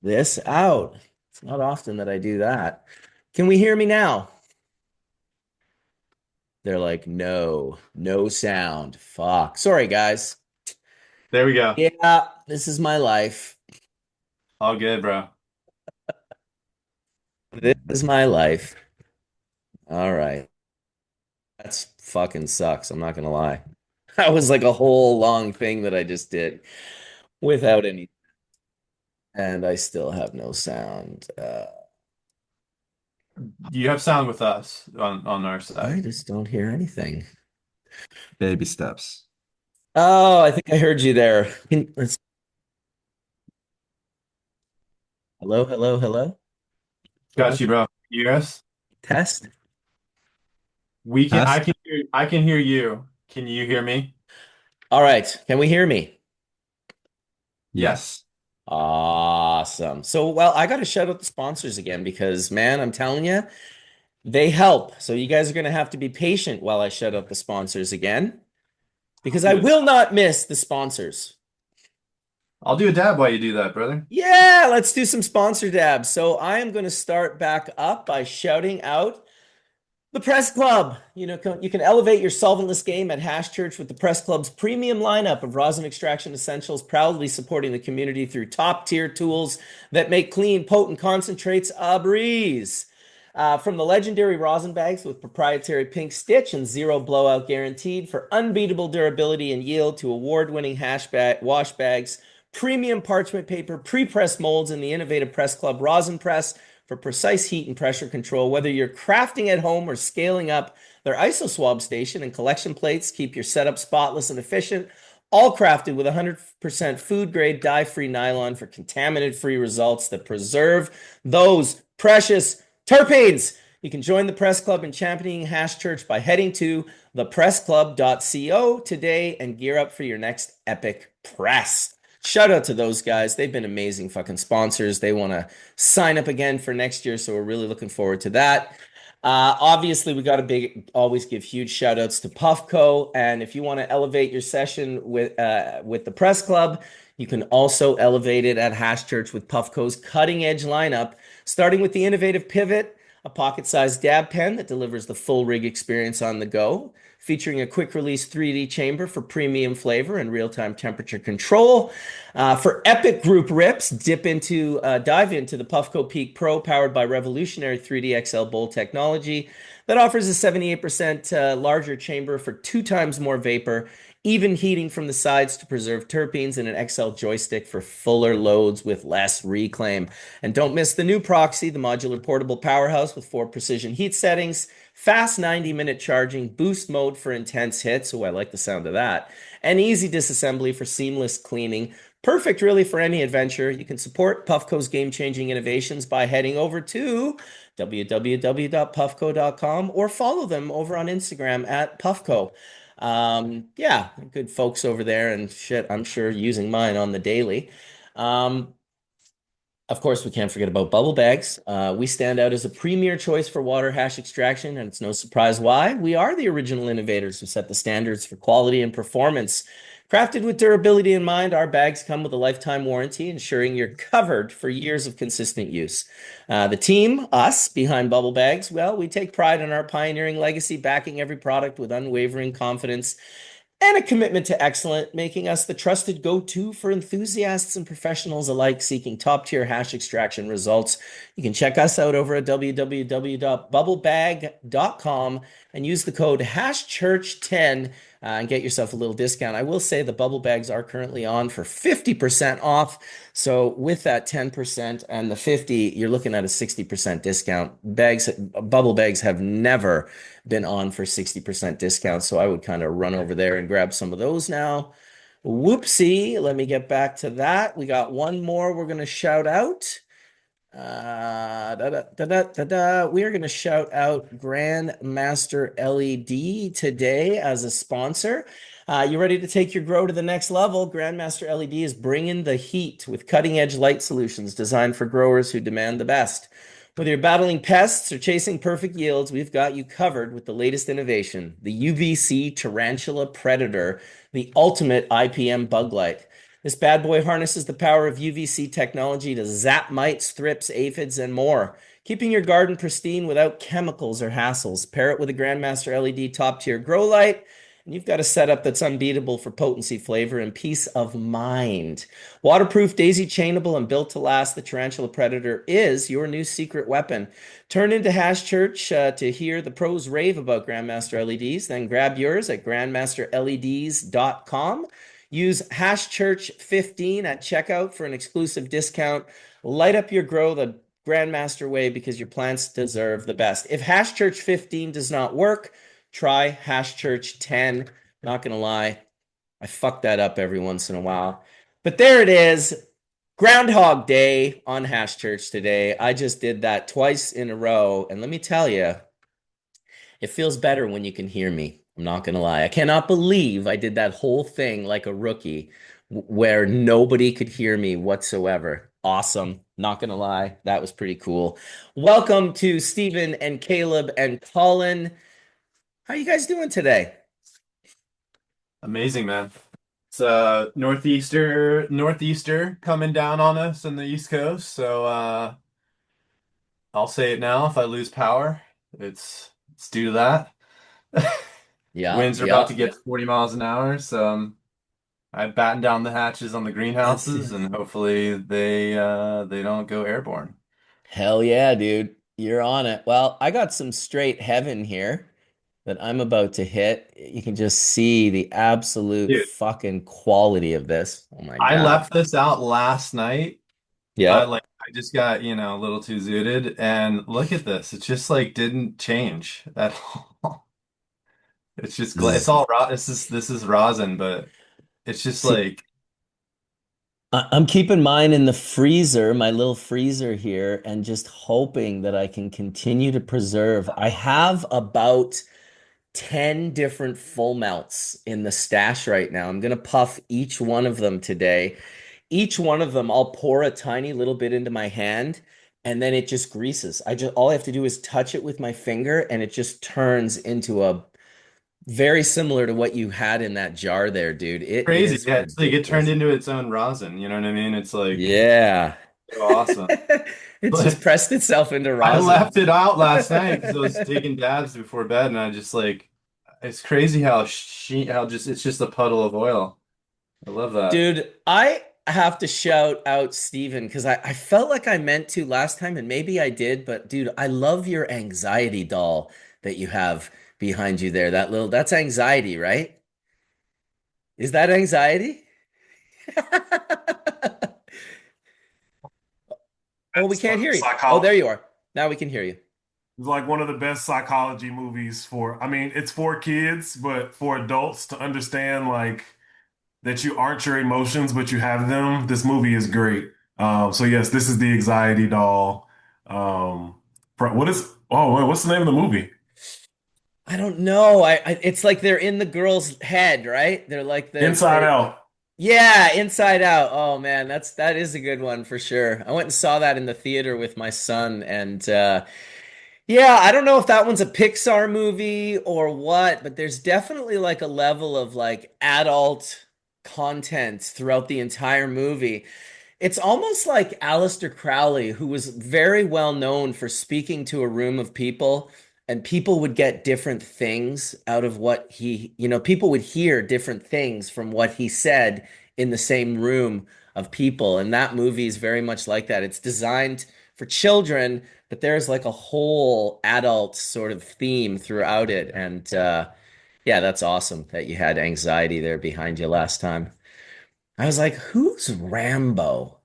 this out. It's not often that I do that. Can we hear me now? They're like, no, no sound. Fuck. Sorry, guys. There we go. Yeah, this is my life. All good, bro. This is my life. All right. That's fucking sucks. I'm not gonna lie. That was like a whole long thing that I just did without any, and I still have no sound. You have sound with us on our I side. just don't hear anything. Baby steps. Oh, I think I heard you there. Hello, hello, hello. Got you, Roger. bro. You hear us? Test. We can. I Test? can hear. I can hear you. Can you hear me? All right. Can we hear me? Yes. Yes. Awesome. So, well, I got to shout out the sponsors again because, man, I'm telling you, they help. So, you guys are going to have to be patient while I shout out the sponsors again I'll because I do it. will not miss the sponsors. I'll do a dab while you do that, brother. Yeah, let's do some sponsor dabs. So, I am going to start back up by shouting out the Press Club. You can elevate your solventless game at Hash Church with the Press Club's premium lineup of rosin extraction essentials, proudly supporting the community through top tier tools that make clean, potent concentrates a breeze. From the legendary rosin bags with proprietary pink stitch and zero blowout guaranteed for unbeatable durability and yield to award-winning wash bags, premium parchment paper, pre-pressed molds, and the innovative Press Club rosin press for precise heat and pressure control. Whether you're crafting at home or scaling up, their ISO swab station and collection plates keep your setup spotless and efficient. All crafted with 100% food grade dye free nylon for contaminant free results that preserve those precious terpenes. You can join the Press Club in championing Hash Church by heading to thepressclub.co today and gear up for your next epic press. Shout out to those guys. They've been amazing fucking sponsors. They want to sign up again for next year, so we're really looking forward to that. Obviously, we got to always give huge shout outs to Puffco. And if you want to elevate your session with the Press Club, you can also elevate it at Hash Church with Puffco's cutting edge lineup, starting with the innovative Pivot, a pocket sized dab pen that delivers the full rig experience on the go, featuring a quick release 3D chamber for premium flavor and real time temperature control. For epic group rips, dive into the Puffco Peak Pro, powered by revolutionary 3D XL bowl technology that offers a 78% larger chamber for 2 times more vapor, even heating from the sides to preserve terpenes, and an XL joystick for fuller loads with less reclaim. And don't miss the new Proxy, the modular portable powerhouse with 4 precision heat settings, fast 90-minute charging, boost mode for intense hits. Oh, I like the sound of that. And easy disassembly for seamless cleaning. Perfect, really, for any adventure. You can support Puffco's game-changing innovations by heading over to www.puffco.com or follow them over on Instagram at Puffco. Yeah, good folks over there, and shit, I'm sure using mine on the daily. Um, of course, we can't forget about bubble bags. We stand out as a premier choice for water hash extraction, and it's no surprise why. We are the original innovators who set the standards for quality and performance. Crafted with durability in mind, our bags come with a lifetime warranty, ensuring you're covered for years of consistent use. The team, us, behind Bubble Bags, well, we take pride in our pioneering legacy, backing every product with unwavering confidence and a commitment to excellence, making us the trusted go-to for enthusiasts and professionals alike seeking top-tier hash extraction results. You can check us out over at www.bubblebag.com and use the code HashChurch10 and get yourself a little discount. I will say the bubble bags are currently on for 50% off. So with that 10% and the 50, you're looking at a 60% discount. Bubble bags have never been on for 60% discount. So I would kind of run over there and grab some of those now. Whoopsie. Let me get back to that. We got one more we're going to shout out. We are going to shout out Grandmaster LED today as a sponsor. You ready to take your grow to the next level? Grandmaster LED is bringing the heat with cutting edge light solutions designed for growers who demand the best. Whether you're battling pests or chasing perfect yields, we've got you covered with the latest innovation, the UVC Tarantula Predator, the ultimate IPM bug light. This bad boy harnesses the power of UVC technology to zap mites, thrips, aphids, and more, keeping your garden pristine without chemicals or hassles. Pair it with a Grandmaster LED top tier grow light, and you've got a setup that's unbeatable for potency, flavor, and peace of mind. Waterproof, daisy chainable, and built to last, the Tarantula Predator is your new secret weapon. Turn into Hash Church to hear the pros rave about Grandmaster LEDs, then grab yours at grandmasterleds.com. Use HashChurch15 at checkout for an exclusive discount. Light up your grow the Grandmaster way because your plants deserve the best. If HashChurch15 does not work, try HashChurch10. Not going to lie, I fuck that up every once in a while. But there it is. Groundhog Day on Hash Church today. I just did that twice in a row. And let me tell you, it feels better when you can hear me. I'm not going to lie. I cannot believe I did that whole thing like a rookie where nobody could hear me whatsoever. Awesome. Not going to lie. That was pretty cool. Welcome to Stephen and Caleb and Colin. How you guys doing today? Amazing, man. It's northeaster coming down on us on the East Coast. So I'll say it now. If I lose power, it's due to that. Yeah, Winds are about yeah. to get to 40 miles an hour, so I batten down the hatches on the That's greenhouses, and hopefully they don't go airborne. hell yeah, dude. You're on it. Well, I got some straight heaven here that I'm about to hit. You can just see the absolute Dude, fucking quality of this. Oh my I God. left this out last night. Yep. I just got, a little too zooted, and look at this. It just like didn't change at all. It's just it's Zzz. all raw. This is rosin, but it's just See, like I'm keeping mine in the freezer, my little freezer here, and just hoping that I can continue to preserve. I have about 10 different full melts in the stash right now. I'm gonna puff each one of them today. Each one of them, I'll pour a tiny little bit into my hand and then it just greases. All I have to do is touch it with my finger and it just turns into a very similar to what you had in that jar there, dude. It crazy. is Yeah, it's like it turned ridiculous. into its own rosin. You know what I mean? It's like Yeah. so awesome. It's just But pressed itself into I rosin. left it out last night because I was taking dabs before bed, and I just like it's crazy how just it's just a puddle of oil. I love that. Dude, I have to shout out Steven because I felt like I meant to last time and maybe I did, but dude, I love your anxiety doll that you have behind you there. That's anxiety, right? Is that anxiety? Oh, we That's can't hear you. Oh, there psychology. you are. Now we can hear you. It's like one of the best psychology movies for, I mean, it's for kids, but for adults to understand like that you aren't your emotions, but you have them. This movie is great. So yes, this is the anxiety doll. What is, oh, wait, what's the name of the movie? I don't know. It's like they're in the girl's head, right? They're like Inside Out. yeah, Inside Out. Oh man, that is a good one for sure. I went and saw that in the theater with my son and yeah, I don't know if that one's a Pixar movie or what, but there's definitely like a level of like adult content throughout the entire movie. It's almost like Aleister Crowley, who was very well known for speaking to a room of people, and people would get different things out of what people would hear different things from what he said in the same room of people. And that movie is very much like that. It's designed for children, but there's like a whole adult sort of theme throughout it. And yeah, that's awesome that you had anxiety there behind you last time. I was like, who's Rambo?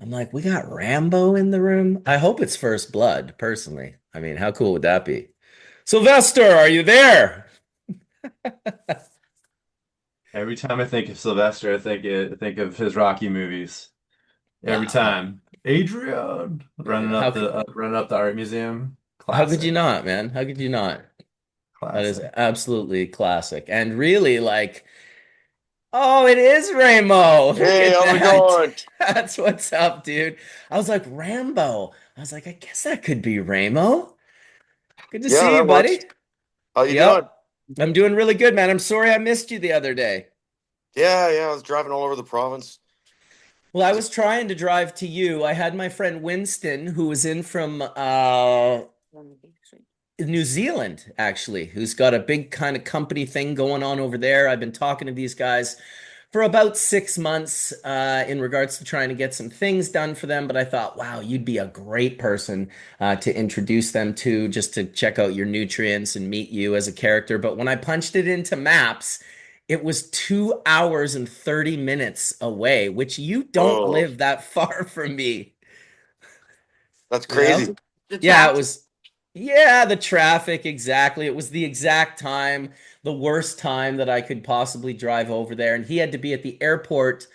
I'm like, we got Rambo in the room. I hope it's First Blood, personally. I mean, how cool would that be? Sylvester, are you there? Every time I think of Sylvester, I think of his Rocky movies. Every Wow. time, Adrian How running up the art museum. how could you Classic, not, man? How could you not? That is classic. absolutely classic. And really like, oh, it is Ramo. Look Hey, at how's it that. going? That's what's up, dude. I was like, Rambo. I was like, I guess that could be Ramo. Good to Yeah, see you, that works. buddy. How you doing? Yep. I'm doing really good, man. I'm sorry I missed you the other day. Yeah, I was driving all over the province. Well, I was trying to drive to you. I had my friend Winston, who was in from New Zealand, actually, who's got a big kind of company thing going on over there. I've been talking to these guys for about 6 months in regards to trying to get some things done for them. But I thought, wow, you'd be a great person to introduce them to, just to check out your nutrients and meet you as a character. But when I punched it into maps, it was 2 hours and 30 minutes away, which you don't Oh, live that far from me, that's you know? crazy. The Yeah, it traffic. was, yeah, the traffic, exactly. It was the exact time, the worst time that I could possibly drive over there. And he had to be at the airport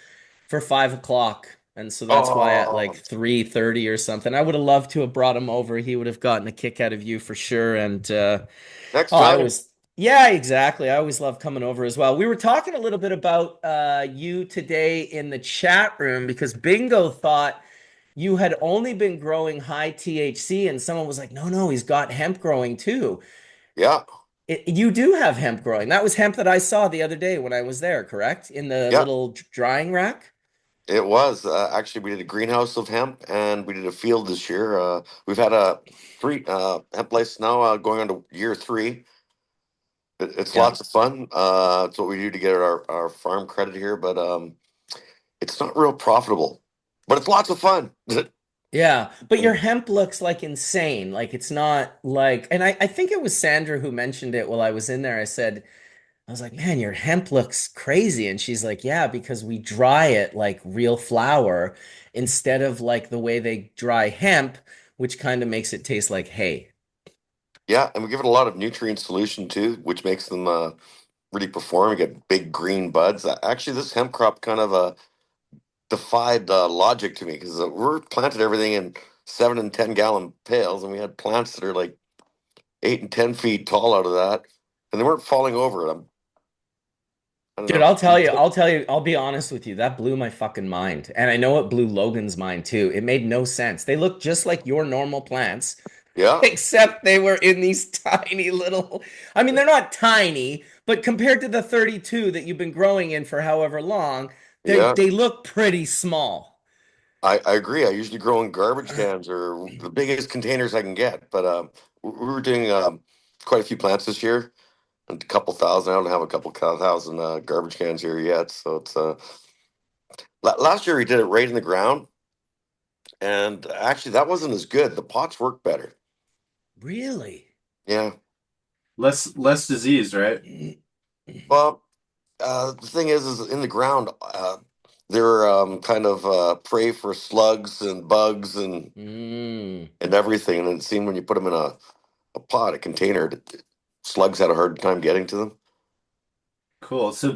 for 5 o'clock. And so that's why at like Oh, 3:30 or something, I would have loved to have brought him over. He would have gotten a kick out of you for sure. And next oh, I time. was, yeah, exactly. I always love coming over as well. We were talking a little bit about you today in the chat room because Bingo thought you had only been growing high THC, and someone was like, no, no, he's got hemp growing too. Yeah, You do have hemp growing. That was hemp that I saw the other day when I was there, correct? In the yeah, little drying rack? it was. Actually, we did a greenhouse of hemp and we did a field this year. We've had a three hemp license now going on to year three. It's Yeah. lots of fun. It's what we do to get our farm credit here, but it's not real profitable. But it's lots of fun. Yeah, but your hemp looks like insane. Like it's not like, and I think it was Sandra who mentioned it while I was in there. I was like, man, your hemp looks crazy. And she's like, yeah, because we dry it like real flour instead of like the way they dry hemp, which kind of makes it taste like hay. Yeah, and we give it a lot of nutrient solution too, which makes them really perform. You get big green buds. Actually, this hemp crop kind of defied logic to me because we're planted everything in 7 and 10 gallon pails, and we had plants that are like 8 and 10 feet tall out of that, and they weren't falling over. I don't Dude, know. I'll be honest with you. That blew my fucking mind. And I know it blew Logan's mind too. It made no sense. They look just like your normal plants, Yeah, except they were in these tiny little, I mean, they're not tiny, but compared to the 32 that you've been growing in for however long, yeah, they look pretty small. I agree. I usually grow in garbage cans or the biggest containers I can get, but we were doing quite a few plants this year, and a couple thousand. I don't have a couple thousand garbage cans here yet, so it's last year we did it right in the ground, and actually that wasn't as good. The pots worked better. Really? Yeah. Less disease, right? Well, the thing is in the ground, they're kind of prey for slugs and bugs Mm. and everything. And it seemed when you put them in a pot, a container, slugs had a hard time getting to them. Cool. So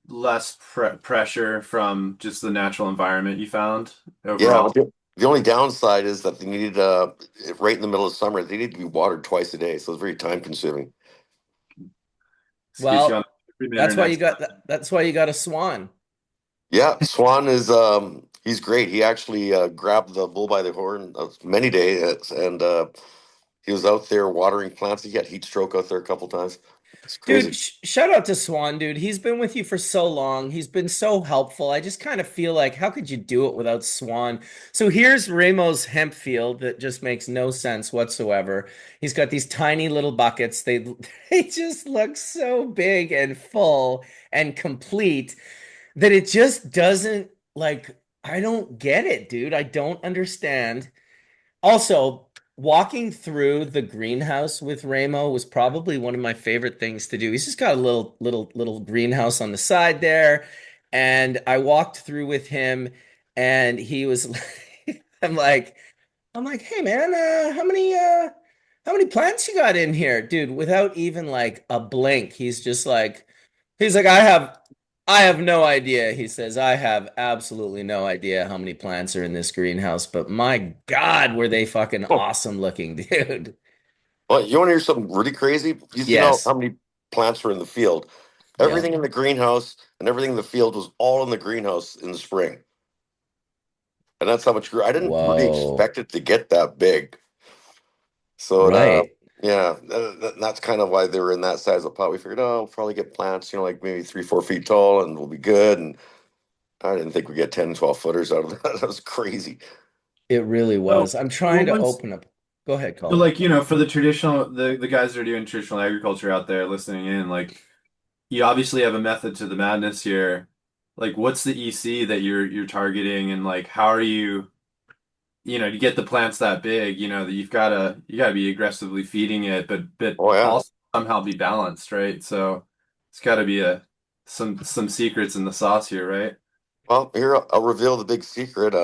less pressure from just the natural environment you found Yeah, but overall. the only downside is that they needed right in the middle of summer, they need to be watered twice a day, so it's very time consuming. Excuse you on Well, the next time. that's why you got a swan. Yeah, Swan is he's great. He actually grabbed the bull by the horn many days, and he was out there watering plants. He had heat stroke out there a couple times. It's Dude, crazy. shout out to Swan, dude. He's been with you for so long. He's been so helpful. I just kind of feel like, how could you do it without Swan? So here's Ramo's hemp field that just makes no sense whatsoever. He's got these tiny little buckets. They just look so big and full and complete that it just doesn't like, I don't get it, dude. I don't understand. Also, walking through the greenhouse with Ramo was probably one of my favorite things to do. He's just got a little greenhouse on the side there, and I walked through with him, and he was I'm like, hey man, how many plants you got in here, dude? Without even like a blink, he's like, I have no idea. He says, I have absolutely no idea how many plants are in this greenhouse, but my God, were they fucking Oh, awesome looking, dude. well, you want to hear something really crazy? You know how Yes. many plants were in the field? Yeah. Everything in the greenhouse and everything in the field was all in the greenhouse in the spring, and that's how much grew. I didn't really Whoa. expect it to get that big. So Right. yeah, that's kind of why they were in that size of pot. We figured, oh, we'll probably get plants, like maybe 3, 4 feet tall, and we'll be good. And I didn't think we get 10, 12 footers out of that. That was crazy. It really So, was. I'm well, trying to once, open up. Go ahead, so Colin. like, for the the guys that are doing traditional agriculture out there listening in, like, you obviously have a method to the madness here. Like, what's the EC that you're targeting, and like, how are you, to get the plants that big, that you gotta be aggressively feeding it, but Oh yeah. also somehow be balanced, right? So it's got to be some secrets in the sauce here, right? Well, here I'll reveal the big secret.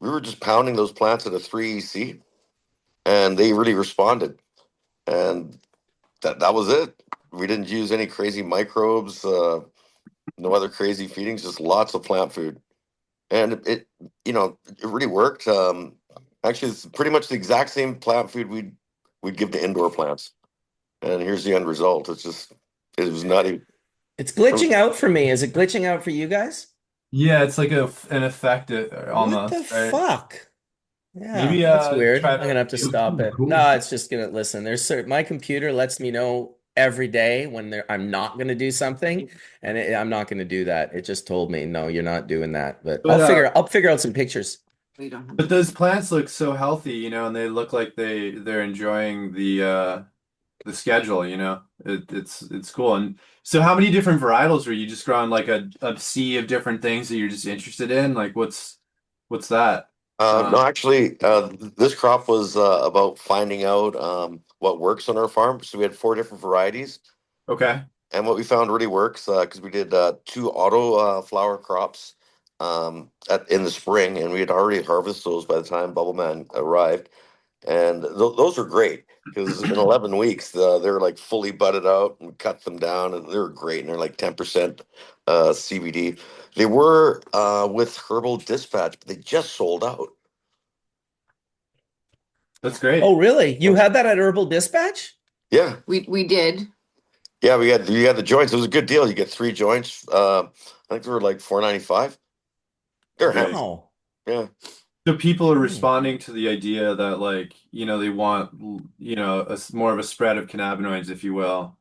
We were just pounding those plants at a 3 EC, and they really responded. And that was it. We didn't use any crazy microbes, no other crazy feedings, just lots of plant food. And it really worked. Actually, it's pretty much the exact same plant food we'd give to indoor plants. And here's the end result. It was nutty. It's glitching out for me. Is it glitching out for you guys? Yeah, it's like an effect What the almost, right? fuck? Yeah, Maybe that's weird. try I'm gonna have to It was stop kind of it. cool. No, it's just gonna listen. My computer lets me know every day when I'm not gonna do something, and I'm not gonna do that. It just told me, no, you're not doing that. But but I'll figure out some pictures. but those plants look so healthy, and they look like they're enjoying the schedule, it's cool. And so how many different varietals were you just growing, like a sea of different things that you're just interested in? Like what's that? No, Um, actually, this crop was about finding out what works on our farm. So we had 4 different varieties, okay. and what we found really works because we did 2 auto flower crops in the spring, and we had already harvested those by the time Bubble Man arrived, and those were great because in 11 weeks they were like fully budded out, and we cut them down, and they were great, and they're like 10% CBD. They were with Herbal Dispatch, but they just sold out. That's Oh, great. really? You had that at Herbal Dispatch? Yeah, We did. yeah, you had the joints. It was a good deal. You get 3 joints. I think they were like 4.95. They're Okay. hands. Wow. Yeah, So people are Hmm. responding to the idea that, like, they want, more of a spread of cannabinoids, if you will.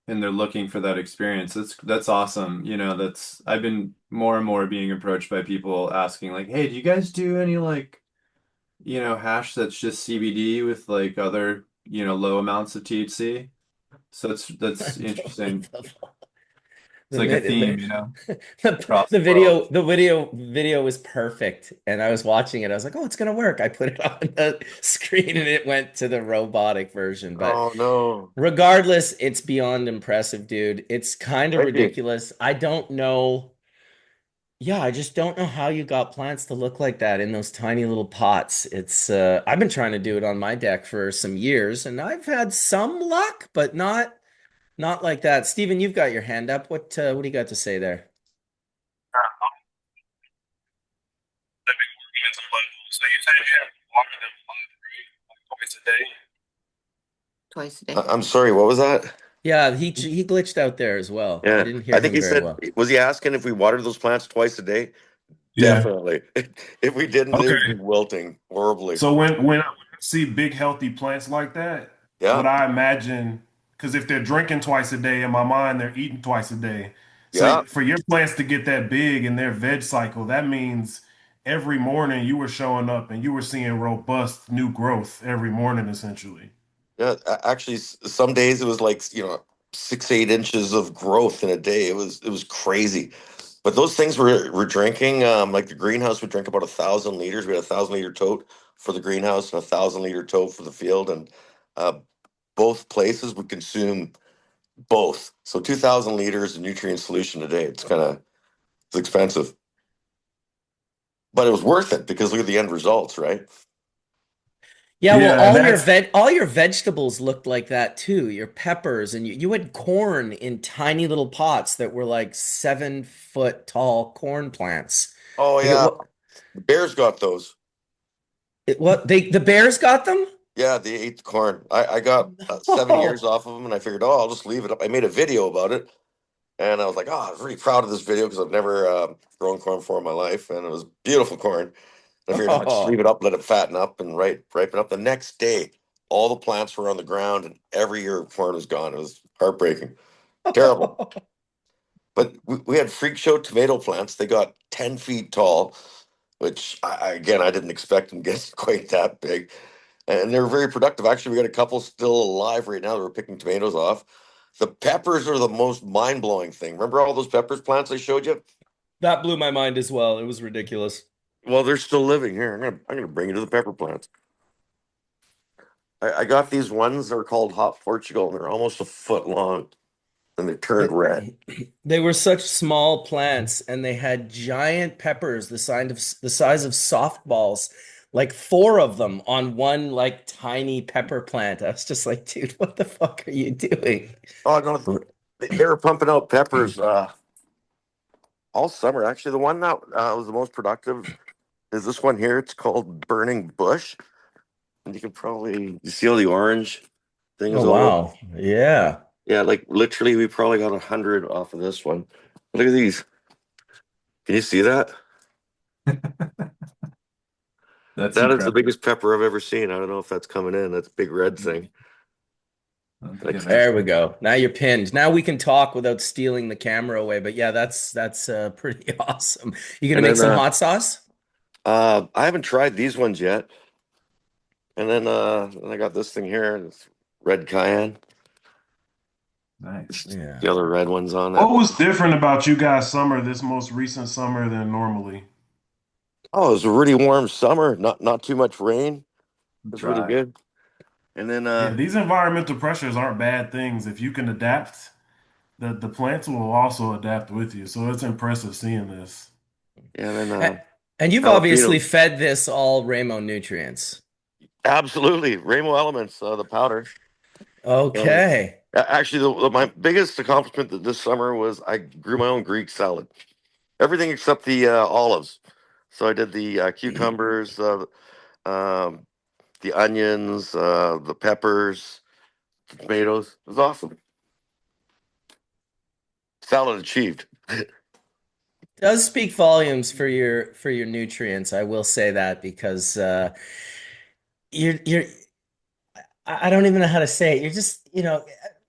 And they're looking for that experience. That's awesome. That's I've been more and more being approached by people asking, like, "Hey, do you guys do any, like, hash that's just CBD with like other, low amounts of THC?" So that's interesting. Unbelievable. It's The, like a vid- theme, across the the world. video was perfect, and I was watching it. I was like, "Oh, it's gonna work." I put it on the screen, and it went to the robotic version. But oh no. regardless, it's beyond impressive, dude. It's kind of Thank you. ridiculous. I don't know. Yeah, I just don't know how you got plants to look like that in those tiny little pots. I've been trying to do it on my deck for some years, and I've had some luck, but not like that. Steven, you've got your hand up. What do you got to say there? So you said you have to water them twice a day. Twice a day. I'm sorry, what was that? Yeah, he glitched out there as well. I Yeah, didn't I hear think him he very said, well. was he asking if we watered those plants twice a day? Yeah. Definitely. If we didn't, they would be Okay. wilting horribly. So when I see big healthy plants like that, Yeah, what I imagine, because if they're drinking twice a day, in my mind they're eating twice a day. yeah, So for your plants to get that big in their veg cycle, that means every morning you were showing up and you were seeing robust new growth every morning, essentially. yeah. Actually, some days it was like 6, 8 inches of growth in a day. It was crazy. But those things we're drinking, like the greenhouse would drink about 1,000 liters. We had 1,000 liter tote for the greenhouse and 1,000 liter tote for the field, and uh, both places would consume both. So 2,000 liters of nutrient solution a day. It's expensive, but it was worth it because look at the end results, right? Yeah, well, Yeah, and that's all your vegetables looked like that too. Your peppers and you had corn in tiny little pots that were like 7 foot tall corn plants. Oh Like it yeah, what the bears got those. the bears got them? Yeah, they ate the corn. I got 7 years Oh, off of them, and I figured, oh, I'll just leave it up. I made a video about it, and I was like, oh, I was really proud of this video because I've never grown corn before in my life, and it was beautiful corn. I figured I'd just leave oh. it up, let it fatten up, and ripen up. The next day, all the plants were on the ground, and every year corn was gone. It was heartbreaking, terrible. But we had freak show tomato plants. They got 10 feet tall, which again, I didn't expect them to get quite that big. And they're very productive. Actually, we got a couple still alive right now that we're picking tomatoes off. The peppers are the most mind-blowing thing. Remember all those peppers plants I showed you? That blew my mind as well. It was ridiculous. Well, they're still living here. I'm gonna bring you to the pepper plants. I got these ones. They're called Hot Portugal. And they're almost a foot long, and they turned red. They were such small plants, and they had giant peppers the size of softballs, like four of them on one like tiny pepper plant. I was just like, dude, what the fuck are you doing? Oh no, they were pumping out peppers all summer. Actually, the one that was the most productive is this one here. It's called Burning Bush, and you see all the orange things Oh all over. wow. Yeah. Yeah, like literally, we probably got 100 off of this one. Look at these. Can you see that? That's That is the incredible. biggest pepper I've ever seen. I don't know if that's coming in. That's a big red thing. I don't think Like, it There we mentioned go. Now you're pinned. Now we can talk without stealing the camera away. But yeah, that's pretty awesome. You gonna And make then some hot sauce? I haven't tried these ones yet. And then I got this thing here, this red cayenne. Nice. Yeah. The other red ones on What that. was different about you guys' summer, this most recent summer, than normally? Oh, it was a really warm summer. Not too much rain. It's really Dry. good. And then Yeah, these environmental pressures aren't bad things. If you can adapt, the plants will also adapt with you. So it's impressive seeing this. and then A- And you've obviously jalapenos. fed this all Ramo nutrients. Absolutely, Rainbow Elements, the powder. Um, Okay. actually, my biggest accomplishment this summer was I grew my own Greek salad. Everything except the olives. So I did the cucumbers, um, the onions, the peppers, the tomatoes. It was awesome. Salad achieved. Does speak volumes for your nutrients. I will say that because you're I don't even know how to say it. You're just,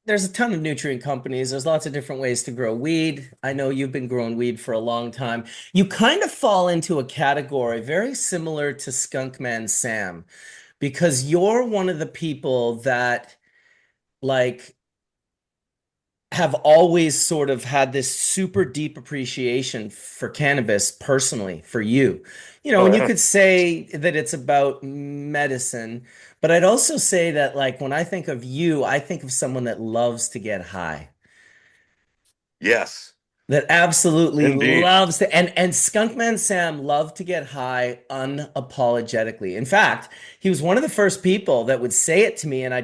there's a ton of nutrient companies. There's lots of different ways to grow weed. I know you've been growing weed for a long time. You kind of fall into a category very similar to Skunkman Sam because you're one of the people that like have always sort of had this super deep appreciation for cannabis personally for you. Oh And you yeah. could say that it's about medicine, but I'd also say that like when I think of you, I think of someone that loves to get high. Yes. That absolutely Indeed. loves to and Skunkman Sam loved to get high unapologetically. In fact, he was one of the first people that would say it to me, and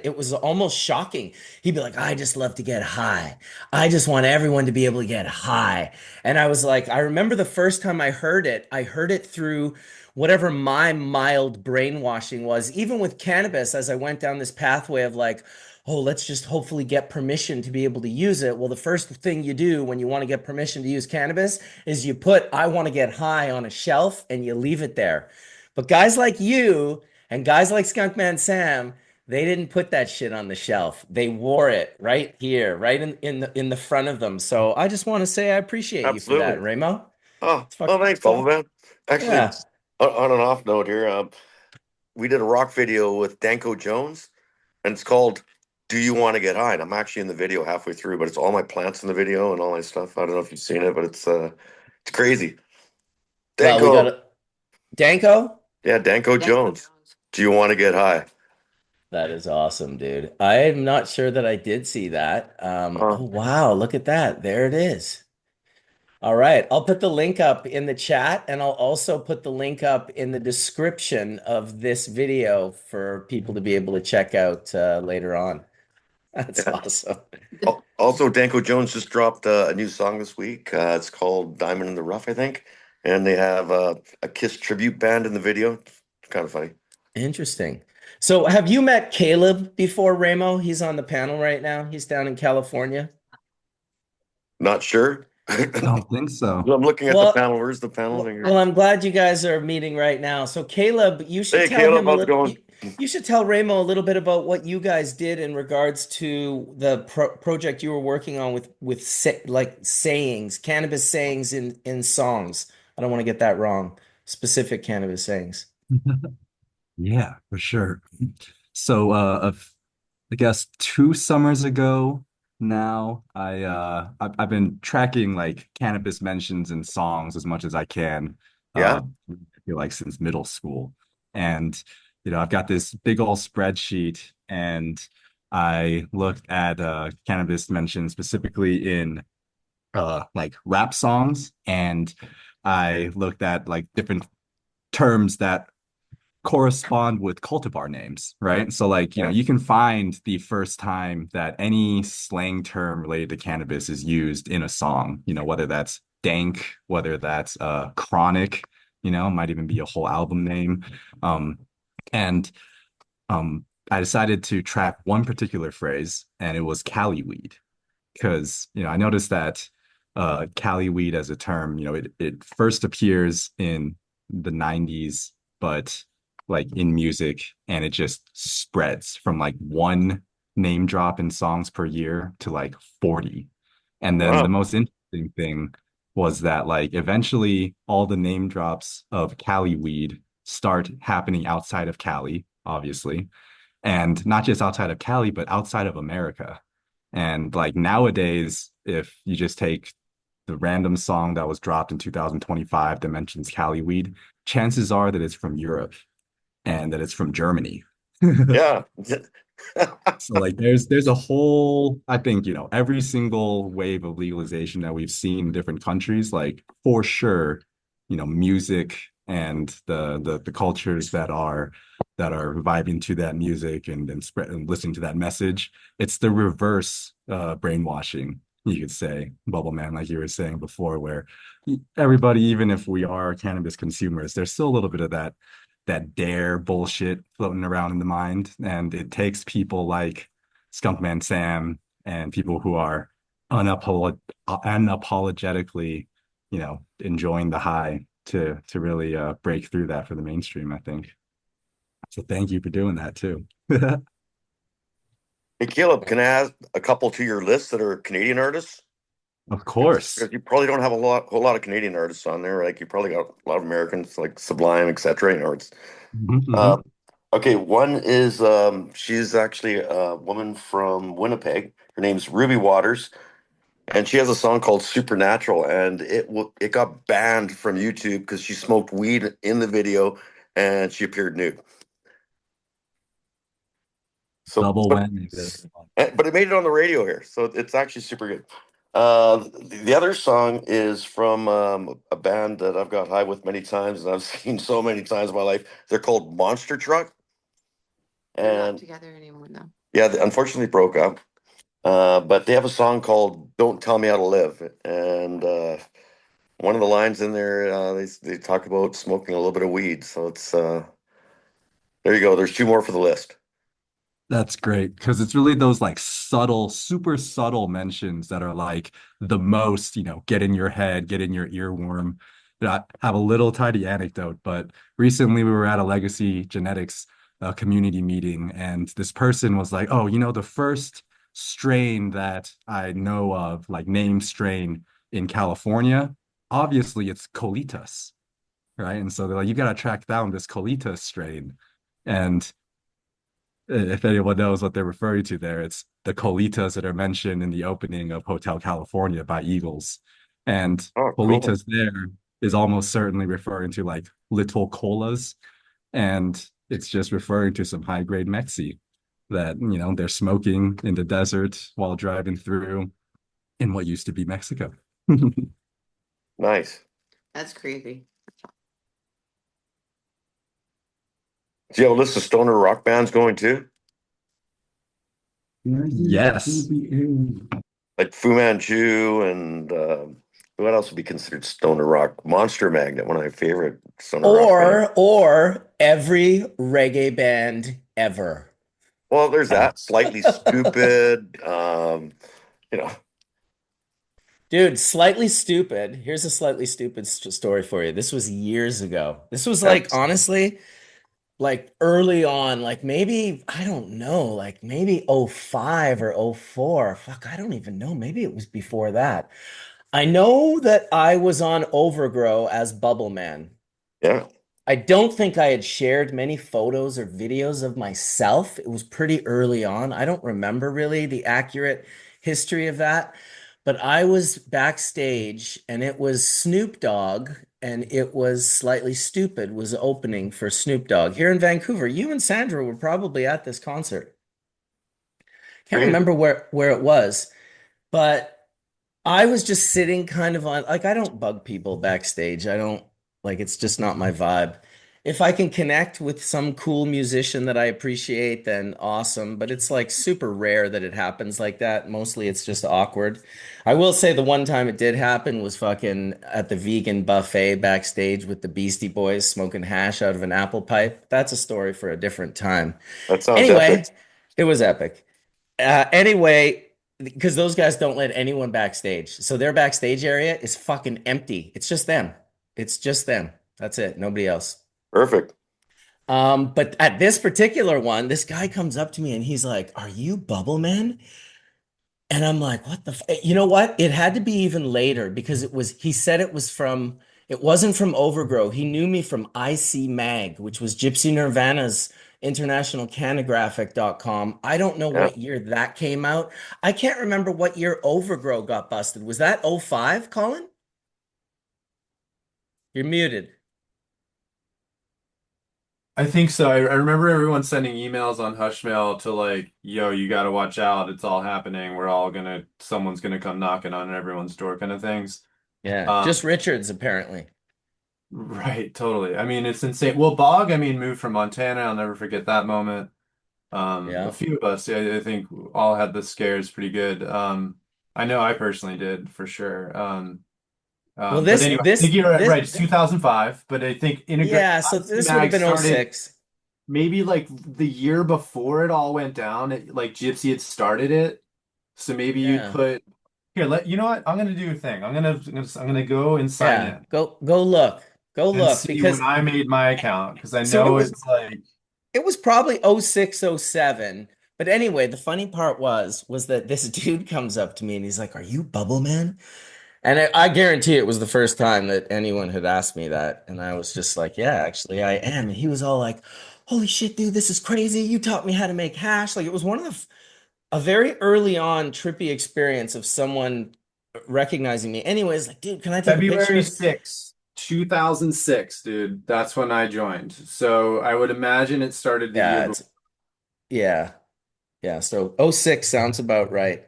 it was almost shocking. He'd be like, I just love to get high. I just want everyone to be able to get high. And I was like, I remember the first time I heard it through whatever my mild brainwashing was, even with cannabis, as I went down this pathway of like, oh, let's just hopefully get permission to be able to use it. Well, the first thing you do when you want to get permission to use cannabis is you put I want to get high on a shelf and you leave it there. But guys like you and guys like Skunkman Sam, they didn't put that shit on the shelf. They wore it right here, right in the front of them. So I just want to say I appreciate you for that, Absolutely. Ramo. Oh, It's oh, thanks, Bubble fuck. Man. Actually, Yeah. on an off note here, we did a rock video with Danko Jones, and it's called "Do You Want to Get High?" And I'm actually in the video halfway through, but it's all my plants in the video and all my stuff. I don't know if you've seen it, but it's crazy. Well, we got Danko, a Danko. yeah, Danko Jones. Do you want to get high? That is awesome, dude. I'm not sure that I did see that. Uh, Oh, wow. Look at that. There it is. All right. I'll put the link up in the chat and I'll also put the link up in the description of this video for people to be able to check out later on. That's yeah. awesome. Also, Danko Jones just dropped a new song this week. It's called "Diamond in the Rough," I think, and they have a Kiss tribute band in the video. It's kind of funny. Interesting. So have you met Caleb before, Ramo? He's on the panel right now. He's down in California. Not sure. I don't think so. I'm looking at the Well, panel. Where's the panel Well, thing here? well, I'm glad you guys are meeting right now. So, Caleb, you should Hey, tell Caleb, him a how's it little. going? You should tell Ramo a little bit about what you guys did in regards to the project you were working on with like sayings, cannabis sayings in songs. I don't want to get that wrong. Specific cannabis sayings. Yeah, for sure. So, I guess 2 summers ago now, I've been tracking like cannabis mentions in songs as much as I can. Yeah. I feel like since middle school, and I've got this big old spreadsheet, and I looked at cannabis mentions specifically in like rap songs, and I looked at like different terms that correspond with cultivar names, right? So like, Yeah. you can find the first time that any slang term related to cannabis is used in a song, whether that's dank, whether that's chronic, might even be a whole album name. Um, and I decided to track one particular phrase, and it was Cali weed because I noticed that Cali weed as a term, it first appears in the 90s, but like in music, and it just spreads from like one name drop in songs per year to like 40. And then the Wow. most interesting thing was that like eventually all the name drops of Cali weed start happening outside of Cali, obviously, and not just outside of Cali, but outside of America. And like nowadays, if you just take the random song that was dropped in 2025 that mentions Cali weed, chances are that it's from Europe and that it's from Germany. Yeah. So like there's a whole, I think, every single wave of legalization that we've seen in different countries, like for sure, music and the cultures that are vibing to that music and spread and listening to that message, it's the reverse brainwashing, you could say, bubble man, like you were saying before, where everybody, even if we are cannabis consumers, there's still a little bit of that dare bullshit floating around in the mind. And it takes people like Skunkman Sam and people who are unapologetically, enjoying the high to really break through that for the mainstream, I think. So thank you for doing that too. Hey, Caleb, can I add a couple to your list that are Canadian artists? Of Because course. you probably don't have whole lot of Canadian artists on there. Like you probably got a lot of Americans like Sublime, etc. It's Mhm, uh, mhm. okay. One is she's actually a woman from Winnipeg. Her name's Ruby Waters, and she has a song called Supernatural, and it got banned from YouTube because she smoked weed in the video and she appeared nude. So, Double but whammy there. but it made it on the radio here, so it's actually super good. The other song is from a band that I've got high with many times, and I've seen so many times in my life. They're called Monster Truck, They're not and together anymore though. yeah, they unfortunately broke up. But they have a song called "Don't Tell Me How to Live," and one of the lines in there, they talk about smoking a little bit of weed. So it's there you go. There's two more for the list. That's great because it's really those like subtle, super subtle mentions that are like the most, get in your head, get in your earworm. I have a little tiny anecdote, but recently we were at a legacy genetics community meeting, and this person was like, "Oh, the first strain that I know of, like name strain in California, obviously it's Colitas, right?" And so they're like, "You got to track down this Colitas strain." And if anyone knows what they're referring to there, it's the colitas that are mentioned in the opening of Hotel California by Eagles. And Oh, cool. colitas there is almost certainly referring to like little colas. And it's just referring to some high grade Mexi that, they're smoking in the desert while driving through in what used to be Mexico. Nice. That's crazy. Do you have a list of stoner rock bands going too? Yes. Like Fu Manchu and what else would be considered stoner rock? Monster Magnet, one of my favorite stoner rock bands. Or every reggae band ever. Well, there's that. Slightly Stupid. You know, Dude, slightly stupid. Here's a slightly stupid story for you. This was years ago. This was yeah. like, honestly, like early on, like maybe, I don't know, like maybe '05 or '04. Fuck, I don't even know. Maybe it was before that. I know that I was on Overgrow as Bubble Man. Yeah. I don't think I had shared many photos or videos of myself. It was pretty early on. I don't remember really the accurate history of that, but I was backstage and it was Snoop Dogg and it was Slightly Stupid was opening for Snoop Dogg here in Vancouver. You and Sandra were probably at this concert. Can't Great. remember where it was, but I was just sitting kind of on, like, I don't bug people backstage. I don't, like, it's just not my vibe. If I can connect with some cool musician that I appreciate, then awesome. But it's like super rare that it happens like that. Mostly it's just awkward. I will say the one time it did happen was fucking at the vegan buffet backstage with the Beastie Boys smoking hash out of an apple pipe. That's a story for a different time. That sounds epic. Anyway, it was epic. Anyway, because those guys don't let anyone backstage. So their backstage area is fucking empty. It's just them. It's just them. That's it. Nobody else. Perfect. But at this particular one, this guy comes up to me and he's like, "Are you Bubble Man?" And I'm like, what the you know what? It had to be even later because he said it wasn't from Overgrow. He knew me from IC Mag, which was Gypsy Nirvana's internationalcanographic.com. I don't know Yeah. what year that came out. I can't remember what year Overgrow got busted. Was that '05, Colin? You're muted. I think so. I remember everyone sending emails on Hushmail to like, yo, you got to watch out. It's all happening. Someone's gonna come knocking on everyone's door kind of things. Yeah, Um, just Richards apparently. right, totally. I mean, it's insane. Well, Bog, I mean, moved from Montana. I'll never forget that moment. A Yeah. few of us, yeah, I think all had the scares pretty good. I know I personally did for sure. Well, But anyway, I think you're right. It's 2005, but I think yeah, so IC this would have Mag been started '06. maybe like the year before it all went down. Like Gypsy had started it, so maybe you'd Yeah. put here. You know what? I'm gonna do a thing. I'm gonna go and sign Yeah. in Go look. Go and look see when because I made my account because I so it know was it's like it was probably '06, '07. But anyway, the funny part was that this dude comes up to me and he's like, "Are you Bubble Man?" And I guarantee it was the first time that anyone had asked me that. And I was just like, "Yeah, actually I am." And he was all like, "Holy shit, dude, this is crazy. You taught me how to make hash." Like it was one of a very early on trippy experience of someone recognizing me. Anyways, like, dude, can I take a February picture? 6th, 2006, dude. That's when I joined. So I would imagine it started the year Yeah, before. yeah. Yeah, so '06 sounds about right.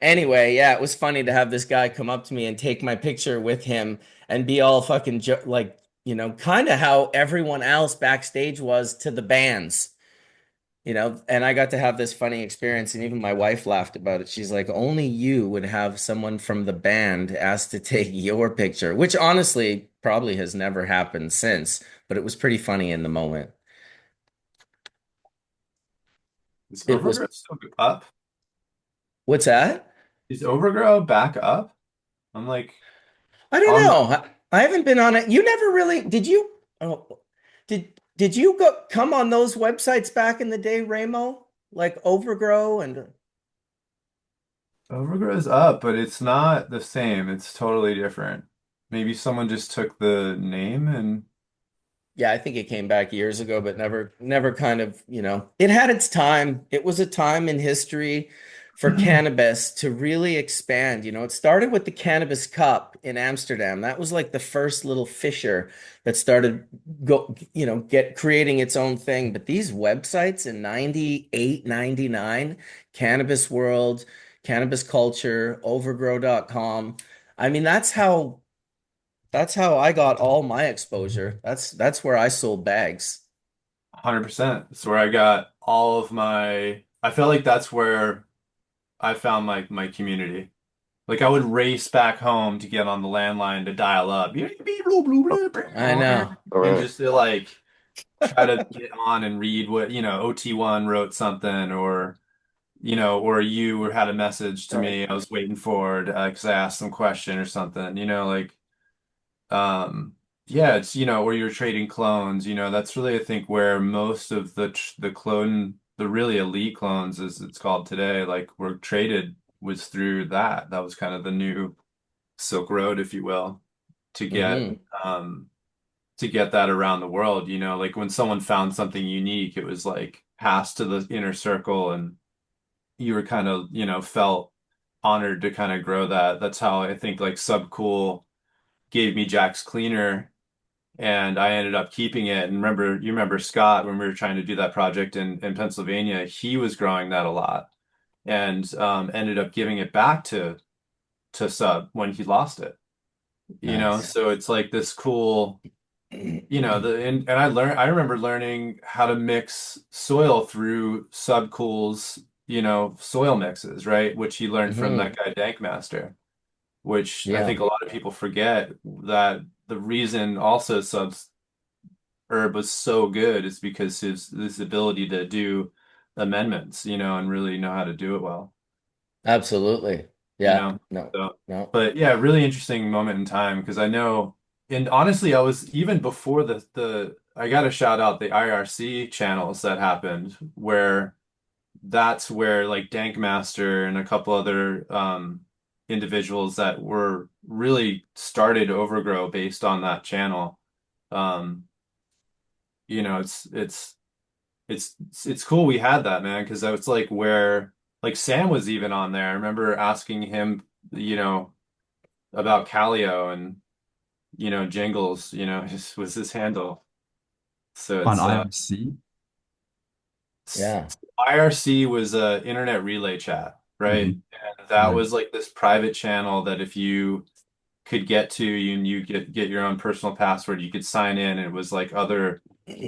Anyway, yeah, it was funny to have this guy come up to me and take my picture with him and be all fucking like, kind of how everyone else backstage was to the bands, and I got to have this funny experience and even my wife laughed about it. She's like, only you would have someone from the band asked to take your picture, which honestly probably has never happened since, but it was pretty funny in the moment. Is It was, Overgrow still up? what's that? Is Overgrow back up? I'm like I don't on the know. I haven't been on it. You never really did you? Oh, did you come on those websites back in the day, Ramo? Like Overgrow and Overgrow's up, but it's not the same. It's totally different. Maybe someone just took the name and yeah, I think it came back years ago, but never kind of, it had its time. It was a time in history for cannabis to really expand. It started with the Cannabis Cup in Amsterdam. That was like the first little fissure that started get creating its own thing. But these websites in '98, '99, Cannabis World, Cannabis Culture, Overgrow.com. I mean, that's how I got all my exposure. That's where I sold bags. 100%. It's where I got all of I felt like that's where I found my community. Like I would race back home to get on the landline to dial up. I know. All And right. just to like try to get on and read what, OT1 wrote something or you had a message to Sorry. me I was waiting for it because I asked some question or something, like yeah, it's, where you're trading clones, that's really, I think, where most of the really elite clones, as it's called today, like were traded was through that. That was kind of the new Silk Road, if you will, to get Hmm. um to get that around the world, like when someone found something unique, it was like passed to the inner circle and you were kind of, felt honored to kind of grow that. That's how I think like Subcool gave me Jack's cleaner and I ended up keeping it. And you remember Scott when we were trying to do that project in Pennsylvania, he was growing that a lot and ended up giving it back to Sub when he lost it. Nice. So it's like this cool, and I remember learning how to mix soil through Subcool's, soil mixes, right? Which he learned from Hmm. that guy Dankmaster, which I Yeah, think a lot of people forget that the reason also Sub's herb was so good is because his ability to do amendments, and really know how to do it well, absolutely. you Yeah, know. no, So, no. but yeah, really interesting moment in time because I know, and honestly, I was even before the I got to shout out the IRC channels that happened where that's where like Dankmaster and a couple other individuals that were really started Overgrow based on that channel. Um, it's cool we had that, man, because that's like where like Sam was even on there. I remember asking him, you know, about Calio and Jingles, was his handle. So On it's IRC. Yeah. IRC was a internet relay chat, right? Mhm. And that Right. was like this private channel that if you could get to and you get your own personal password, you could sign in. It was like other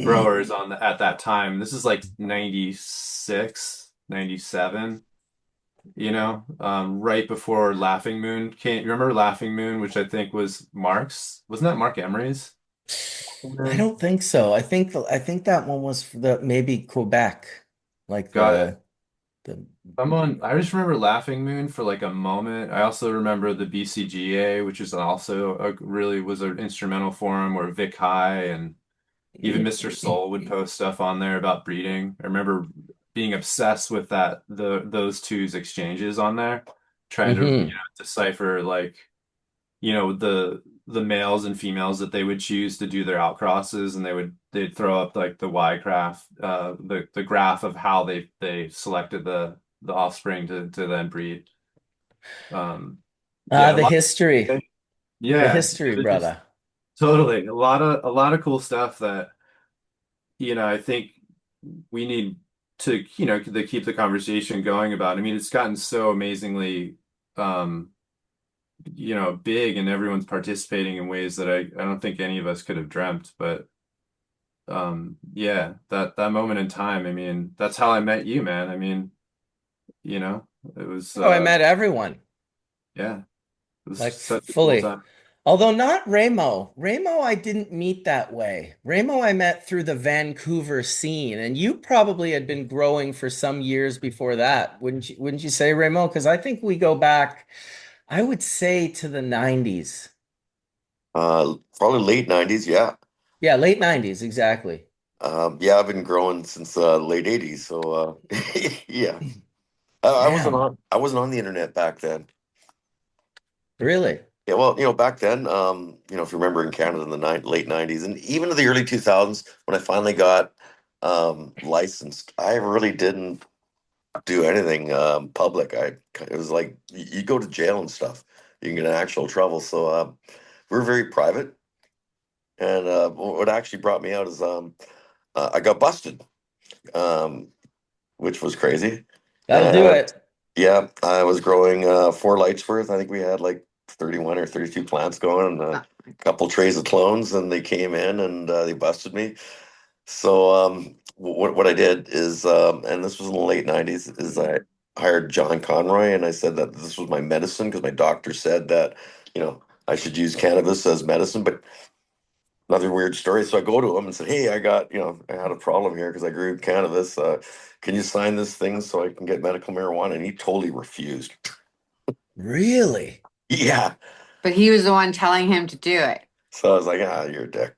growers at that time. This is like 96, 97. Right before Laughing Moon came. You remember Laughing Moon, which I think was Mark's? Wasn't that Mark Emery's? I don't think so. I think that one was for the maybe Quebec, like Got it. the I just remember Laughing Moon for like a moment. I also remember the BCGA, which is also really was an instrumental forum where Vic High and even Mr. Soul would post stuff on there about breeding. I remember being obsessed with those two's exchanges on there, trying to, Hmm. decipher like, the males and females that they would choose to do their outcrosses, and they'd throw up like the Y graph, the graph of how they selected the offspring to then breed. Um, Ah, yeah, a the lot. history, the Yeah, history, it was just brother. totally a lot of cool stuff that I think we need to keep the conversation going about. I mean, it's gotten so amazingly um, big and everyone's participating in ways that I don't think any of us could have dreamt. But yeah, that moment in time, I mean, that's how I met you, man. I mean, you know, it was Oh, I met everyone, yeah, it was like such a cool fully. time. Although not Ramo. Ramo, I didn't meet that way. Ramo, I met through the Vancouver scene, and you probably had been growing for some years before that, wouldn't you say, Ramo? Because I think we go back, I would say to the 90s. Probably late 90s, yeah. Yeah, late 90s, exactly. Yeah, I've been growing since late 80s, so yeah. Damn, I wasn't on the internet back then. really? Yeah, well, back then, if you remember in Canada in the late 90s and even to the early 2000s, when I finally got licensed, I really didn't do anything public. It was like you go to jail and stuff. You can get in actual trouble. So we were very private. And what actually brought me out is I got busted, um, which was crazy. That'll do And it. yeah, I was growing 4 lights worth. I think we had like 31 or 32 plants going, and a couple trays of clones, and they came in and they busted me. So what I did is, and this was in the late 90s, is I hired John Conroy, and I said that this was my medicine because my doctor said that, I should use cannabis as medicine. But another weird story. So I go to him and said, "Hey, I had a problem here because I grew cannabis. Can you sign this thing so I can get medical marijuana?" And he totally refused. Really? Yeah. But he was the one telling him to do it. So I was like, ah, you're a dick.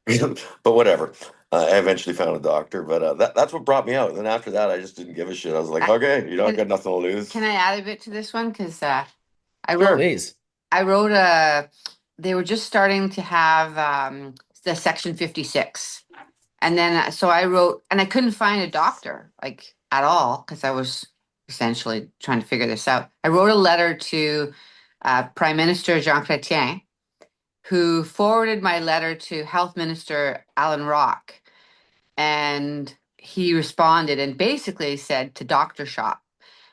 But whatever. I eventually found a doctor, but that's what brought me out. And then after that, I just didn't give a shit. I was like, I, okay, you know, I can got nothing to lose. can I add a bit to this one? Because I wrote Sure. Please. I wrote a. They were just starting to have the Section 56, and then so I wrote, and I couldn't find a doctor like at all because I was essentially trying to figure this out. I wrote a letter to Prime Minister Jean Chrétien, who forwarded my letter to Health Minister Alan Rock, and he responded and basically said to doctor shop,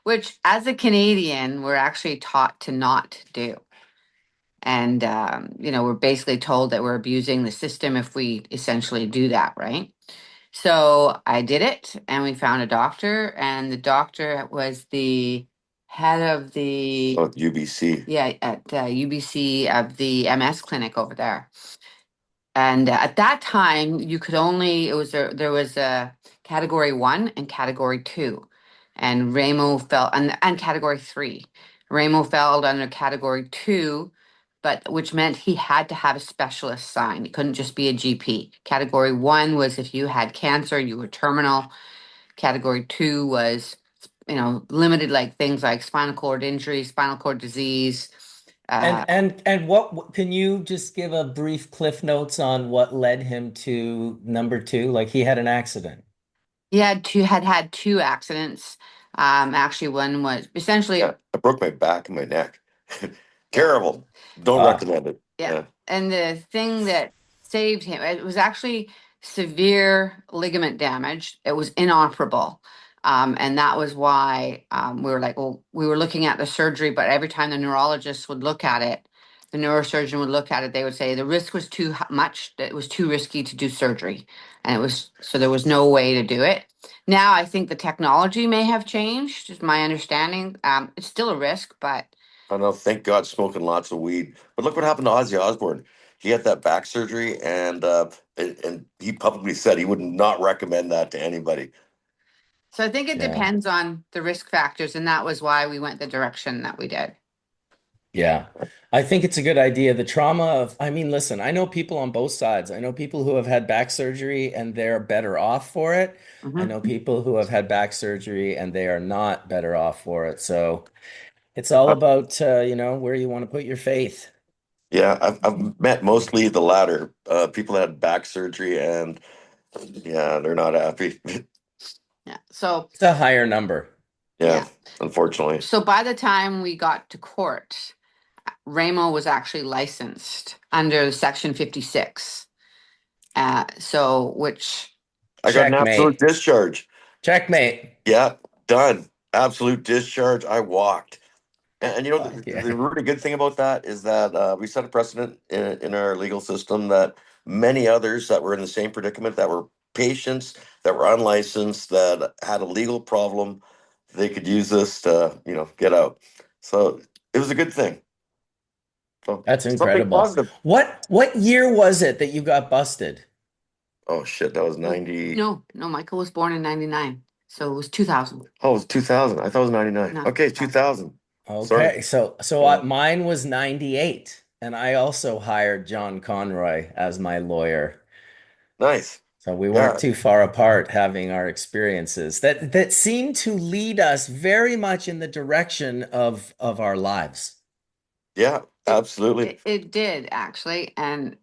which as a Canadian we're actually taught to not do. And, we're basically told that we're abusing the system if we essentially do that, right? So I did it and we found a doctor, and the doctor was the head of the, Oh, UBC. yeah, at UBC of the MS clinic over there. And at that time, you could only, there was a category 1 and category 2. And Ramo fell, and category 3. Ramo fell under category 2, but which meant he had to have a specialist sign. He couldn't just be a GP. Category 1 was if you had cancer, you were terminal. Category 2 was, limited, like things like spinal cord injury, spinal cord disease. And what can you just give a brief cliff notes on what led him to number two? Like he had an accident. He had two accidents. Actually, one was essentially, Yeah, I broke my back and my neck. Terrible. Don't Ah, recommend it. yeah. Yeah. And the thing that saved him, it was actually severe ligament damage. It was inoperable. And that was why we were like, well, we were looking at the surgery, but every time the neurologist would look at it, the neurosurgeon would look at it, they would say the risk was too much, that it was too risky to do surgery. And it was, so there was no way to do it. Now I think the technology may have changed, is my understanding. It's still a risk, but I know, thank God, smoking lots of weed. But look what happened to Ozzy Osbourne. He had that back surgery, and he publicly said he would not recommend that to anybody. so I think it yeah. depends on the risk factors, and that was why we went the direction that we did. Yeah. I think it's a good idea. The trauma of, I mean, listen, I know people on both sides. I know people who have had back surgery and they're better off for it. I Mhm. know people who have had back surgery and they are not better off for it. So it's all Uh, about, where you want to put your faith. yeah, I've met mostly the latter. People that had back surgery, and yeah, they're not happy. Yeah. So It's a higher number. Yeah, yeah. unfortunately. So by the time we got to court, Ramo was actually licensed under Section 56. So which I got an absolute Checkmate. discharge. Checkmate. Yeah, done. Absolute discharge. I walked. And you know, Fuck the yeah. really good thing about that is that we set a precedent in our legal system that many others that were in the same predicament, that were patients, that were unlicensed, that had a legal problem, they could use this to, get out. So it was a good thing. So That's something incredible. positive. What year was it that you got busted? Oh shit, that was 90. no, Michael was born in 99. So it was 2000. Oh, it was 2000. I thought it was 99. No, Okay, 2000. 2000. Sorry. Okay, Yeah. mine was 98, and I also hired John Conroy as my lawyer. Nice. So we weren't Yeah. too far apart having our experiences that seem to lead us very much in the direction of our lives. Yeah, It, absolutely. it did actually, and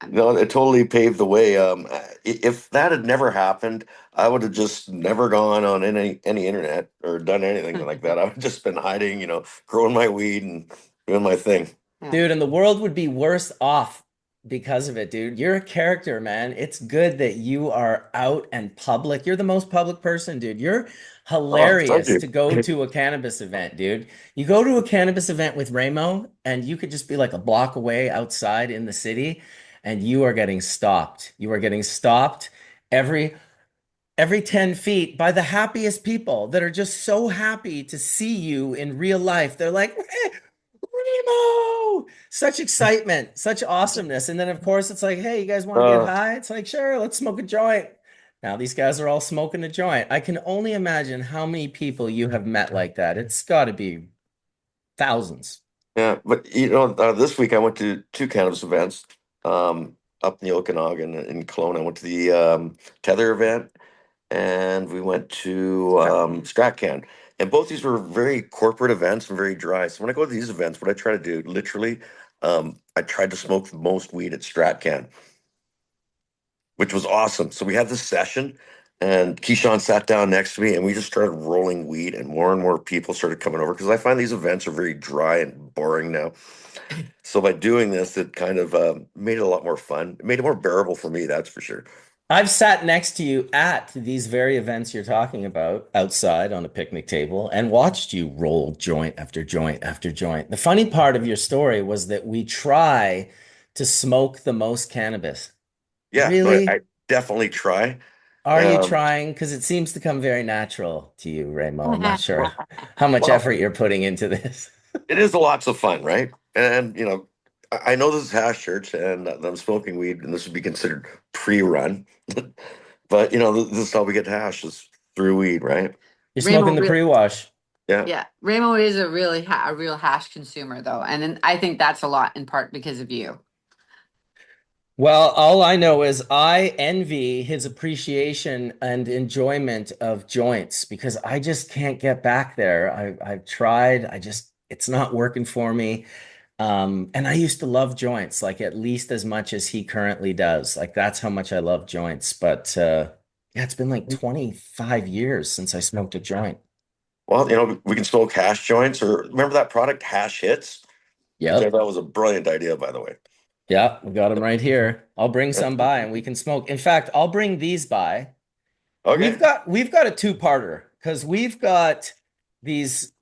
No, it totally paved the way. If that had never happened, I would have just never gone on any internet or done anything like that. I would have just been hiding, growing my weed and doing my thing. yeah. Dude, and the world would be worse off because of it, dude. You're a character, man. It's good that you are out and public. You're the most public person, dude. You're Oh, thank hilarious you. to go to a cannabis event, dude. You go to a cannabis event with Ramo, and you could just be like a block away outside in the city, and you are getting stopped. You are getting stopped every every 10 feet by the happiest people that are just so happy to see you in real life. They're like, Remo! Such excitement, such awesomeness. And then, of course, it's like, hey, you guys want to get Uh, high? It's like, sure, let's smoke a joint. Now, these guys are all smoking a joint. I can only imagine how many people you have met like that. It's got to be thousands. yeah, but this week I went to two cannabis events. up in the Okanagan in Kelowna. I went to the Tether event, and we went to StratCan. And both these were very corporate events and very dry. So when I go to these events, what I try to do, literally, I tried to smoke the most weed at StratCan, which was awesome. So we had this session, and Keyshawn sat down next to me, and we just started rolling weed, and more people started coming over because I find these events are very dry and boring now. So by doing this, it kind of made it a lot more fun. It made it more bearable for me, that's for sure. I've sat next to you at these very events you're talking about outside on a picnic table and watched you roll joint after joint after joint. The funny part of your story was that we try to smoke the most cannabis. Yeah, no, I Really? definitely try. Are you Um, trying? Because it seems to come very natural to you, Raymo. I'm not sure how much well, effort you're putting into this. it is lots of fun, right? And I know this is hash church, and I'm smoking weed, and this would be considered pre-run. But this is how we get hash is through weed, right? You're smoking Ramo, the pre-wash. Yeah. yeah, Ramo is a really a real hash consumer though, and then I think that's a lot in part because of you. Well, all I know is I envy his appreciation and enjoyment of joints because I just can't get back there. I've tried. It's not working for me. And I used to love joints like at least as much as he currently does. Like that's how much I love joints. But yeah, it's been like 25 years since I smoked a joint. Well, we can smoke hash joints, or remember that product, Hash Hits, which I Yep. thought was a brilliant idea, by the way. Yeah, we got them right here. I'll bring some by and we can smoke. In fact, I'll bring these by. Okay. We've got a two-parter because we've got these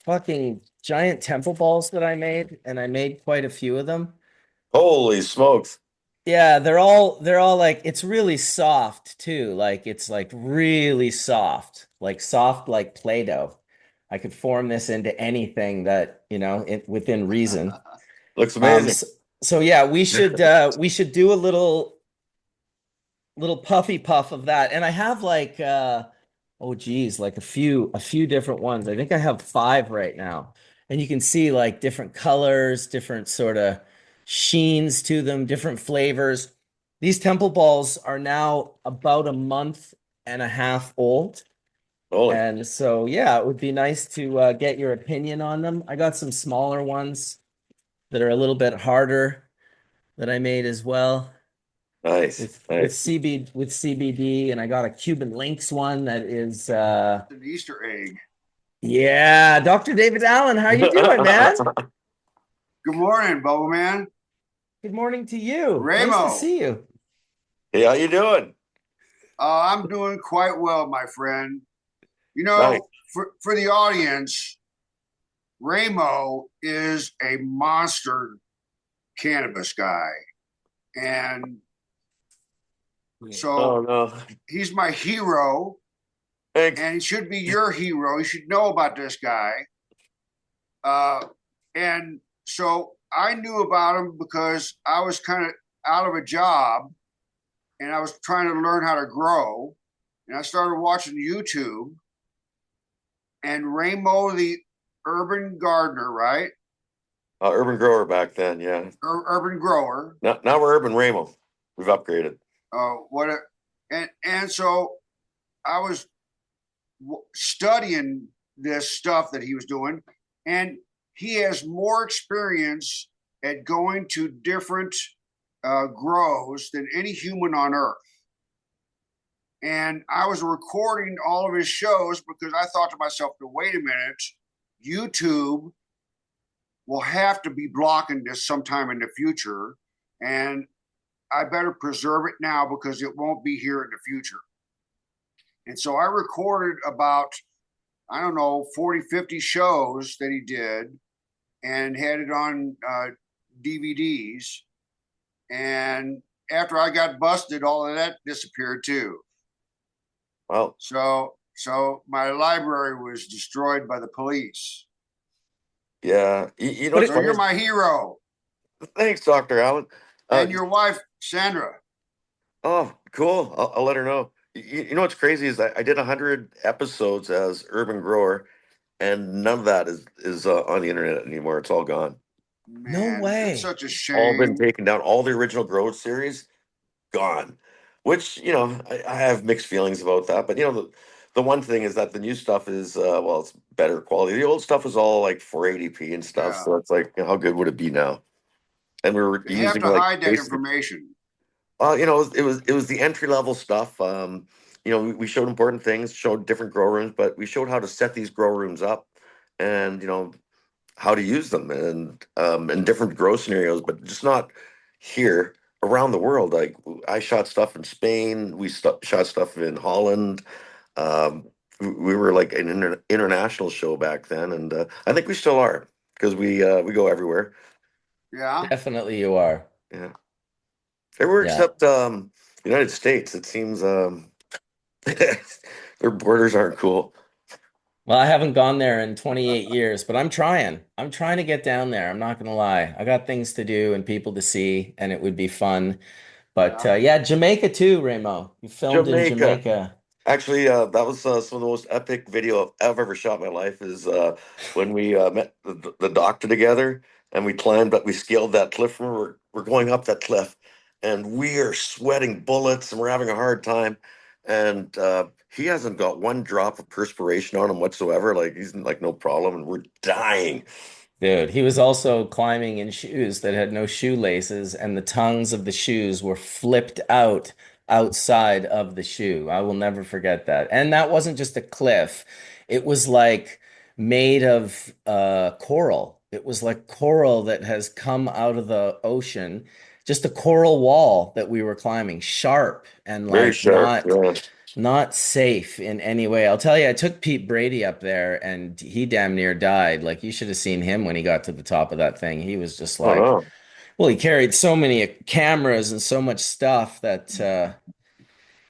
fucking giant temple balls that I made, and I made quite a few of them. Holy smokes. Yeah, they're all like it's really soft too. Like it's like really soft like Play-Doh. I could form this into anything that, within reason. Looks Um, amazing. so, so yeah, we should do a little puffy puff of that. And I have like oh geez, like a few different ones. I think I have five right now. And you can see like different colors, different sort of sheens to them, different flavors. These temple balls are now about a month and a half old. Holy. And so yeah, it would be nice to get your opinion on them. I got some smaller ones that are a little bit harder that I made as well Nice. with Nice. CBD, and I got a Cuban Links one that is An Easter egg. yeah, Dr. David Allen, how you doing, man? Good morning, Bubble Man. Good morning to you. Nice to Ramo. see you. Hey, how you doing? I'm doing quite well, my friend. Nice. For the audience, Ramo is a monster cannabis guy. And Oh so no. he's my hero, Thanks. and he should be your hero. You should know about this guy. And so I knew about him because I was kind of out of a job and I was trying to learn how to grow. And I started watching YouTube, and Ramo the urban gardener, right? Urban grower back then, yeah. Urban grower. Now we're Urban Ramo. We've upgraded. What? And so I was studying this stuff that he was doing, and he has more experience at going to different grows than any human on earth. And I was recording all of his shows because I thought to myself, wait a minute, YouTube will have to be blocking this sometime in the future. And I better preserve it now because it won't be here in the future. And so I recorded about, I don't know, 40, 50 shows that he did and had it on DVDs. And after I got busted, all of that disappeared too. Well, So my library was destroyed by the police. yeah. You know what's So funny? you're my hero. Thanks, Dr. Allen. And your wife, Sandra. Oh, cool. I'll let her know. You know what's crazy is I did 100 episodes as Urban Grower, and none of that is on the internet anymore. It's all gone. No Man, that's way. such a All been shame. taken down. All the original Growth series gone. Which, I have mixed feelings about that. But the one thing is that the new stuff is well, it's better quality. The old stuff was all like 480p and stuff. Yeah. So it's like, how good would it be now? And we were They have using to like hide that basically, information. it was the entry level stuff. We showed important things, showed different grow rooms, but we showed how to set these grow rooms up, and how to use them, and in different grow scenarios, but just not here, around the world. Like I shot stuff in Spain, shot stuff in Holland. We were like an international show back then, and I think we still are because we go everywhere. Yeah. Definitely you are. Yeah, everywhere Yeah. except United States. It seems their borders aren't cool. Well, I haven't gone there in 28 years, but I'm trying. I'm trying to get down there. I'm not gonna lie. I got things to do and people to see, and it would be fun. But Yeah. yeah, Jamaica too, Ramo. You filmed in Jamaica. Jamaica. Actually, that was some of the most epic video I've ever shot in my life. Is when we met the doctor together, and we climbed up, we scaled that cliff. We're going up that cliff, and we are sweating bullets, and we're having a hard time. And he hasn't got one drop of perspiration on him whatsoever. Like he's like no problem, and we're dying. Dude, he was also climbing in shoes that had no shoelaces, and the tongues of the shoes were flipped out outside of the shoe. I will never forget that. And that wasn't just a cliff, it was like made of coral. It was like coral that has come out of the ocean, just a coral wall that we were climbing, sharp and Very like sharp. Yeah. not safe in any way. I'll tell you, I took Pete Brady up there and he damn near died. Like you should have seen him when he got to the top of that thing. He was just Oh like, no. well, he carried so many cameras and so much stuff that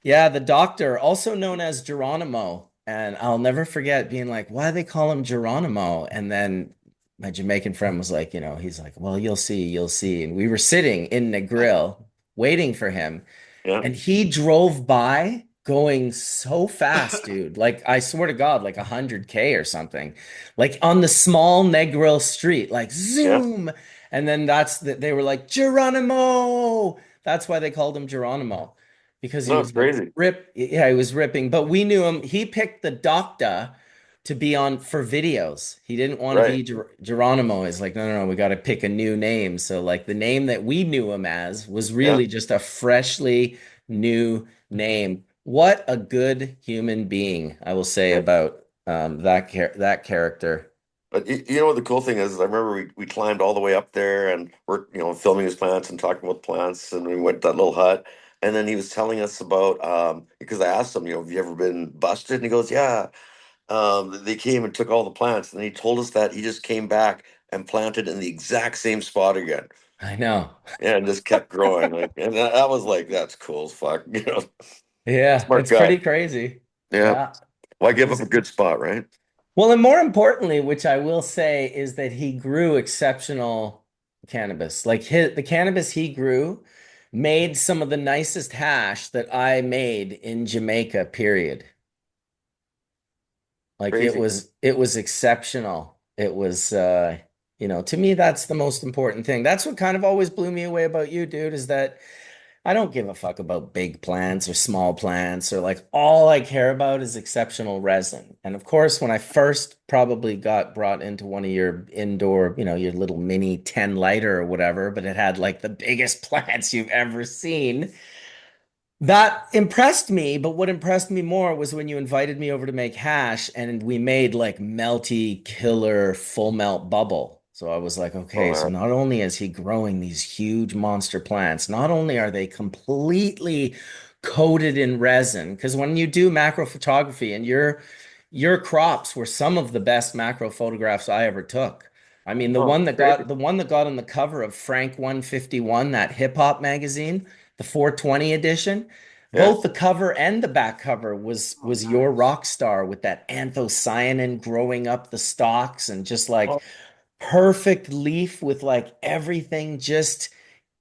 yeah, the doctor, also known as Geronimo, and I'll never forget being like, why do they call him Geronimo? And then my Jamaican friend was like, he's like, well, you'll see, you'll see. And we were sitting in the grill waiting for him. Yeah. And he drove by going so fast, dude. Like I swear to God, like 100K or something. Like on the small Negril street, like Yeah. zoom. And then they were like Geronimo. That's why they called him Geronimo. Because he No, it's was like crazy. yeah, he was ripping. But we knew him. He picked the doctor to be on for videos. He didn't want to Right. be Geronimo. He's like, no, no, no, we got to pick a new name. So like the name that we knew him as was Yeah. really just a freshly new name. What a good human being, I will say Yeah. about that character. But you know what the cool thing is? I remember we climbed all the way up there, and we're filming his plants and talking about plants, and we went to that little hut, and then he was telling us about because I asked him, have you ever been busted? And he goes, yeah. They came and took all the plants, and he told us that he just came back and planted in the exact same spot again. I know. Yeah, and just kept growing. Like, and that was like, that's cool as fuck. Yeah, Smart it's guy. pretty crazy. Yeah. Yeah. Why give up a He's good spot, right? Well, and more importantly, which I will say is that he grew exceptional cannabis. Like the cannabis he grew made some of the nicest hash that I made in Jamaica, period. Like it Crazy. was it was exceptional. It was to me that's the most important thing. That's what kind of always blew me away about you, dude, is that I don't give a fuck about big plants or small plants or like all I care about is exceptional resin. And of course, when I first probably got brought into one of your indoor, your little mini 10 lighter or whatever, but it had like the biggest plants you've ever seen. That impressed me, but what impressed me more was when you invited me over to make hash and we made like melty killer full melt bubble. So I was like, Oh okay, so man. not only is he growing these huge monster plants, not only are they completely coated in resin, because when you do macro photography and your crops were some of the best macro photographs I ever took. I mean, the Oh, one that crazy. got the one that got on the cover of Frank 151, that hip hop magazine, the 420 edition, Yeah. both the cover and the back cover Oh, was your nice. rock star with that anthocyanin growing up the stalks and just like Oh, perfect leaf with like everything just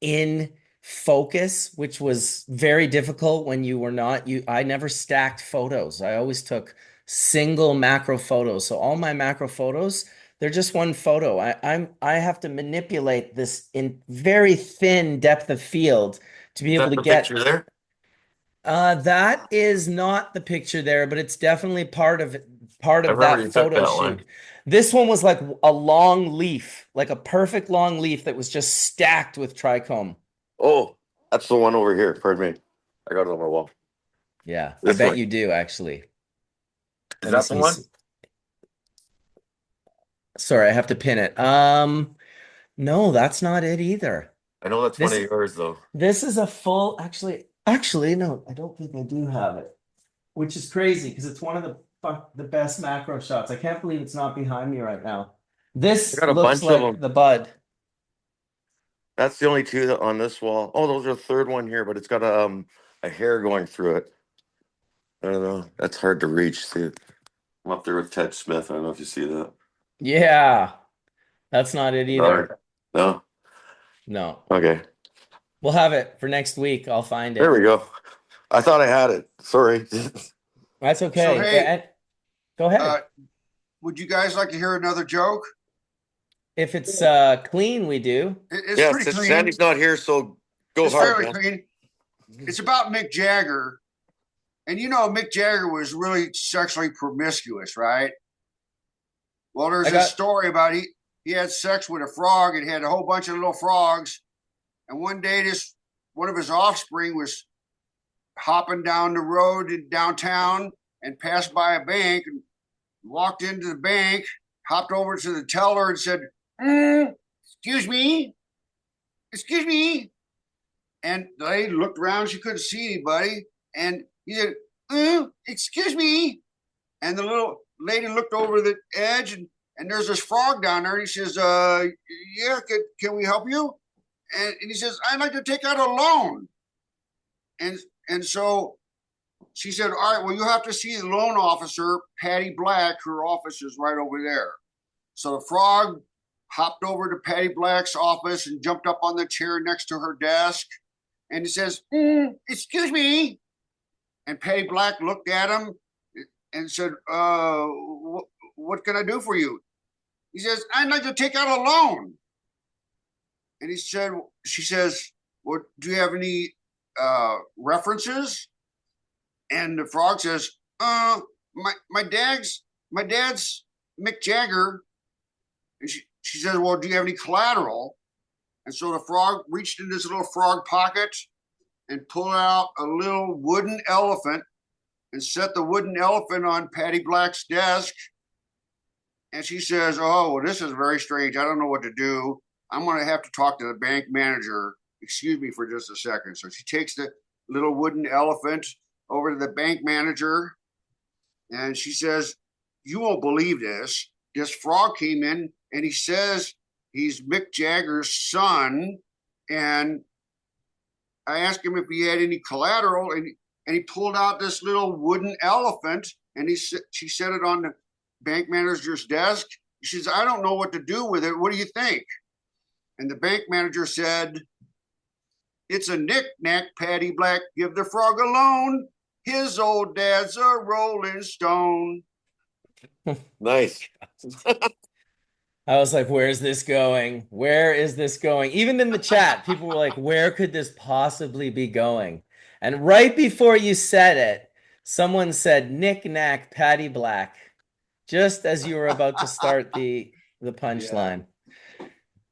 in focus, which was very difficult when you were not you I never stacked photos. I always took single macro photos. So all my macro photos, They're just one photo. I have to manipulate this in very thin depth of field to be Is able that to the picture get. there? That is not the picture there, but it's definitely part I of remember that you took photo that one. shoot. This one was like a long leaf, like a perfect long leaf that was just stacked with trichome. Oh, that's the one over here. Pardon me. I got it on my wall. Yeah, I This bet one. you do actually. Is Let me that the see. one? Sorry, I have to pin it. No, that's not it either. I know that's one of This yours though. this is a full actually no, I don't think I do have it, which is crazy because it's one of the best macro shots. I can't believe it's not behind me right now. I This got a looks bunch of like them. the bud. That's the only two that on this wall. Oh, those are the third one here, but it's got a hair going through it. I don't know. That's hard to reach. See, I'm up there with Ted Smith. I don't know if you see that. Yeah, that's not it Sorry. either. No. No. Okay. We'll have it for next week. I'll find There it. we go. I thought I had it. Sorry. That's So okay. hey, Go uh, ahead. would you guys like to hear another joke? If it's clean, we do. It's Yeah, pretty since clean. Sandy's not here, so go It's hard, fairly man. clean. It's about Mick Jagger, and you know Mick Jagger was really sexually promiscuous, right? Well, there's I this got story about he had sex with a frog and had a whole bunch of little frogs, and one day this one of his offspring was hopping down the road in downtown and passed by a bank and walked into the bank, hopped over to the teller and said, "Excuse me, excuse me." And the lady looked around; she couldn't see anybody. And he said, "Excuse me." And the little lady looked over the edge, and there's this frog down there. And he says, "Yeah, can we help you?" And he says, "I'd like to take out a loan." And and so she said, "All right, well, you have to see the loan officer, Patty Black. Her office is right over there." So the frog hopped over to Patty Black's office and jumped up on the chair next to her desk. And he says, "Excuse me." And Patty Black looked at him and said, what can I do for you?" He says, "I'd like to take out a loan." And she says, "Well, do you have any references?" And the frog says, my dad's Mick Jagger." And she says, "Well, do you have any collateral?" And so the frog reached into his little frog pocket and pulled out a little wooden elephant and set the wooden elephant on Patty Black's desk. And she says, "Oh, well, this is very strange. I don't know what to do. I'm going to have to talk to the bank manager. Excuse me for just a second." So she takes the little wooden elephant over to the bank manager and she says, "You won't believe this. This frog came in and he says he's Mick Jagger's son. And I asked him if he had any collateral, and he pulled out this little wooden elephant and she set it on the bank manager's desk. She says, "I don't know what to do with it. What do you think?" And the bank manager said, "It's a knick-knack, Patty Black. Give the frog a loan. His old dad's a rolling stone." Nice. I was like, where's this going? Where is this going? Even in the chat, people were like, where could this possibly be going? And right before you said it, someone said, "Knick knack, Patty Black," just as you were about to start the punchline.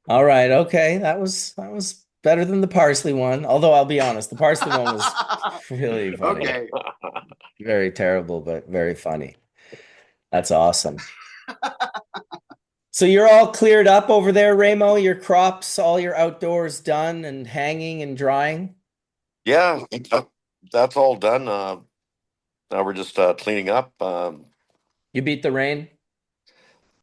All right, okay, that was better than the parsley one. Although I'll be honest, the parsley one was really funny. Okay. Very terrible, but very funny. That's awesome. So you're all cleared up over there, Ramo? Your crops, all your outdoors done and hanging and drying? Yeah, that's all done. Now we're just cleaning up. You beat the rain?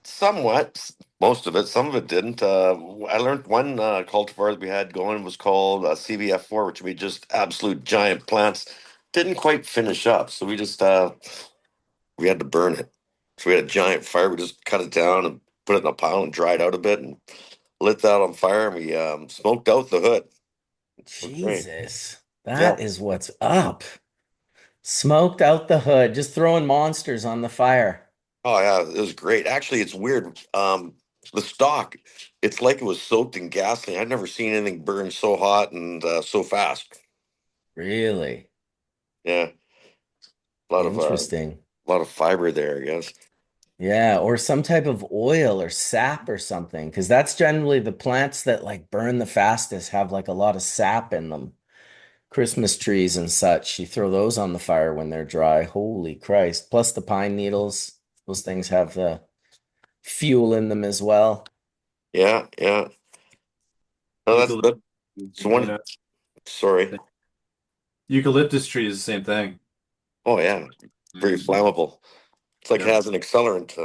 Somewhat, most of it. Some of it didn't. I learned one cultivar that we had going was called CVF4, which made just absolute giant plants. Didn't quite finish up, so we had to burn it. So we had a giant fire. We just cut it down and put it in a pile and dried out a bit and lit that on fire. And we smoked out the hood. Okay. Jesus, Yeah. that is what's up. Smoked out the hood, just throwing monsters on the fire. Oh yeah, it was great. Actually, it's weird. The stock, it's like it was soaked in gasoline. I've never seen anything burn so hot and so fast. Really Yeah, a lot of interesting. fiber there, I guess. Yeah, or some type of oil or sap or something, because that's generally the plants that like burn the fastest have like a lot of sap in them. Christmas trees and such, you throw those on the fire when they're dry. Holy Christ. Plus the pine needles, those things have the fuel in them as well. Yeah, yeah. No, Eucalyptus, that's you one. know, Sorry. eucalyptus tree is the same thing. Oh yeah, very Mm. flammable. It's like it Yeah, has an accelerant.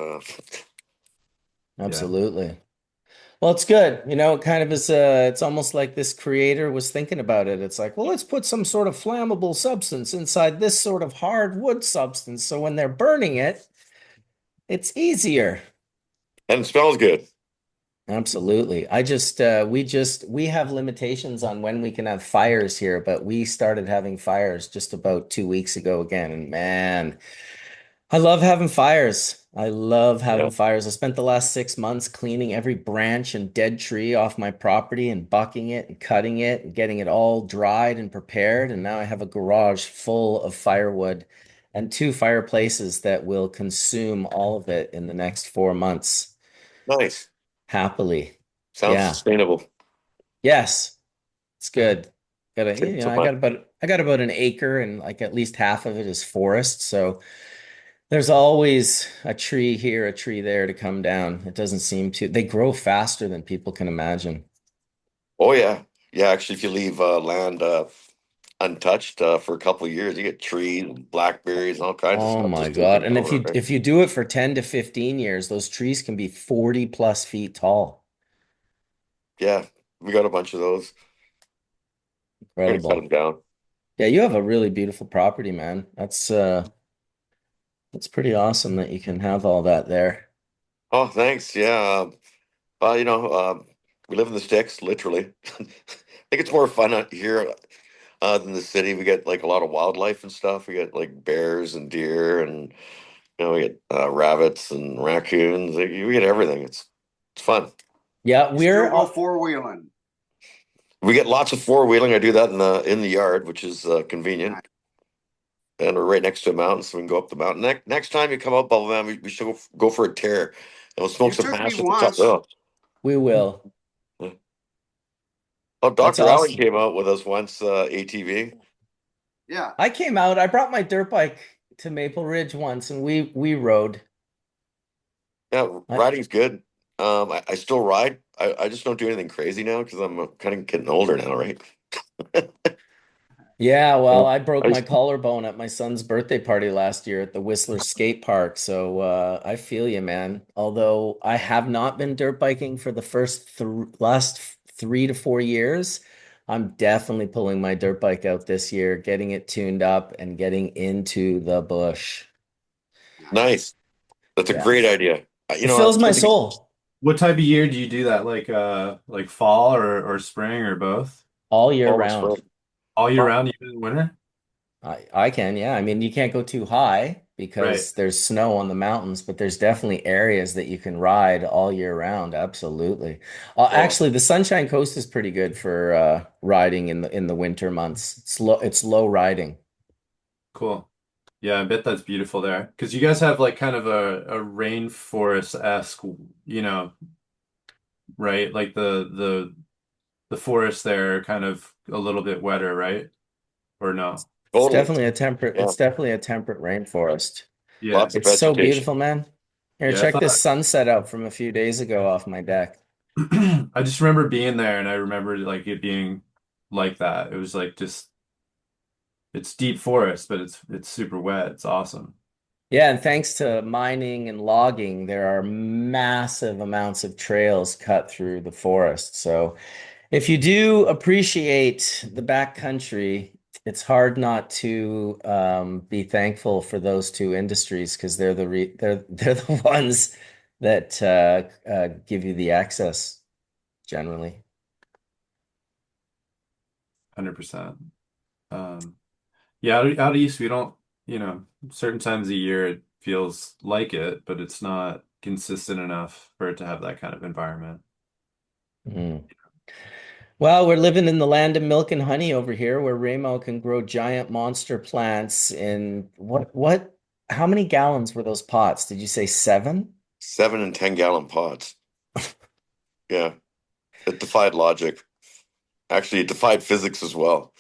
yeah. Absolutely. Well, it's good. It kind of is it's almost like this creator was thinking about it. It's like, well, let's put some sort of flammable substance inside this sort of hard wood substance. So when they're burning it, it's easier. And it smells good. Absolutely. We have limitations on when we can have fires here, but we started having fires just about 2 weeks ago again. And man, I love having fires. I love Yeah, having fires. I spent the last 6 months cleaning every branch and dead tree off my property and bucking it and cutting it and getting it all dried and prepared. And now I have a garage full of firewood and two fireplaces that will consume all of it in the next 4 months nice. happily. Sounds Yeah. sustainable. Yes, it's good. Save some I money. got about an acre and like at least half of it is forest. So there's always a tree here, a tree there to come down. It doesn't seem to. They grow faster than people can imagine. Oh yeah, yeah. Actually, if you leave land untouched for a couple of years, you get trees, and blackberries, and all kinds of Oh stuff my just God. taking And over, right? if you do it for 10 to 15 years, those trees can be 40 plus feet tall. Yeah, we got a bunch of those. We're gonna cut them Incredible. down. Yeah, you have a really beautiful property, man. That's pretty awesome that you can have all that there. Oh, thanks. Yeah. You know, we live in the sticks, literally. I think it's more fun out here than the city. We get like a lot of wildlife and stuff. We get like bears and deer, and we get rabbits and raccoons. Like, we get everything. It's fun. Yeah, You still go four-wheeling. We get lots of four wheeling. I do that in the yard, which is convenient. And we're right next to a mountain, so we can go up the mountain. Next time you come up, Bubble Man, we should go for a tear. And we'll smoke You some took me hash at the top. once. Oh, we will. oh, That's Dr. Allen awesome. came out with us once, ATV. Yeah. I came out, I brought my dirt bike to Maple Ridge once and we rode. Yeah, I, riding's good. I still ride. I just don't do anything crazy now because I'm kind of getting older now, right? yeah, well, I I broke my just, collarbone at my son's birthday party last year at the Whistler skate park. So I feel you, man. Although I have not been dirt biking for the last 3 to 4 years, I'm definitely pulling my dirt bike out this year, getting it tuned up and getting into the bush. nice. That's a Yeah. great idea. It fills my soul What type of year do you do that? Like fall or spring or both? all year Almost round. fun. All year Huh. round, even in winter? I can, yeah. I mean, you can't go too high Right. because there's snow on the mountains, but there's definitely areas that you can ride all year round. Absolutely. Oh, Actually, the Sunshine Coast is pretty good for riding in the winter months. It's low riding. Cool. Yeah, I bet that's beautiful there. Because you guys have like kind of a rainforest-esque, you know, right? Like the forests there are kind of a little bit wetter, right? Or no? totally. Yeah, It's definitely a temperate rainforest. Yeah. lots of It's so vegetation. beautiful, man. Here, Yeah, I check thought this sunset out from a few days ago off my deck. I just remember being there and I remember like it being like that. It was like just it's deep forest, but it's super wet. It's awesome. Yeah, and thanks to mining and logging, there are massive amounts of trails cut through the forest. So if you do appreciate the backcountry, it's hard not to be thankful for those two industries because they're the ones that give you the access generally. 100%. Um, yeah, out east we don't, certain times of year it feels like it, but it's not consistent enough for it to have that kind of environment. Mm. Well, we're living in the land of milk and honey over here, where Ramo can grow giant monster plants in how many gallons were those pots? Did you say 7? 7 and 10 gallon pots. Yeah, it defied logic. Actually, it defied physics as well.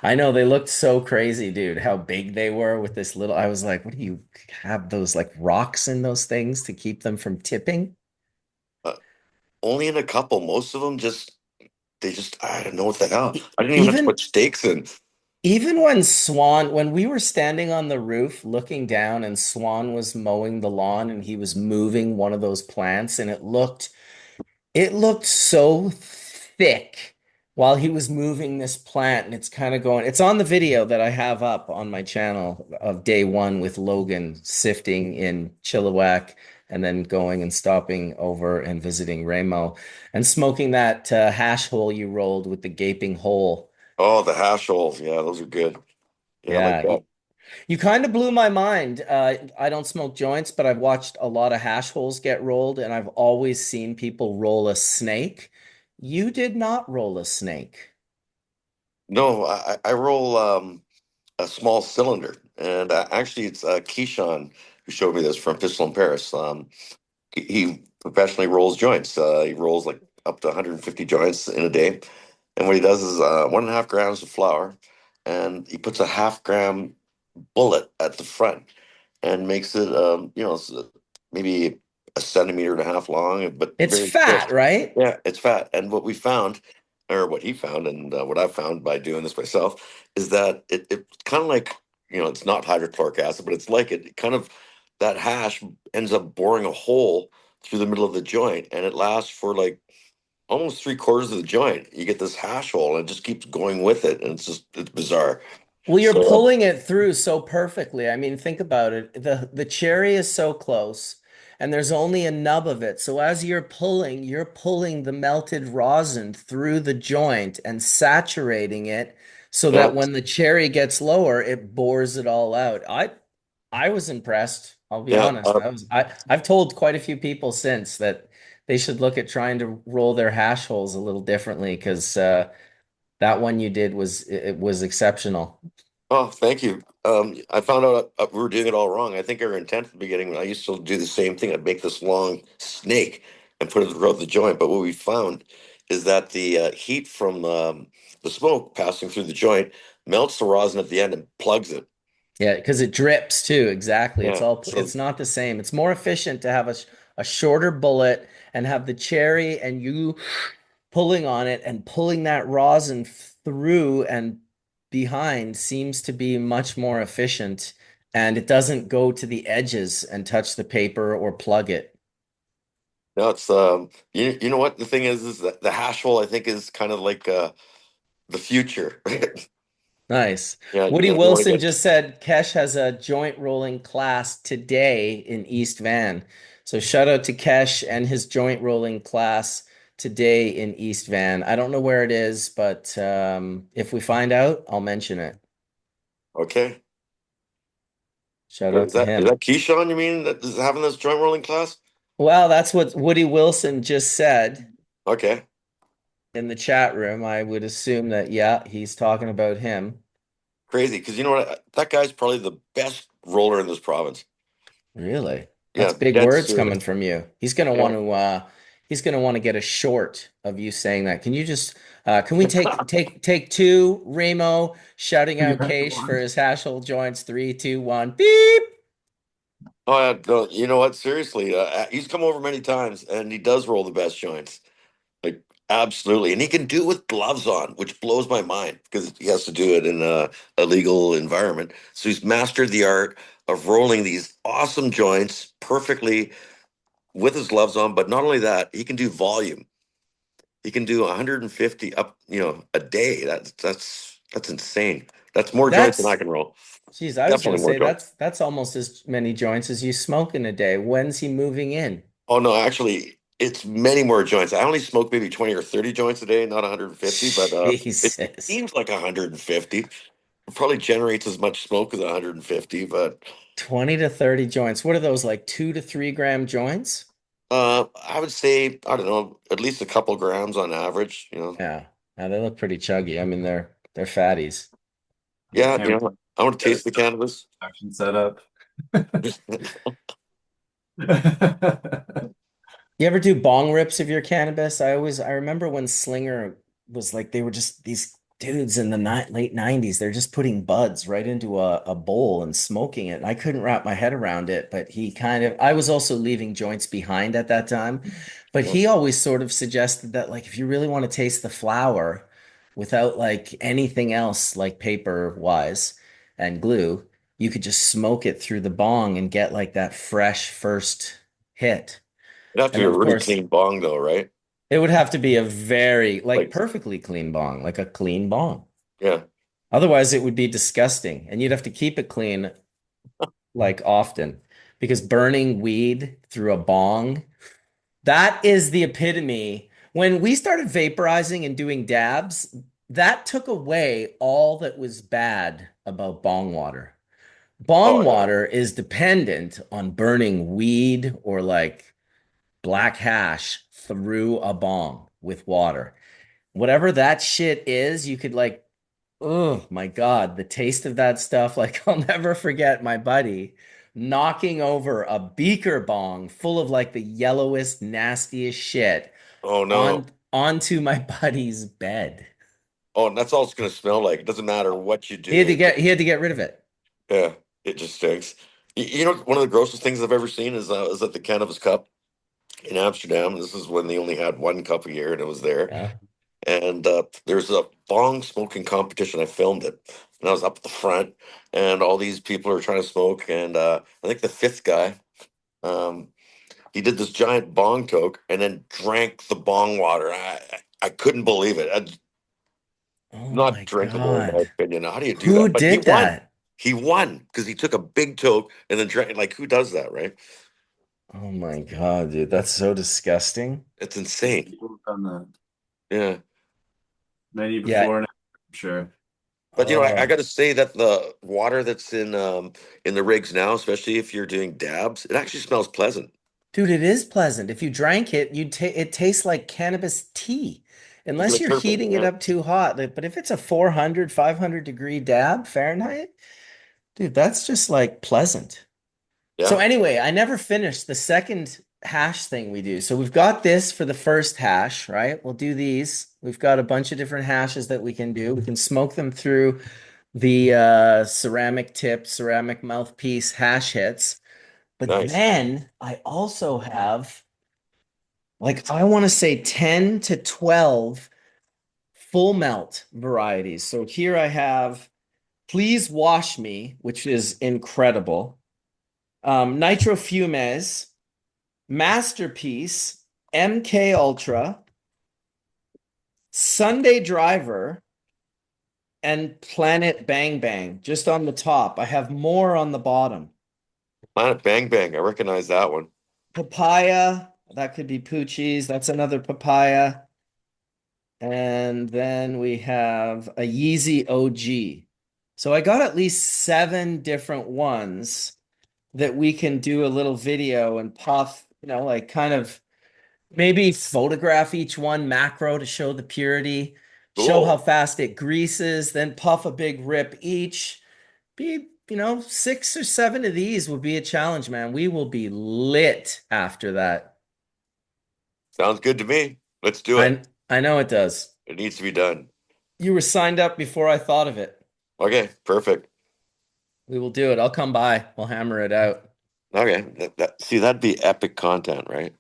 I know they looked so crazy, dude, how big they were with this little. I was like, what do you have those like rocks in those things to keep them from tipping? Uh, Only in a couple. Most of them I don't know what the hell. E- I didn't even have to Even put stakes in. even when we were standing on the roof looking down and Swan was mowing the lawn and he was moving one of those plants and it looked so thick while he was moving this plant, and it's kind of going. It's on the video that I have up on my channel of day one with Logan sifting in Chilliwack and then going and stopping over and visiting Ramo and smoking that hash hole you rolled with the gaping hole. Oh, the hash holes. Yeah, those are good. Yeah, I like Yeah, that. you kind of blew my mind. I don't smoke joints, but I've watched a lot of hash holes get rolled, and I've always seen people roll a snake. You did not roll a snake. No, I roll a small cylinder, and actually, it's Keyshawn who showed me this from Pistol in Paris. He professionally rolls joints. He rolls like up to 150 joints in a day, and what he does is 1.5 grams of flour, and he puts a half-gram bullet at the front and makes it, maybe a centimeter and a half long, but It's very thick. fat, right? Yeah, it's fat. And what we found, or what he found, and what I've found by doing this myself, is that it's kind of like, it's not hydrochloric acid, but it's like it kind of, that hash ends up boring a hole through the middle of the joint, and it lasts for like almost 3/4 of the joint. You get this hash hole, and it just keeps going with it, and it's bizarre. Well, you're So, pulling it through so perfectly. I mean, think about it. The cherry is so close, and there's only a nub of it. So as you're pulling the melted rosin through the joint and saturating it so yeah, that when the cherry gets lower, it bores it all out. I was impressed. I'll be yeah. honest. I've told quite a few people since that they should look at trying to roll their hash holes a little differently because that one you did was exceptional. Oh, thank you. I found out we were doing it all wrong. I think our intent at the beginning, when I used to do the same thing, I'd make this long snake and put it throughout the joint. But what we found is that the heat from the smoke passing through the joint melts the rosin at the end and plugs it. Yeah, because it drips too. Exactly. Yeah. It's So, not the same. It's more efficient to have a shorter bullet and have the cherry and you pulling on it and pulling that rosin through and behind seems to be much more efficient, and it doesn't go to the edges and touch the paper or plug it. no, it's you know what the thing is that the hash hole, I think, is kind of like the future. Nice. Yeah, Woody you want to Wilson get. just said Kesh has a joint rolling class today in East Van. So shout out to Kesh and his joint rolling class today in East Van. I don't know where it is, but if we find out, I'll mention it. Okay. Shout out Is to that him. Keyshawn, you mean, that is having this joint rolling class? Well, that's what Woody Wilson just said Okay. in the chat room. I would assume that, yeah, he's talking about him. Crazy, because you know what? That guy's probably the best roller in this province. Really? That's Yeah, big dead words coming serious. from you. Yeah. He's gonna want to get a short of you saying that. Can you just can we take two, Ramo shouting out Keish for his hashhole joints? Three, two, one, beep. Oh, yeah, no, you know what? Seriously, he's come over many times, and he does roll the best joints. Like, absolutely, and he can do it with gloves on, which blows my mind because he has to do it in a legal environment. So he's mastered the art of rolling these awesome joints perfectly with his gloves on. But not only that, he can do volume. He can do 150 up, a day. That's insane. That's more joints than I That's can roll. Geez, I was gonna Definitely more say joints. that's almost as many joints as you smoke in a day. When's he moving in? Oh no, actually, it's many more joints. I only smoke maybe 20 or 30 joints a day, not 150, but it Jesus. seems like 150. It probably generates as much smoke as 150, but 20 to 30 joints. What are those, like 2 to 3 gram joints? I would say, I don't know, at least a couple grams on average, you know. Yeah. Yeah, they look pretty chuggy. I mean, they're fatties. Yeah, Can't you wait know, I want to to get taste the cannabis. a production setup. You ever do bong rips of your cannabis? I remember when Slinger was like, they were just these dudes in the ni late 90s. They're just putting buds right into a bowl and smoking it. And I couldn't wrap my head around it, but I was also leaving joints behind at that time. But Yeah. he always sort of suggested that, like, if you really want to taste the flower without like anything else, like paper wise and glue, you could just smoke it through the bong and get like that fresh first hit. It'd have to And be a of really course, clean bong though, right? it would have to be a very, like, Like, perfectly clean bong, like a clean bong. yeah. Otherwise, it would be disgusting. And you'd have to keep it clean, like, often, because burning weed through a bong, that is the epitome. When we started vaporizing and doing dabs, that took away all that was bad about bong water. Oh Bong yeah. water is dependent on burning weed or like black hash through a bong with water. Whatever that shit is, you could like, oh my God, the taste of that stuff. Like, I'll never forget my buddy knocking over a beaker bong full of like the yellowest, nastiest shit Oh no. onto my buddy's bed. Oh, and that's all it's gonna smell like. It doesn't matter what you He had do. to get he had to get rid of it. Yeah, it just stinks. You know, one of the grossest things I've ever seen is at the Cannabis Cup in Amsterdam. This is when they only had one cup a year, and it was there. Yeah. And there's a bong smoking competition. I filmed it, and I was up at the front, and all these people are trying to smoke. And I think the fifth guy, um, he did this giant bong toke, and then drank the bong water. I couldn't believe it. Oh Not my drinkable in my God. opinion. How do you do Who that? But he did won. that? He won because he took a big toke and then drank. Like, who does that, right? Oh my God, dude. That's so disgusting. It's insane. People have done that Yeah. many Yeah. before, and I'm sure. But you know, I Oh. got to say that the water that's in the rigs now, especially if you're doing dabs, it actually smells pleasant. Dude, it is pleasant. If you drank it, it tastes like cannabis tea. It's Unless like you're terpene, heating it yeah. up too hot. But if it's a 400, 500 degree dab Fahrenheit, dude, that's just like pleasant. So Yeah. anyway, I never finished the second hash thing we do. So we've got this for the first hash, right? We'll do these. We've got a bunch of different hashes that we can do. We can smoke them through the ceramic tip, ceramic mouthpiece hash hits. But Nice. then I also have, like, I want to say 10 to 12 full melt varieties. So here I have Please Wash Me, which is incredible. Nitro Fumes, Masterpiece, MK Ultra, Sunday Driver, and Planet Bang Bang just on the top. I have more on the bottom. Planet Bang Bang. I recognize that one. Papaya, that could be Poochie's. That's another papaya. And then we have a Yeezy OG. So I got at least 7 different ones that we can do a little video and puff, like kind of maybe photograph each one macro to show the purity, show how Cool. fast it greases, then puff a big rip each. 6 or 7 of these will be a challenge, man. We will be lit after that. Sounds good to me. Let's do it. I know it does. It needs to be done. You were signed up before I thought of it. Okay, perfect. We will do it. I'll come by. We'll hammer it out. Okay. See, that'd be epic content, right?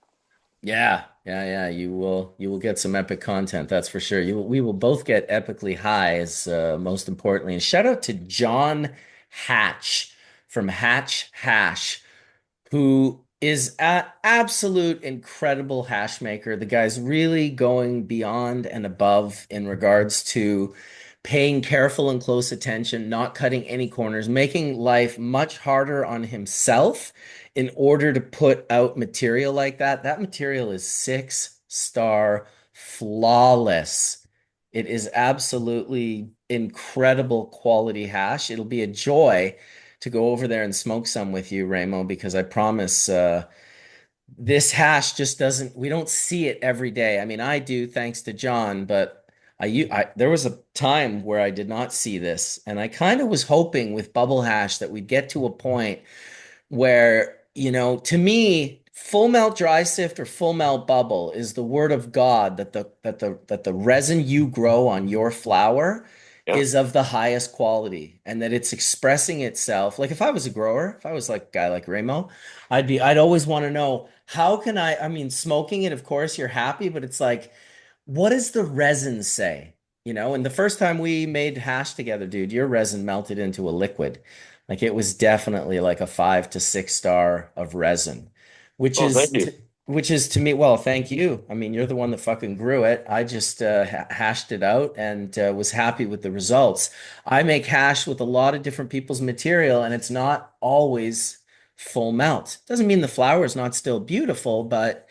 Yeah, yeah, yeah. You will get some epic content, that's for sure. We will both get epically high, as most importantly. And shout out to John Hatch from Hatch Hash, who is an absolute incredible hash maker. The guy's really going beyond and above in regards to paying careful and close attention, not cutting any corners, making life much harder on himself in order to put out material like that. That material is 6-star, flawless. It is absolutely incredible quality hash. It'll be a joy to go over there and smoke some with you, Ramo, because I promise this hash just doesn't, we don't see it every day. I mean, I do thanks to John, but there was a time where I did not see this, and I kind of was hoping with bubble hash that we'd get to a point where, to me, full melt dry sift or full melt bubble is the word of God that the resin you grow on your flower Yeah. is of the highest quality, and that it's expressing itself. Like if I was a grower, if I was like a guy like Ramo, I'd always want to know how can I mean, smoking it, of course, you're happy, but it's like, what does the resin say? And the first time we made hash together, dude, your resin melted into a liquid. Like it was definitely like a 5 to 6 star of resin, which Oh, thank is you. t which is to me, well, thank you. I mean, you're the one that fucking grew it. I just hashed it out and was happy with the results. I make hash with a lot of different people's material, and it's not always full melt. Doesn't mean the flower is not still beautiful, but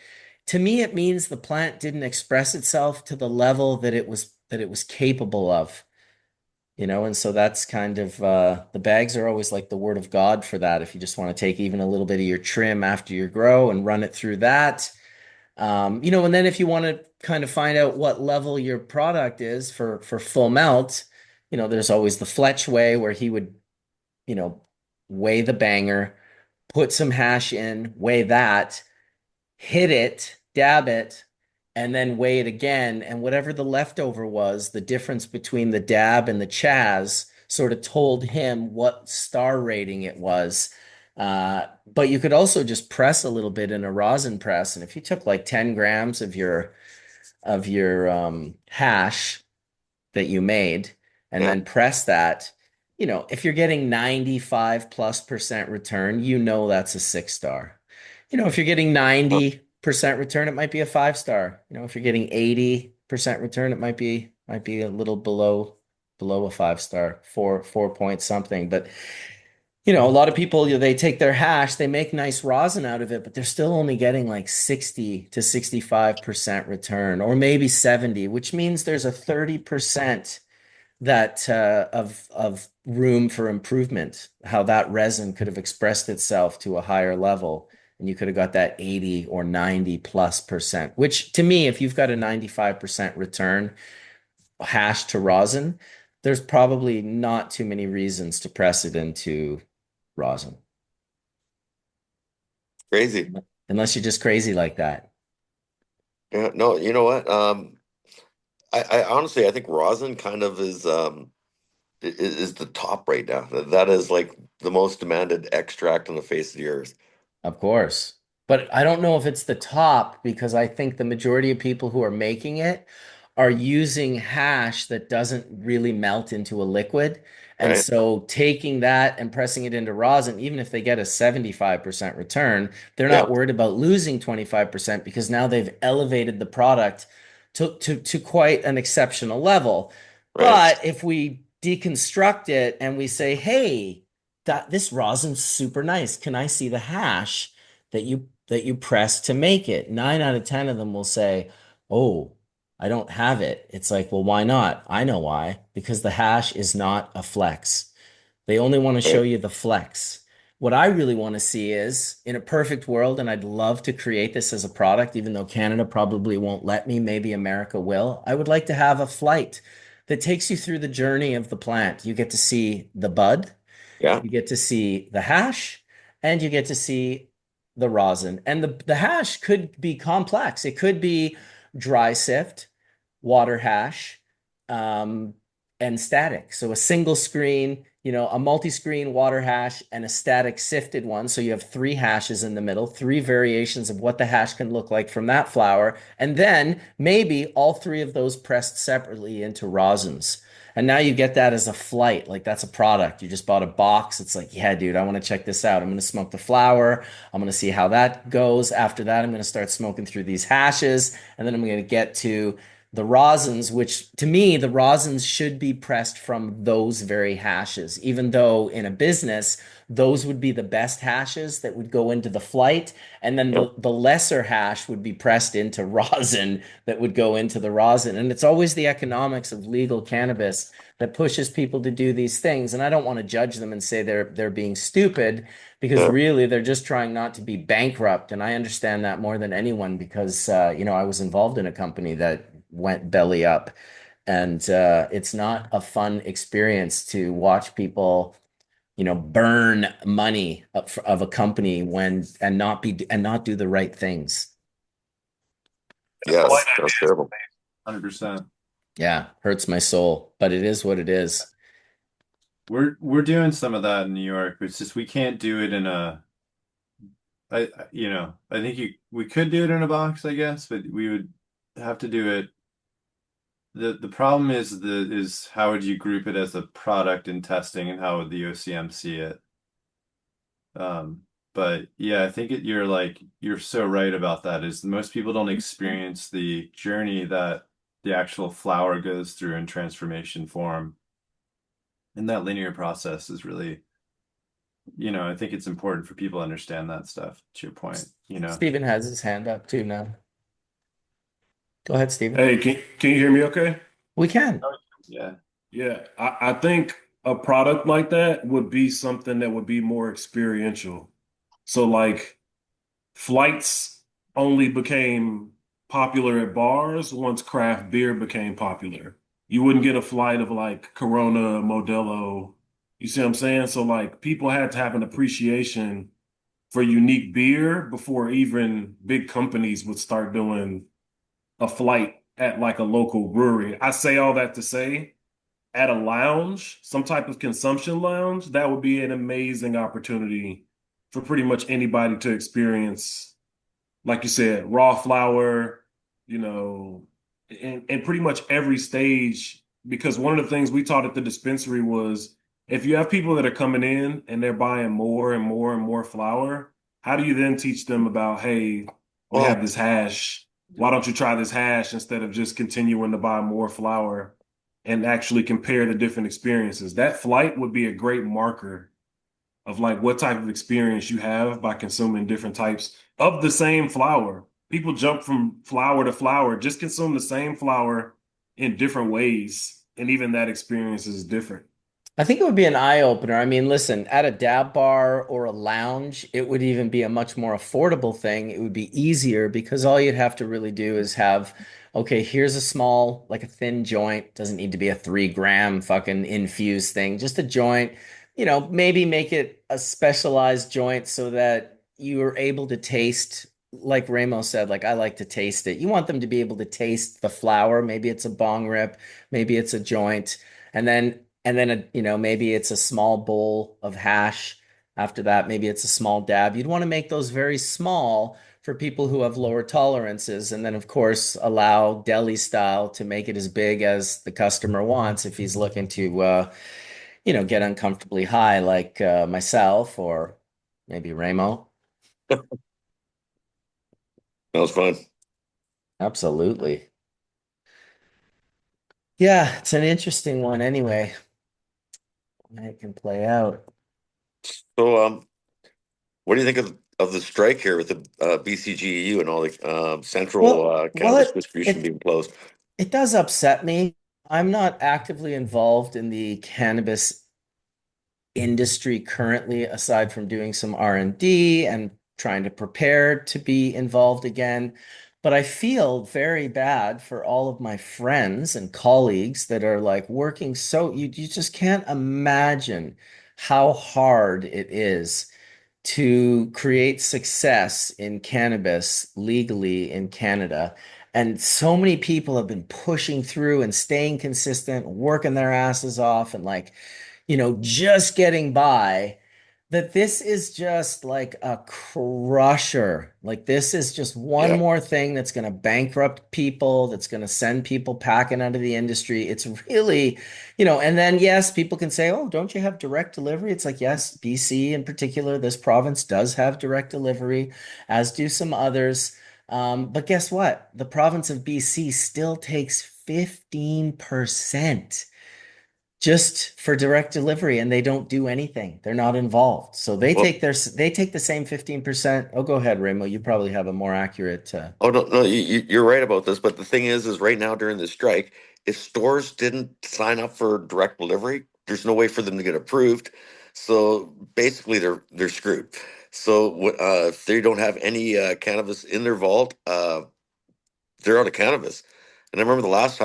to me, it means the plant didn't express itself to the level that it was capable of. And so that's kind of the bags are always like the word of God for that. If you just want to take even a little bit of your trim after your grow and run it through that, and then if you want to kind of find out what level your product is for full melt, there's always the Fletch way where he would, you know, weigh the banger, put some hash in, weigh that, hit it, dab it, and then weigh it again. And whatever the leftover was, the difference between the dab and the Chaz sort of told him what star rating it was. But you could also just press a little bit in a rosin press. And if you took like 10 grams of your hash that you made and Yeah. then press that, if you're getting 95+% return, that's a 6 star. If you're getting Huh. 90% return, it might be a 5 star. If you're getting 80% return, it might be a little below a 5 star, four point something. But a lot of people, they take their hash, they make nice rosin out of it, but they're still only getting like 60 to 65% return, or maybe 70, which means there's a 30% that of room for improvement, how that resin could have expressed itself to a higher level, and you could have got that 80 or 90+%, which to me, if you've got a 95% return hash to rosin, there's probably not too many reasons to press it into rosin, Crazy. unless you're just crazy like that. Yeah. No, you know what? I honestly, I think rosin kind of is the top right now. That is like the most demanded extract on the face of the earth. Of course. But I don't know if it's the top, because I think the majority of people who are making it are using hash that doesn't really melt into a liquid. And Right? so taking that and pressing it into rosin, even if they get a 75% return, they're Yeah. not worried about losing 25% because now they've elevated the product to quite an exceptional level. Right. But if we deconstruct it and we say, hey, this rosin's super nice. Can I see the hash that you press to make it? 9 out of 10 of them will say, "Oh, I don't have it." It's like, well, why not? I know why. Because the hash is not a flex. They only want to show Right. you the flex. What I really want to see is in a perfect world, and I'd love to create this as a product, even though Canada probably won't let me, maybe America will. I would like to have a flight that takes you through the journey of the plant. You get to see the bud, Yeah. you get to see the hash, and you get to see the rosin. And the hash could be complex. It could be dry sift, water hash, um, and static. So a single screen, a multi-screen water hash and a static sifted one. So you have three hashes in the middle, three variations of what the hash can look like from that flower. And then maybe all three of those pressed separately into rosins. And now you get that as a flight, like that's a product. You just bought a box. It's like, yeah, dude, I want to check this out. I'm going to smoke the flower. I'm going to see how that goes. After that, I'm going to start smoking through these hashes. And then I'm going to get to the rosins, which to me, the rosins should be pressed from those very hashes, even though in a business, those would be the best hashes that would go into the flight. And then Yep. the lesser hash would be pressed into rosin that would go into the rosin. And it's always the economics of legal cannabis that pushes people to do these things. And I don't want to judge them and say they're being stupid because Yeah. really they're just trying not to be bankrupt. And I understand that more than anyone because I was involved in a company that went belly up. And it's not a fun experience to watch people, burn money of a company when and not do the right things. Yes, that's terrible. 100%. Yeah, hurts my soul, but it is what it is. We're doing some of that in New York. It's just we can't do it in I think we could do it in a box, I guess, but we would have to do it. The problem is how would you group it as a product in testing and how would the OCM see it? Um, but yeah, I think you're so right about that is most people don't experience the journey that the actual flower goes through in transformation form. And that linear process is really, I think it's important for people to understand that stuff, to your point. Stephen has his hand up too now. Go ahead, Stephen. Hey, can you hear me okay? We can. Yeah. Yeah, I think a product like that would be something that would be more experiential. So like flights only became popular at bars once craft beer became popular. You wouldn't get a flight of like Corona, Modelo. You see what I'm saying? So like people had to have an appreciation for unique beer before even big companies would start doing a flight at like a local brewery. I say all that to say at a lounge, some type of consumption lounge, that would be an amazing opportunity for pretty much anybody to experience, like you said, raw flower, you know, and pretty much every stage. Because one of the things we taught at the dispensary was if you have people that are coming in and they're buying more and more and more flower, how do you then teach them about, hey, we have Well, this hash. Why don't you try this hash instead of just continuing to buy more flower and actually compare the different experiences? That flight would be a great marker of like what type of experience you have by consuming different types of the same flower. People jump from flower to flower, just consume the same flower in different ways, and even that experience is different. I think it would be an eye opener. I mean, listen, at a dab bar or a lounge, it would even be a much more affordable thing. It would be easier because all you'd have to really do is have, okay, here's a small, like a thin joint. Doesn't need to be a 3 gram fucking infused thing, just a joint. Maybe make it a specialized joint so that you are able to taste, like Ramo said, like I like to taste it. You want them to be able to taste the flower. Maybe it's a bong rip, maybe it's a joint. And then maybe it's a small bowl of hash. After that, maybe it's a small dab. You'd want to make those very small for people who have lower tolerances. And then, of course, allow deli style to make it as big as the customer wants if he's looking to, get uncomfortably high, like myself or maybe Ramo. that was fun. Absolutely. Yeah, it's an interesting one anyway. It can play out. So, what do you think of the strike here with the BCGEU and all the central Well, cannabis it distribution it being closed? it does upset me. I'm not actively involved in the cannabis industry currently, aside from doing some R&D and trying to prepare to be involved again. But I feel very bad for all of my friends and colleagues that are like working so you just can't imagine how hard it is to create success in cannabis legally in Canada. And so many people have been pushing through and staying consistent, working their asses off, and like, just getting by. That this is just like a crusher. Like, this is just one Yeah. more thing that's going to bankrupt people, that's going to send people packing out of the industry. It's really, and then yes, people can say, oh, don't you have direct delivery? It's like, yes, BC in particular, this province does have direct delivery, as do some others. But guess what? The province of BC still takes 15% just for direct delivery, and they don't do anything. They're not involved. So Well, they take the same 15%. Oh, go ahead, Ramo. You probably have a more accurate oh no, no, you're right about this. But the thing is right now during the strike, if stores didn't sign up for direct delivery, there's no way for them to get approved. So basically, they're screwed. So if they don't have any cannabis in their vault, they're out of cannabis. And I remember the last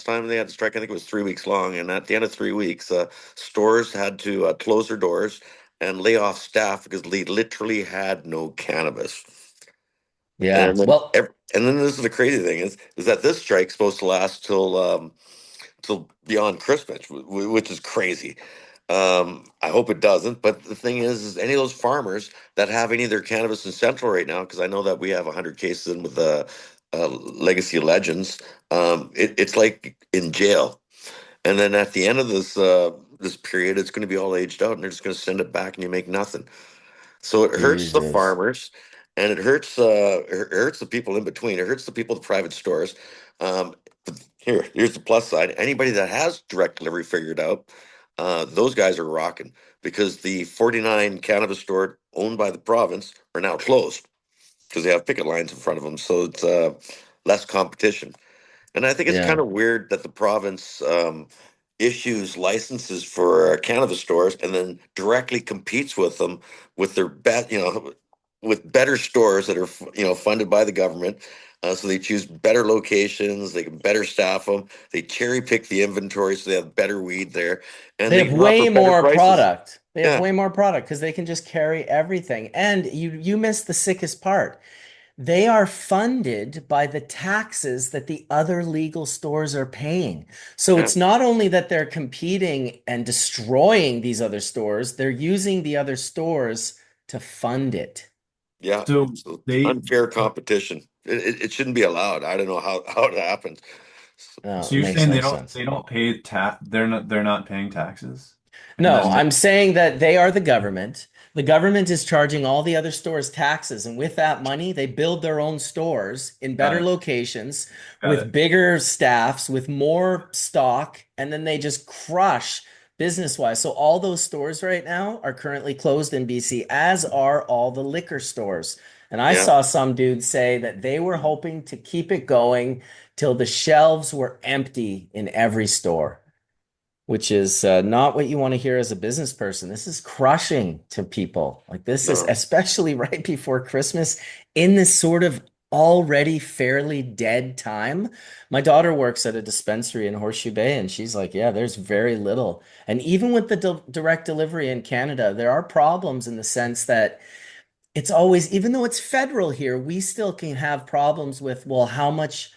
time they had a strike, I think it was 3 weeks long. And at the end of 3 weeks, stores had to close their doors and lay off staff because they literally had no cannabis. yeah. And then, Well, and then this is the crazy thing is that this strike's supposed to last till beyond Christmas, which is crazy. I hope it doesn't. But the thing is any of those farmers that have any of their cannabis in Central right now, because I know that we have 100 cases in with Legacy Legends, it's like in jail. And then at the end of this period, it's going to be all aged out, and they're just going to send it back, and you make nothing. So it hurts the Jesus. farmers, and it hurts the people in between. It hurts the people at the private stores. But here's the plus side. Anybody that has direct delivery figured out, those guys are rocking because the 49 cannabis store owned by the province are now closed because they have picket lines in front of them. So it's less competition. And I think it's kind Yeah. of weird that the province issues licenses for cannabis stores and then directly competes with them with their with better stores that are funded by the government. So they choose better locations, they can better staff them, they cherry pick the inventory so they have better weed there, and They they have can offer way better more prices. product. They have Yeah, way more product because they can just carry everything. And you missed the sickest part. They are funded by the taxes that the other legal stores are paying. So yeah, it's not only that they're competing and destroying these other stores, they're using the other stores to fund it. yeah. So It's they unfair competition. It shouldn't be allowed. I don't know how it happens. No, so it you're makes saying no sense. they don't pay they're not paying taxes, and No, then I'm saying that they are the government. The government is charging all the other stores taxes, and with that money, they build their own stores in got better it, locations got with it. bigger staffs, with more stock, and then they just crush business-wise. So all those stores right now are currently closed in BC, as are all the liquor stores. And I Yeah. saw some dudes say that they were hoping to keep it going till the shelves were empty in every store, which is not what you want to hear as a business person. This is crushing to people. Like this is No. especially right before Christmas in this sort of already fairly dead time. My daughter works at a dispensary in Horseshoe Bay, and she's like, yeah, there's very little. And even with the direct delivery in Canada, there are problems in the sense that it's always, even though it's federal here, we still can have problems with, well, how much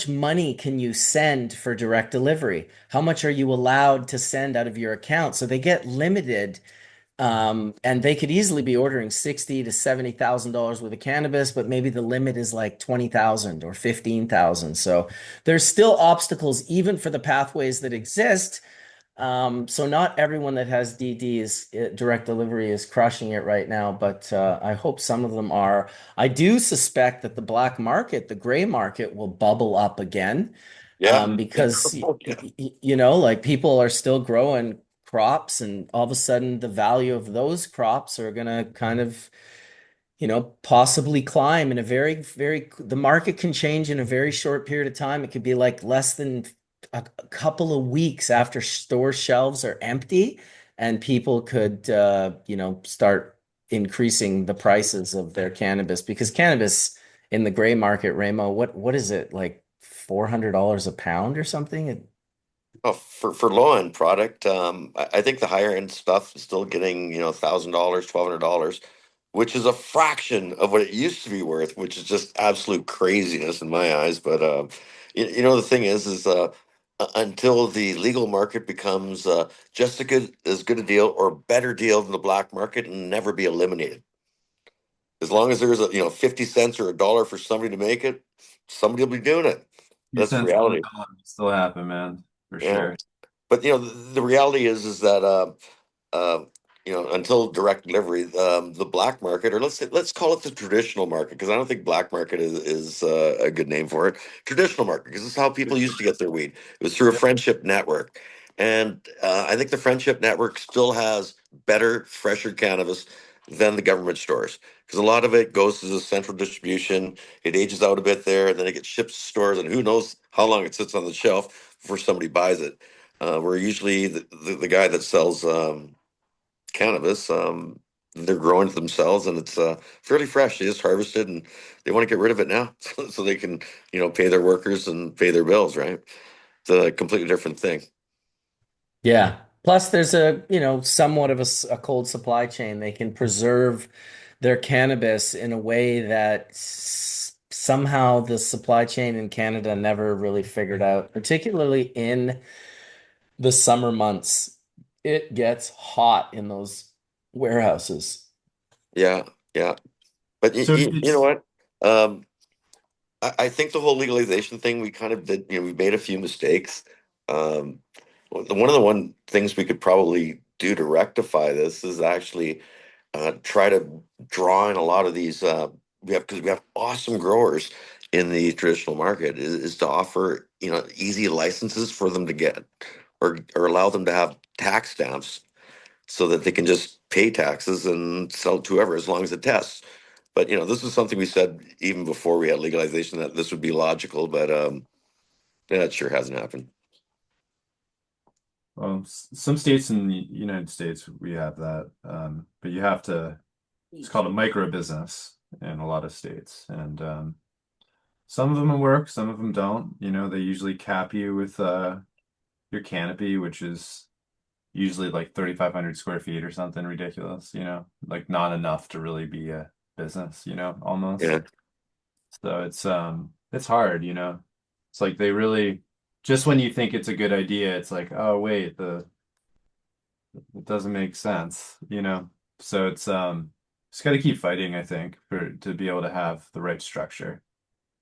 money can you send for direct delivery? How much are you allowed to send out of your account? So they get limited, and they could easily be ordering 60 to $70,000 worth of cannabis, but maybe the limit is like 20,000 or 15,000. So there's still obstacles even for the pathways that exist. So not everyone that has DD is direct delivery is crushing it right now, but I hope some of them are. I do suspect that the black market, the gray market, will bubble up again, Yeah. because Yeah. like people are still growing crops, and all of a sudden the value of those crops are gonna kind of possibly climb in a the market can change in a very short period of time. It could be like less than a couple of weeks after store shelves are empty, and people could, start increasing the prices of their cannabis because cannabis in the gray market, Ramo, what is it like $400 a pound or something? Oh, for low end product, I think the higher end stuff is still getting, $1,000, $1,200, which is a fraction of what it used to be worth, which is just absolute craziness in my eyes. But the thing is until the legal market becomes just as good a deal or better deal than the black market, and never be eliminated. As long as there's 50 cents or a dollar for somebody to make it, somebody will be doing it. Few That's the cents on the reality. dollar will still happen, man, for Yeah. sure. But the reality is that uh, until direct delivery, the black market, or let's call it the traditional market, because I don't think black market is a good name for it. Traditional market, because this is how people used to get their weed. It was through a friendship network, and I think the friendship network still has better, fresher cannabis than the government stores, because a lot of it goes to the central distribution. It ages out a bit there, and then it gets shipped to stores, and who knows how long it sits on the shelf before somebody buys it. Where usually the guy that sells cannabis. They're growing it themselves, and it's fairly fresh. They just harvested, and they want to get rid of it now, so they can, pay their workers and pay their bills. Right? It's a completely different thing. Yeah. Plus, there's a, somewhat of a cold supply chain. They can preserve their cannabis in a way that somehow the supply chain in Canada never really figured out, particularly in the summer months. It gets hot in those warehouses. Yeah, yeah. But So you know it's what? Um, I think the whole legalization thing, we kind of did. We made a few mistakes. One of the one things we could probably do to rectify this is actually try to draw in a lot of these. Because we have awesome growers in the traditional market. Is to offer easy licenses for them to get, or allow them to have tax stamps so that they can just pay taxes and sell to whoever as long as it tests. But this is something we said even before we had legalization, that this would be logical, but yeah, it sure hasn't happened. some states in the United States we have that, but you have to. It's called a micro business in a lot of states, and some of them work, some of them don't. They usually cap you with your canopy, which is usually like 3,500 square feet or something ridiculous. Like not enough to really be a business. Almost. Yeah, So it's hard. It's like they really just when you think it's a good idea, it's like, oh wait, it doesn't make sense. So it's just got to keep fighting, I think, for to be able to have the right structure.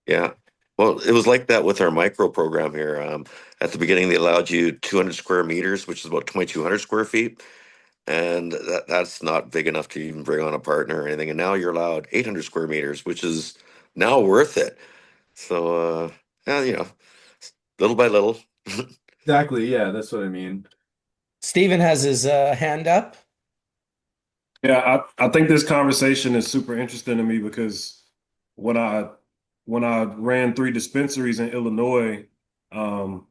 yeah. Well, it was like that with our micro program here. At the beginning, they allowed you 200 square meters, which is about 2,200 square feet. And that's not big enough to even bring on a partner or anything. And now you're allowed 800 square meters, which is now worth it. So, yeah, little by little. Exactly. Yeah, that's what I mean. Steven has his hand up. Yeah, I think this conversation is super interesting to me because when I when I ran three dispensaries in Illinois, um,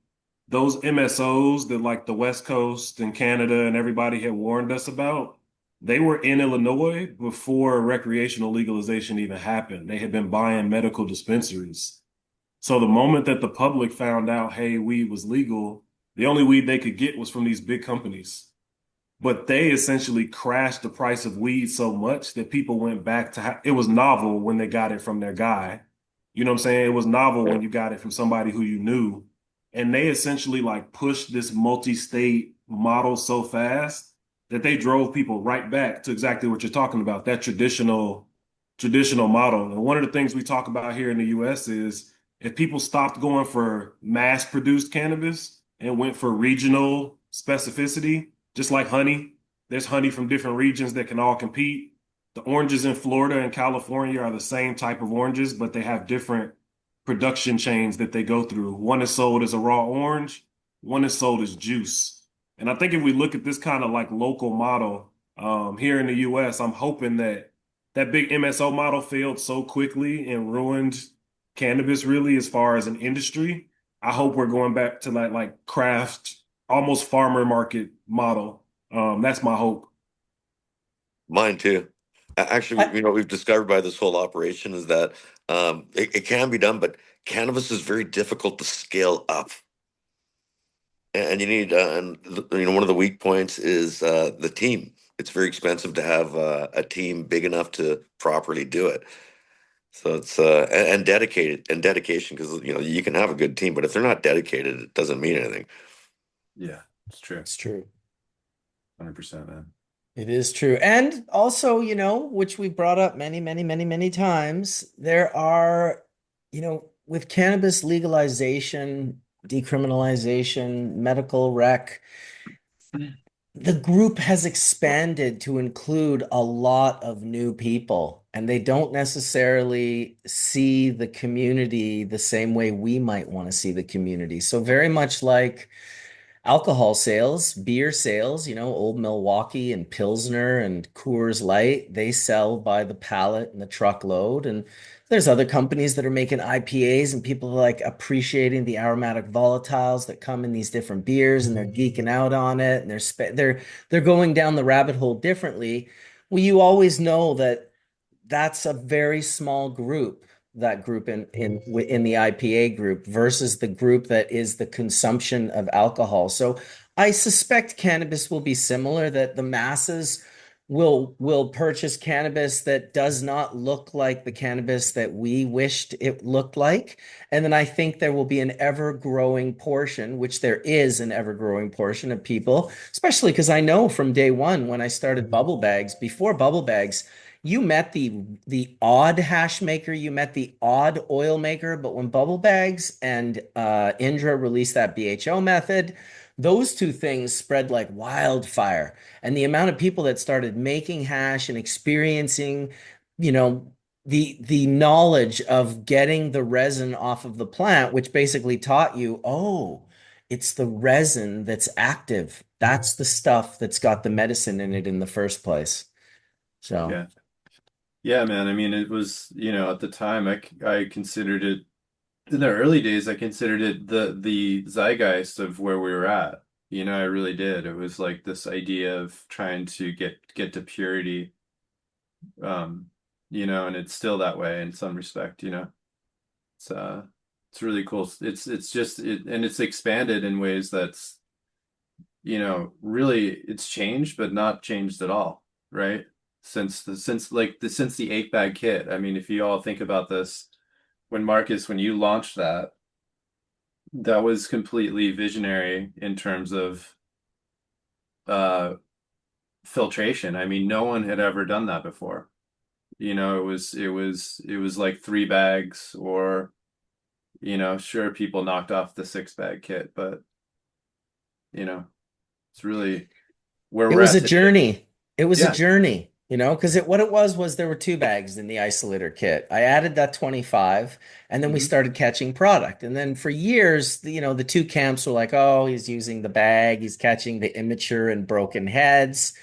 those MSOs that like the West Coast and Canada and everybody had warned us about, they were in Illinois before recreational legalization even happened. They had been buying medical dispensaries. So the moment that the public found out, hey, weed was legal, the only weed they could get was from these big companies. But they essentially crashed the price of weed so much that people went back to it was novel when they got it from their guy. You know what I'm saying? It was novel when you got it from somebody who you knew. And they essentially like pushed this multi-state model so fast that they drove people right back to exactly what you're talking about, that traditional model. And one of the things we talk about here in the US is if people stopped going for mass-produced cannabis and went for regional specificity, just like honey, there's honey from different regions that can all compete. The oranges in Florida and California are the same type of oranges, but they have different production chains that they go through. One is sold as a raw orange, one is sold as juice. And I think if we look at this kind of like local model here in the US, I'm hoping that that big MSO model failed so quickly and ruined cannabis really as far as an industry. I hope we're going back to like craft, almost farmer market model. That's my hope. Mine too. Actually, I, what we've discovered by this whole operation is that it can be done, but cannabis is very difficult to scale up. And you need, and one of the weak points is the team. It's very expensive to have a team big enough to properly do it. So it's and dedicated and dedication, because you can have a good team, but if they're not dedicated, it doesn't mean anything. Yeah, it's true. it's true. 100%, man. It is true. And also, which we brought up many, many, many, many times, there are, with cannabis legalization, decriminalization, medical rec, the group has expanded to include a lot of new people, and they don't necessarily see the community the same way we might want to see the community. So very much like alcohol sales, beer sales, Old Milwaukee and Pilsner and Coors Light, they sell by the pallet and the truckload. And there's other companies that are making IPAs and people are like appreciating the aromatic volatiles that come in these different beers and they're geeking out on it and they're going down the rabbit hole differently. Well, you always know that that's a very small group, that group in the IPA group versus the group that is the consumption of alcohol. So I suspect cannabis will be similar, that the masses will purchase cannabis that does not look like the cannabis that we wished it looked like. And then I think there will be an ever-growing portion, which there is an ever-growing portion of people, especially because I know from day one when I started bubble bags, before bubble bags, you met the odd hash maker, you met the odd oil maker, but when Bubble Bags and Indra released that BHO method, those two things spread like wildfire. And the amount of people that started making hash and experiencing, you know, the knowledge of getting the resin off of the plant, which basically taught you, oh, it's the resin that's active. That's the stuff that's got the medicine in it in the first place. So. Yeah. Yeah, man. I mean, it was, at the time I considered it in the early days, I considered it the zeitgeist of where we were at. I really did. It was like this idea of trying to get to purity. Um, and it's still that way in some respect. It's it's really cool. It's just and it's expanded in ways that's, really it's changed, but not changed at all, right? Since the 8 bag kit. I mean, if you all think about this, when you launched that, that was completely visionary in terms of uh filtration. I mean, no one had ever done that before. It was like 3 bags or, sure, people knocked off the 6 bag kit, but you know, it's really where It we're was at a today. journey. It was a Yeah. journey, because what it was there were 2 bags in the isolator kit. I added that 25 and then we Hmm. started catching product. And then for years, the two camps were like, oh, he's using the bag, he's catching the immature and broken heads.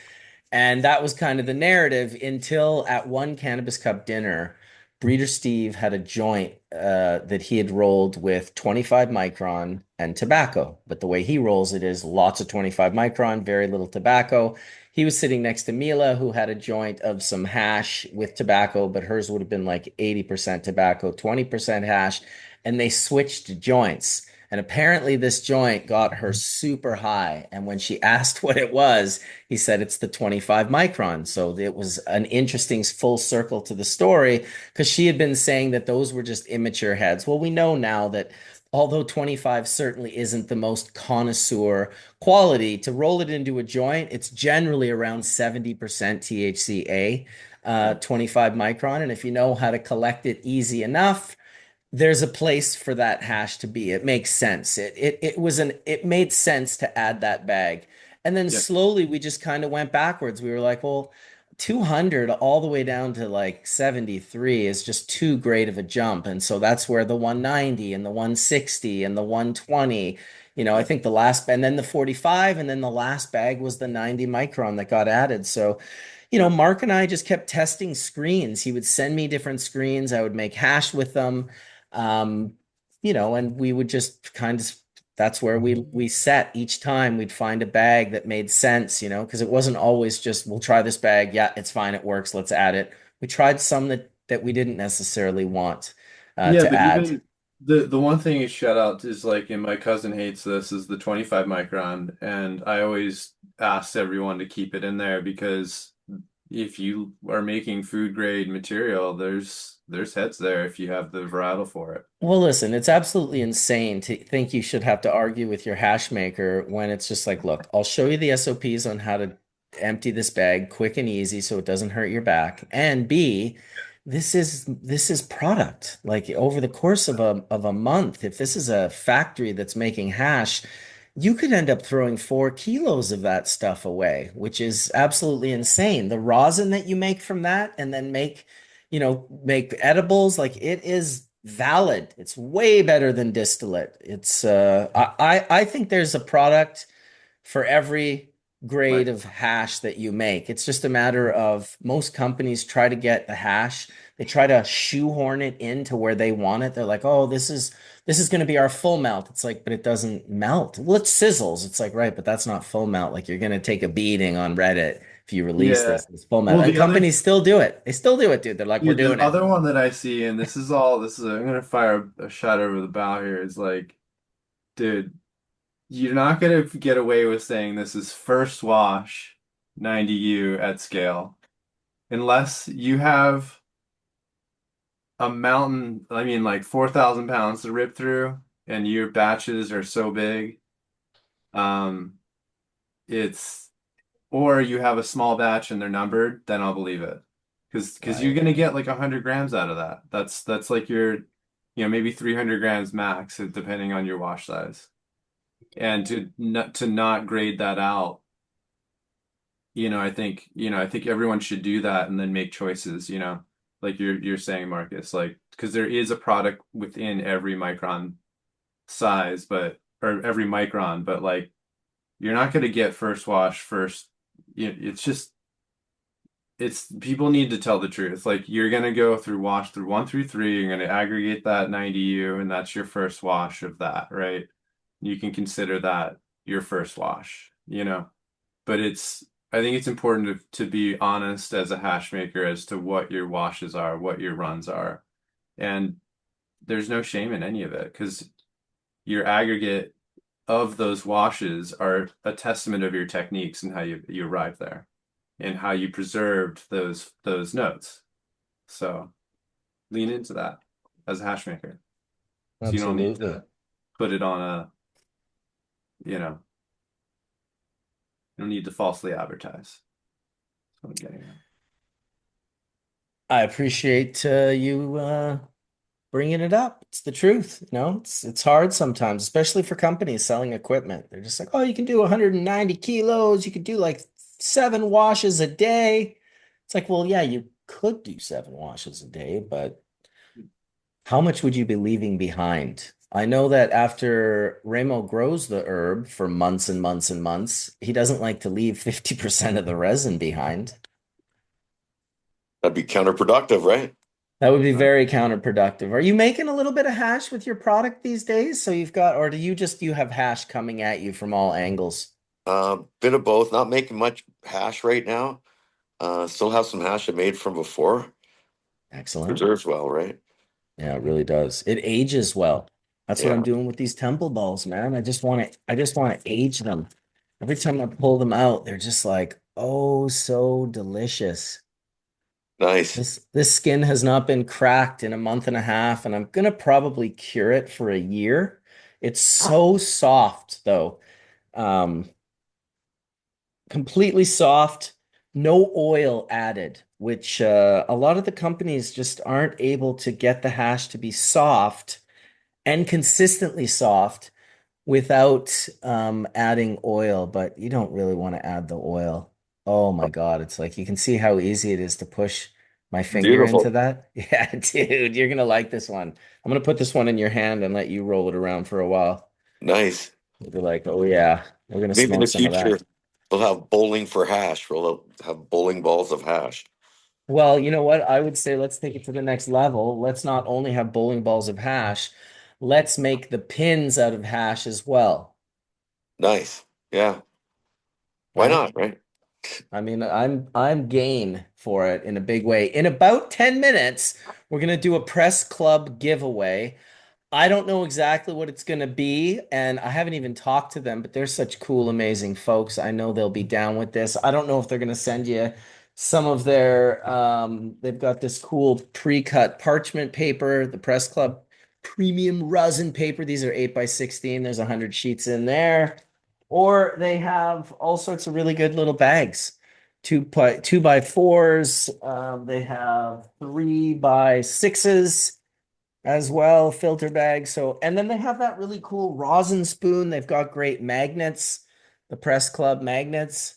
And that was kind of the narrative until at one Cannabis Cup dinner, Breeder Steve had a joint that he had rolled with 25 micron and tobacco. But the way he rolls it is lots of 25 micron, very little tobacco. He was sitting next to Mila, who had a joint of some hash with tobacco, but hers would have been like 80% tobacco, 20% hash. And they switched joints. And apparently, this joint got her super high. And when she asked what it was, he said it's the 25 micron. So it was an interesting full circle to the story because she had been saying that those were just immature heads. Well, we know now that although 25 certainly isn't the most connoisseur quality, to roll it into a joint, it's generally around 70% THCA, Yeah. 25 micron. And if you know how to collect it easy enough, there's a place for that hash to be. It makes sense. It made sense to add that bag. And then Yeah. slowly we just kind of went backwards. We were like, well, 200 all the way down to like 73 is just too great of a jump. And so that's where the 190 and the 160 and the 120, I Yeah. think and then the 45 and then the last bag was the 90 micron that got added. So Yeah. Mark and I just kept testing screens. He would send me different screens. I would make hash with them. Um, and we would just that's where we set each time we'd find a bag that made sense, because it wasn't always just we'll try this bag. Yeah, it's fine, it works, let's add it. We tried some that we didn't necessarily want Yeah, to but add. even the one thing you shout out is like, and my cousin hates this, is the 25 micron. And I always ask everyone to keep it in there because if you are making food grade material, there's heads there if you have the varietal for it. Well, listen, it's absolutely insane to think you should have to argue with your hash maker when it's just like, look, I'll show you the SOPs on how to empty this bag quick and easy so it doesn't hurt your back. And B, this is product. Like over the course of a month, if this is a factory that's making hash, you could end up throwing 4 kilos of that stuff away, which is absolutely insane. The rosin that you make from that and then make edibles, like it is valid. It's way better than distillate. I think there's a product for every grade Like, of hash that you make. It's just a matter of most companies try to get the hash, they try to shoehorn it into where they want it. They're like, "Oh, this is going to be our full melt." It's like, but it doesn't melt. Well, it sizzles. It's like, right, but that's not full melt. Like you're going to take a beating on Reddit if you release yeah. this full melt. Well, And the other companies still do it. They still do it, dude. They're like, "We're dude, the doing it." other one that I see, and I'm gonna fire a shot over the bow here, is like, dude, you're not gonna get away with saying this is first wash 90U at scale unless you have a mountain, I mean, like 4,000 pounds to rip through, and your batches are so big. Um, it's or you have a small batch and they're numbered, then I'll believe it. Because you're Right. gonna get like 100 grams out of that. That's like maybe 300 grams max, depending on your wash size. And to not grade that out, I think everyone should do that and then make choices, like you're saying, Marcus, like because there is a product within every micron size, or every micron, but like you're not gonna get first wash first. It's just it's people need to tell the truth. Like you're gonna go through wash through 1 through 3, you're gonna aggregate that 90U, and that's your first wash of that, right? You can consider that your first wash. But I think it's important to be honest as a hash maker as to what your washes are, what your runs are. And there's no shame in any of it because your aggregate of those washes are a testament of your techniques and how you arrive there and how you preserved those notes. So lean into that as a hash maker. So you don't need Absolutely. to put it on you know, you don't need to falsely advertise. That's what I'm getting at. I appreciate you bringing it up. It's the truth, It's hard sometimes, especially for companies selling equipment. They're just like, "Oh, you can do 190 kilos. You could do like 7 washes a day." It's like, well, yeah, you could do 7 washes a day, but how much would you be leaving behind? I know that after Ramo grows the herb for months and months and months, he doesn't like to leave 50% of the resin behind. That'd be counterproductive, right? That would be very counterproductive. Are you making a little bit of hash with your product these days? So or do you have hash coming at you from all angles? Bit of both. Not making much hash right now. Still have some hash I made from before. Excellent. Preserves well, right? Yeah, it really does. It ages well. That's what I'm Yeah, doing with these temple balls, man. I just want to age them. Every time I pull them out, they're just like, oh, so delicious. nice. This skin has not been cracked in a month and a half, and I'm gonna probably cure it for a year. It's so soft though. Um, Completely soft, no oil added, which a lot of the companies just aren't able to get the hash to be soft and consistently soft without adding oil. But you don't really want to add the oil. Oh my God, it's like you can see how easy it is to push my finger into Beautiful. that. Yeah, dude, you're gonna like this one. I'm gonna put this one in your hand and let you roll it around for a while. Nice. You'll be like, oh yeah, we're gonna Maybe in the smoke some of future that. we'll have bowling for hash. We'll have bowling balls of hash. Well, you know what? I would say let's take it to the next level. Let's not only have bowling balls of hash, let's make the pins out of hash as well, Nice. Yeah. Why right? not, right? I mean, I'm game for it in a big way. In about 10 minutes, we're gonna do a press club giveaway. I don't know exactly what it's going to be, and I haven't even talked to them, but they're such cool, amazing folks. I know they'll be down with this. I don't know if they're going to send you some of they've got this cool pre-cut parchment paper, the Press Club premium resin paper. These are 8 by 16. There's 100 sheets in there. Or they have all sorts of really good little bags. 2 by 4s. They have 3 by 6s. as well, filter bags. So, and then they have that really cool rosin spoon. They've got great magnets, the Press Club magnets.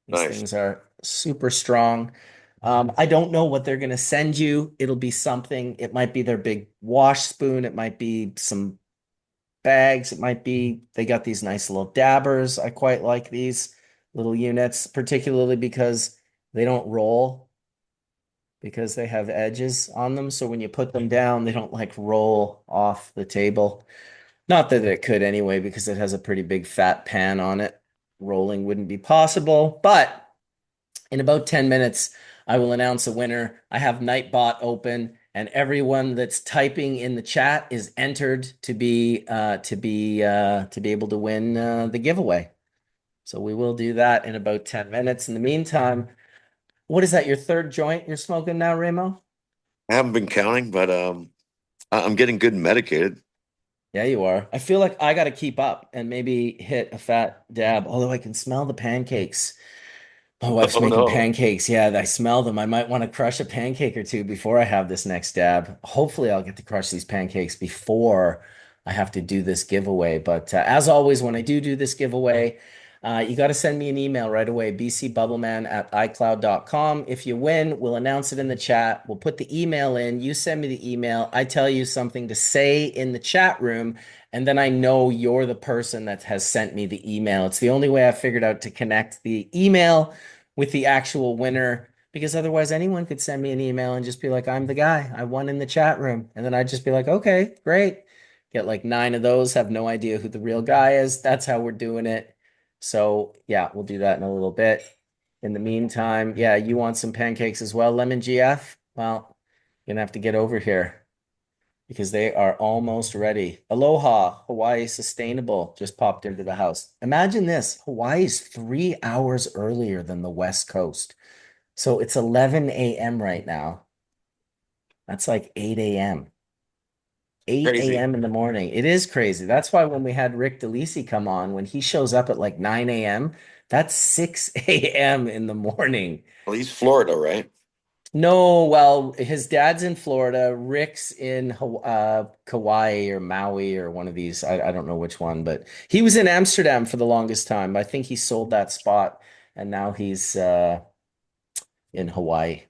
These Nice. things are super strong. I don't know what they're going to send you. It'll be something. It might be their big wash spoon. It might be some bags. It might be they got these nice little dabbers. I quite like these little units, particularly because they don't roll because they have edges on them. So when you put them down, they don't like roll off the table. Not that it could anyway, because it has a pretty big fat pan on it. Rolling wouldn't be possible, but in about 10 minutes, I will announce a winner. I have Nightbot open, and everyone that's typing in the chat is entered to be able to win the giveaway. So we will do that in about 10 minutes. In the meantime, what is that? Your third joint you're smoking now, Ramo? I haven't been counting, but I'm getting good and medicated. Yeah, you are. I feel like I got to keep up and maybe hit a fat dab, although I can smell the pancakes. My wife's Oh making no. pancakes. Yeah, I smell them. I might want to crush a pancake or two before I have this next dab. Hopefully, I'll get to crush these pancakes before I have to do this giveaway. But as always, when I do this giveaway, you got to send me an email right away, bcbubbleman@icloud.com. If you win, we'll announce it in the chat. We'll put the email in. You send me the email. I tell you something to say in the chat room, and then I know you're the person that has sent me the email. It's the only way I've figured out to connect the email with the actual winner, because otherwise anyone could send me an email and just be like, I'm the guy. I won in the chat room. And then I'd just be like, okay, great. Get like 9 of those, have no idea who the real guy is. That's how we're doing it. So yeah, we'll do that in a little bit. In the meantime, yeah, you want some pancakes as well, Lemon GF? Well, you're gonna have to get over here because they are almost ready. Aloha, Hawaii Sustainable just popped into the house. Imagine this, Hawaii is 3 hours earlier than the West Coast. So it's 11 a.m. right now. That's like 8 a.m. 8 Crazy. a.m. in the morning. It is crazy. That's why when we had Rick DeLisi come on, when he shows up at like 9 a.m., that's 6 a.m. in the morning. Well, he's Florida, right? No, well, his dad's in Florida. Rick's in Kauai or Maui or one of these. I don't know which one, but he was in Amsterdam for the longest time. I think he sold that spot and now he's in Hawaii.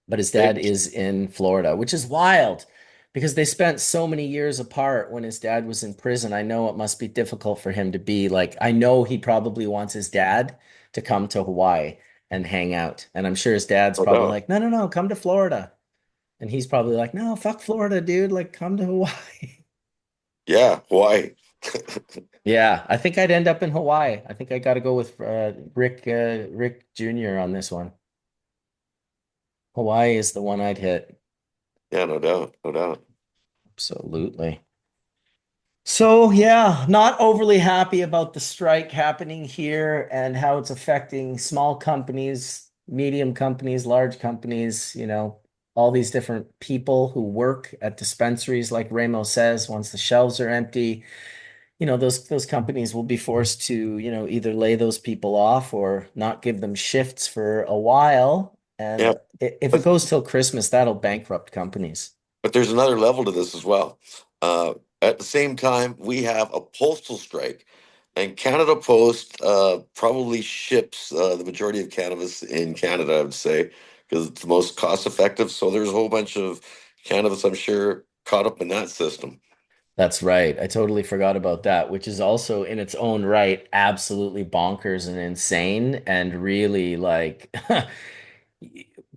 But his dad Great. is in Florida, which is wild because they spent so many years apart when his dad was in prison. I know it must be difficult for him to be like, I know he probably wants his dad to come to Hawaii and hang out. And I'm sure his dad's No probably doubt. like, no, no, no, come to Florida. And he's probably like, no, fuck Florida, dude. Like, come to Hawaii. Yeah, Hawaii. Yeah, I think I'd end up in Hawaii. I think I got to go with Rick Jr. on this one. Hawaii is the one I'd hit. Yeah, no doubt, no doubt. Absolutely. So, yeah, not overly happy about the strike happening here and how it's affecting small companies, medium companies, large companies, all these different people who work at dispensaries, like Ramo says, once the shelves are empty, those companies will be forced to, either lay those people off or not give them shifts for a while. Yeah, And if it but goes till Christmas, that'll bankrupt companies. but there's another level to this as well. Uh, at the same time, we have a postal strike, and Canada Post probably ships the majority of cannabis in Canada, I would say, because it's the most cost effective. So there's a whole bunch of cannabis, I'm sure, caught up in that system. That's right. I totally forgot about that, which is also in its own right absolutely bonkers and insane and really like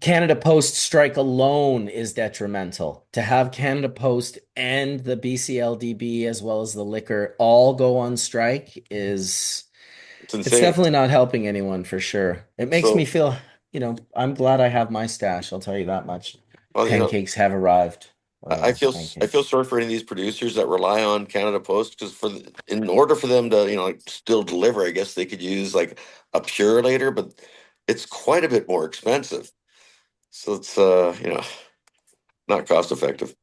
Canada Post strike alone is detrimental. To have Canada Post and the BCLDB as well as the liquor all go on strike is It's it's insane. definitely not helping anyone for sure. It makes me So, feel, I'm glad I have my stash, I'll tell you that much. well, Pancakes have arrived. I feel Pancakes. sorry for any of these producers that rely on Canada Post because in order for them to like still deliver, I guess they could use like a Purelator, but it's quite a bit more expensive. So it's not cost effective.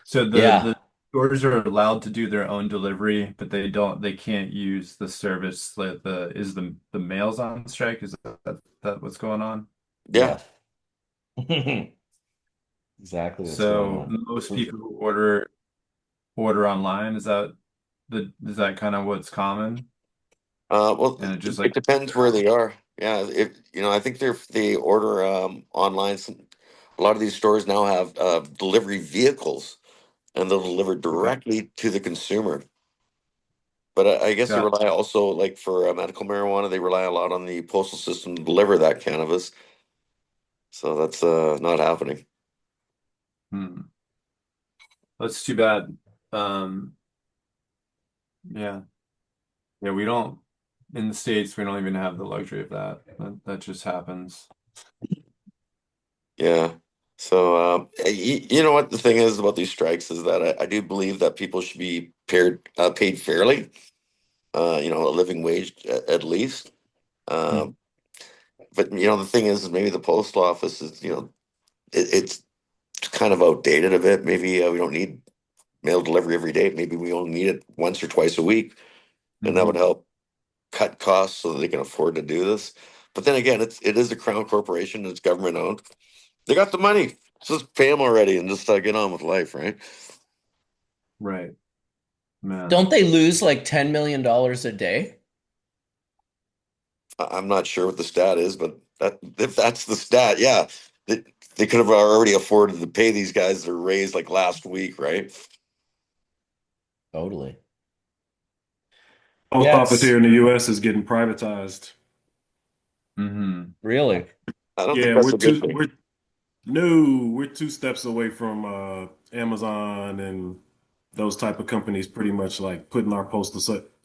So Yeah. the stores are allowed to do their own delivery, but they can't use the service that the mail's on strike? Is that what's going on? Yeah, Yeah. exactly what's going So on. most people who order online, is that kind of what's common? Well, And it just it like depends where they are. Yeah, if I think they order online. A lot of these stores now have delivery vehicles, and they'll deliver okay, directly to the consumer. But I guess they got rely also, like for medical marijuana, they rely a lot on the postal system to deliver that cannabis. So that's not happening. hmm. That's too bad. Um, yeah, yeah, we don't in the States we don't even have the luxury of that. That just happens. Yeah. So you know what the thing is about these strikes is that I do believe that people should be paid fairly. A living wage at least. Hmm. Um, but the thing is maybe the post office is it's kind of outdated a bit. Maybe we don't need mail delivery every day. Maybe we only need it once or twice a week, and that would Hmm. help cut costs so that they can afford to do this. But then again, it is a crown corporation. It's government owned. They got the money. Just pay them already and just get on with life, right? Right, man. Don't they lose like $10 million a day? I'm not sure what the stat is, but if that's the stat, yeah, they, they could have already afforded to pay these guys their raise like last week, right? Totally. Post Yeah, office here it's in the U.S. is getting privatized. Hmm. really. I don't think Yeah, that's a good thing. we're two steps away from Amazon and those type of companies pretty much like putting our postal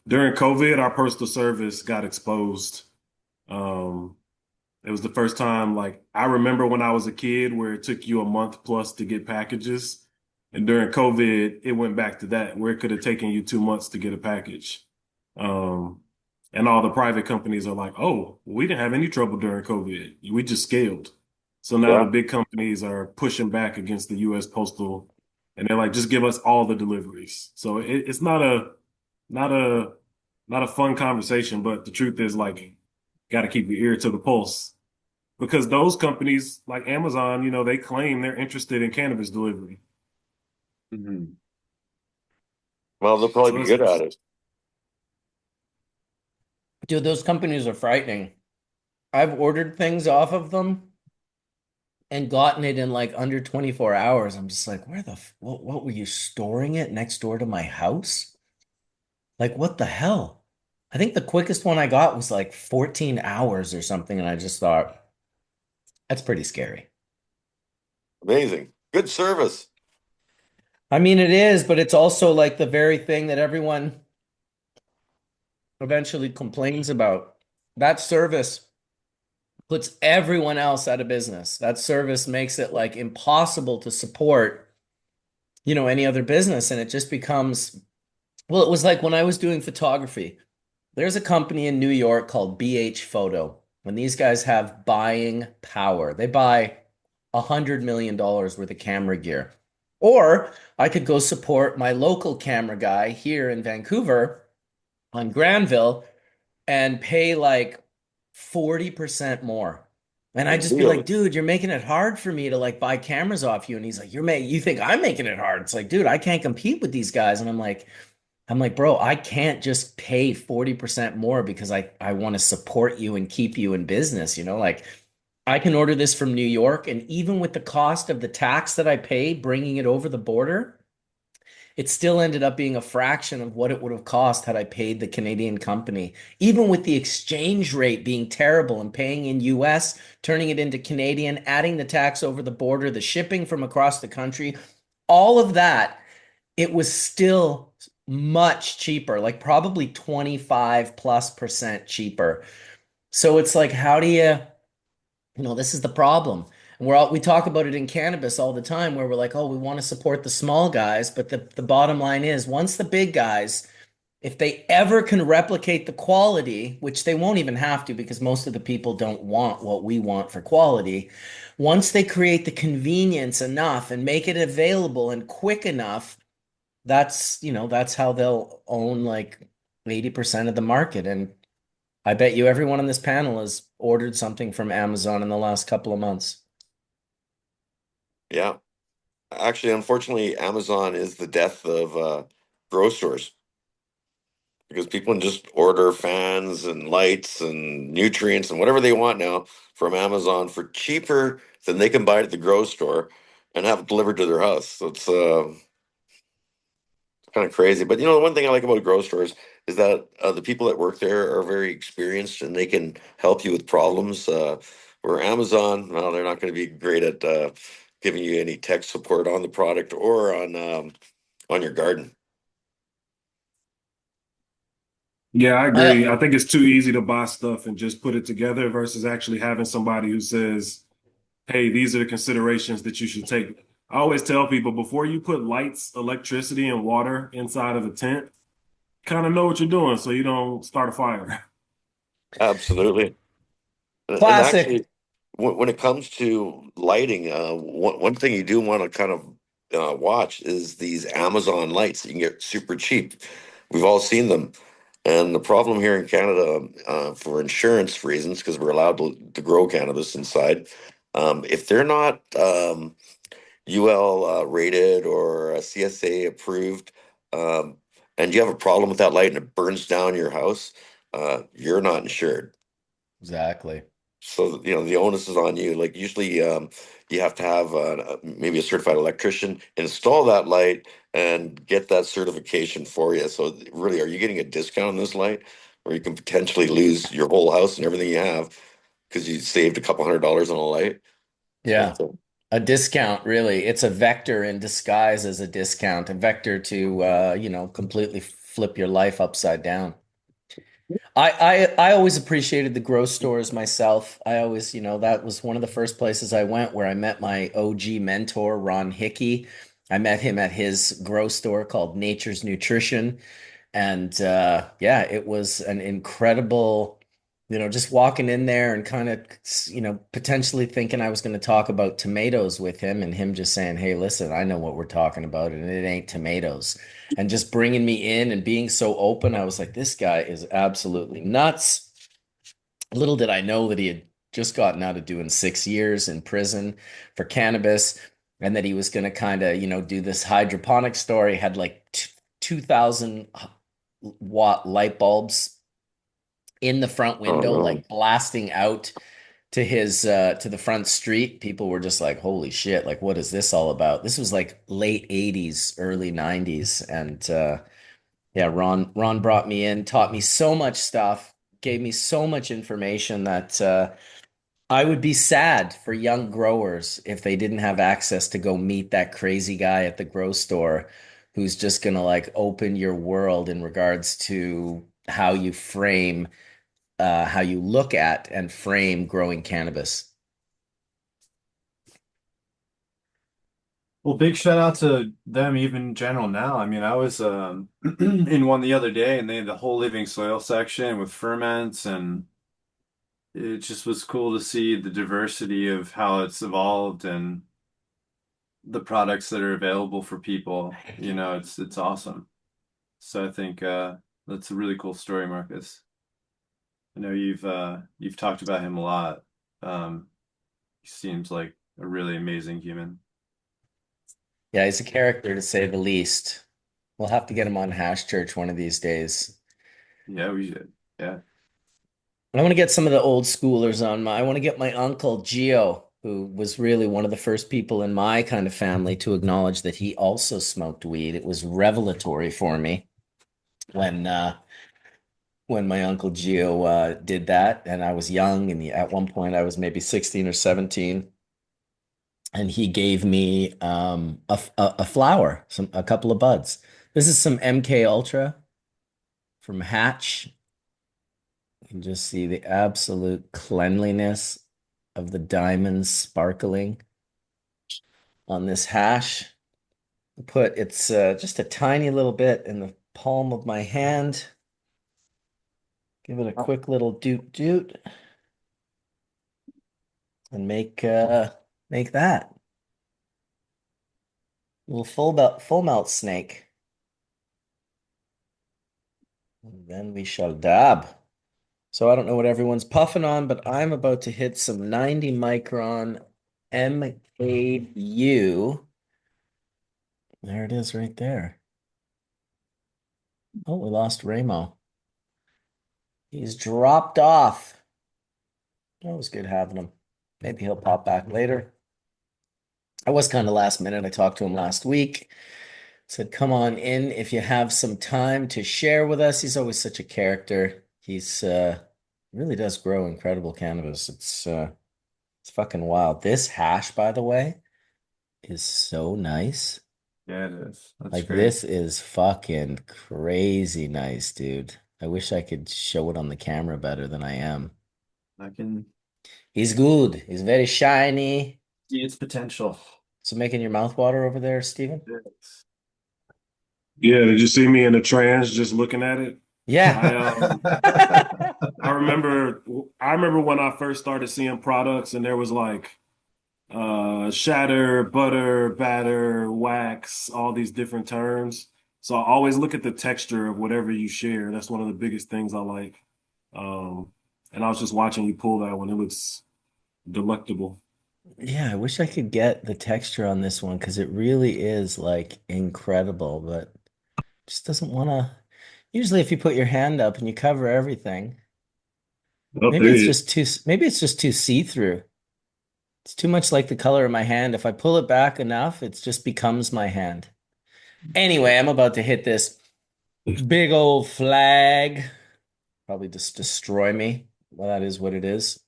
during COVID, our postal service got exposed. Um, it was the first time, like, I remember when I was a kid where it took you a month plus to get packages. And during COVID, it went back to that, where it could have taken you 2 months to get a package. Um, and all the private companies are like, oh, we didn't have any trouble during COVID. We just scaled. So now the Yeah, big companies are pushing back against the US Postal, and they're like, just give us all the deliveries. So it's not a not a fun conversation, but the truth is, like, got to keep your ear to the pulse because those companies like Amazon, they claim they're interested in cannabis delivery. Hmm. well, they'll probably So be good at it's it. Dude, those companies are frightening. I've ordered things off of them and gotten it in like under 24 hours. I'm just like, what were you storing it next door to my house? Like, what the hell? I think the quickest one I got was like 14 hours or something. And I just thought, that's pretty scary. Amazing, good service. I mean, it is, but it's also like the very thing that everyone eventually complains about. That service puts everyone else out of business. That service makes it like impossible to support, any other business. And it just becomes, well, it was like when I was doing photography. There's a company in New York called BH Photo, and these guys have buying power. They buy $100 million worth of camera gear. Or I could go support my local camera guy here in Vancouver on Granville and pay like 40% more. And I'd just be like, Really dude, you're making it hard for me to like buy cameras off you. And he's like, you think I'm making it hard? It's like, dude, I can't compete with these guys. And I'm like, bro, I can't just pay 40% more because I want to support you and keep you in business, Like I can order this from New York, and even with the cost of the tax that I pay bringing it over the border, it still ended up being a fraction of what it would have cost had I paid the Canadian company. Even with the exchange rate being terrible and paying in US, turning it into Canadian, adding the tax over the border, the shipping from across the country, all of that, it was still much cheaper, like probably 25 plus percent cheaper. So it's like, how do this is the problem. And we talk about it in cannabis all the time where we're like, oh, we want to support the small guys, but the bottom line is once the big guys, if they ever can replicate the quality, which they won't even have to because most of the people don't want what we want for quality, once they create the convenience enough and make it available and quick enough, that's how they'll own like 80% of the market. And I bet you everyone on this panel has ordered something from Amazon in the last couple of months. yeah. Actually, unfortunately, Amazon is the death of grocery stores because people can just order fans and lights and nutrients and whatever they want now from Amazon for cheaper than they can buy it at the grocery store and have it delivered to their house. So it's kind of crazy. But the one thing I like about grocery stores is that the people that work there are very experienced and they can help you with problems. Where Amazon, well, they're not going to be great at giving you any tech support on the product or on your garden. Yeah, I I agree. I think it's too easy to buy stuff and just put it together versus actually having somebody who says, hey, these are the considerations that you should take. I always tell people before you put lights, electricity, and water inside of a tent, kind of know what you're doing so you don't start a fire. Absolutely. And classic. actually, when it comes to lighting, one thing you do want to kind of watch is these Amazon lights that you can get super cheap. We've all seen them. And the problem here in Canada, for insurance reasons, because we're allowed to grow cannabis inside, if they're not UL rated or CSA approved, um, and you have a problem with that light and it burns down your house, you're not insured. Exactly. So, the onus is on you. Like usually, you have to have maybe a certified electrician install that light and get that certification for you. So really, are you getting a discount on this light, or you can potentially lose your whole house and everything you have because you saved a couple $100 on a light? Yeah. But A discount, really. It's a vector in disguise as a discount, a vector to completely flip your life upside down. I always appreciated the grocery stores myself. I always, that was one of the first places I went where I met my OG mentor, Ron Hickey. I met him at his grocery store called Nature's Nutrition. And yeah, it was an incredible, just walking in there and kind of, potentially thinking I was going to talk about tomatoes with him and him just saying, hey, listen, I know what we're talking about and it ain't tomatoes. And just bringing me in and being so open, I was like, this guy is absolutely nuts. Little did I know that he had just gotten out of doing 6 years in prison for cannabis and that he was going to kind of, do this hydroponic story, had like 2,000 watt light bulbs in the front oh window, no. like blasting out to his to the front street. People were just like, holy shit, like what is this all about? This was like late 80s, early 90s. And yeah, Ron brought me in, taught me so much stuff, gave me so much information that I would be sad for young growers if they didn't have access to go meet that crazy guy at the grow store who's just gonna like open your world in regards to how you frame, how you look at and frame growing cannabis. Well, big shout out to them even in general now. I mean, I was in one the other day and they had the whole living soil section with ferments and it just was cool to see the diversity of how it's evolved and the products that are available for people. It's awesome. So I think that's a really cool story, Marcus. I know you've talked about him a lot. He seems like a really amazing human. Yeah, he's a character to say the least. We'll have to get him on Hash Church one of these days. Yeah, we should. Yeah. I want to get some of the old schoolers on my. I want to get my uncle Gio, who was really one of the first people in my kind of family to acknowledge that he also smoked weed. It was revelatory for me when my uncle Gio did that, and I was young, and at one point I was maybe 16 or 17, and he gave me a flower, a couple of buds. This is some MK Ultra from Hatch. You can just see the absolute cleanliness of the diamonds sparkling on this hash. It's just a tiny little bit in the palm of my hand. Give it a quick little doot doot and make that little full melt snake. And then we shall dab. So I don't know what everyone's puffing on, but I'm about to hit some 90 micron MKU There it is right there. Oh, we lost Ramo. He's dropped off. That was good having him. Maybe he'll pop back later. I was kind of last minute. I talked to him last week. Said, come on in if you have some time to share with us. He's always such a character. He's really does grow incredible cannabis. It's fucking wild. This hash, by the way, is so nice. Yeah, it is. That's Like great. this is fucking crazy nice, dude. I wish I could show it on the camera better than I am. I can He's good. He's very shiny. see its potential. So making your mouth water over there, Steven? Yes. Yeah, did you see me in a trance just looking at it? I Yeah. I remember I remember when I first started seeing products and there was like shatter, butter, batter, wax, all these different terms. So I always look at the texture of whatever you share. That's one of the biggest things I like. Um, and I was just watching you pull that one. It looks delectable. Yeah, I wish I could get the texture on this one because it really is like incredible, but just doesn't want to. Usually, if you put your hand up and you cover everything, Oh, there you maybe it's just too see-through. It's too much like the color of my hand. If I pull it back enough, it just becomes my hand. Anyway, I'm about to hit this big old flag. Probably just destroy me. Well, that is what it is.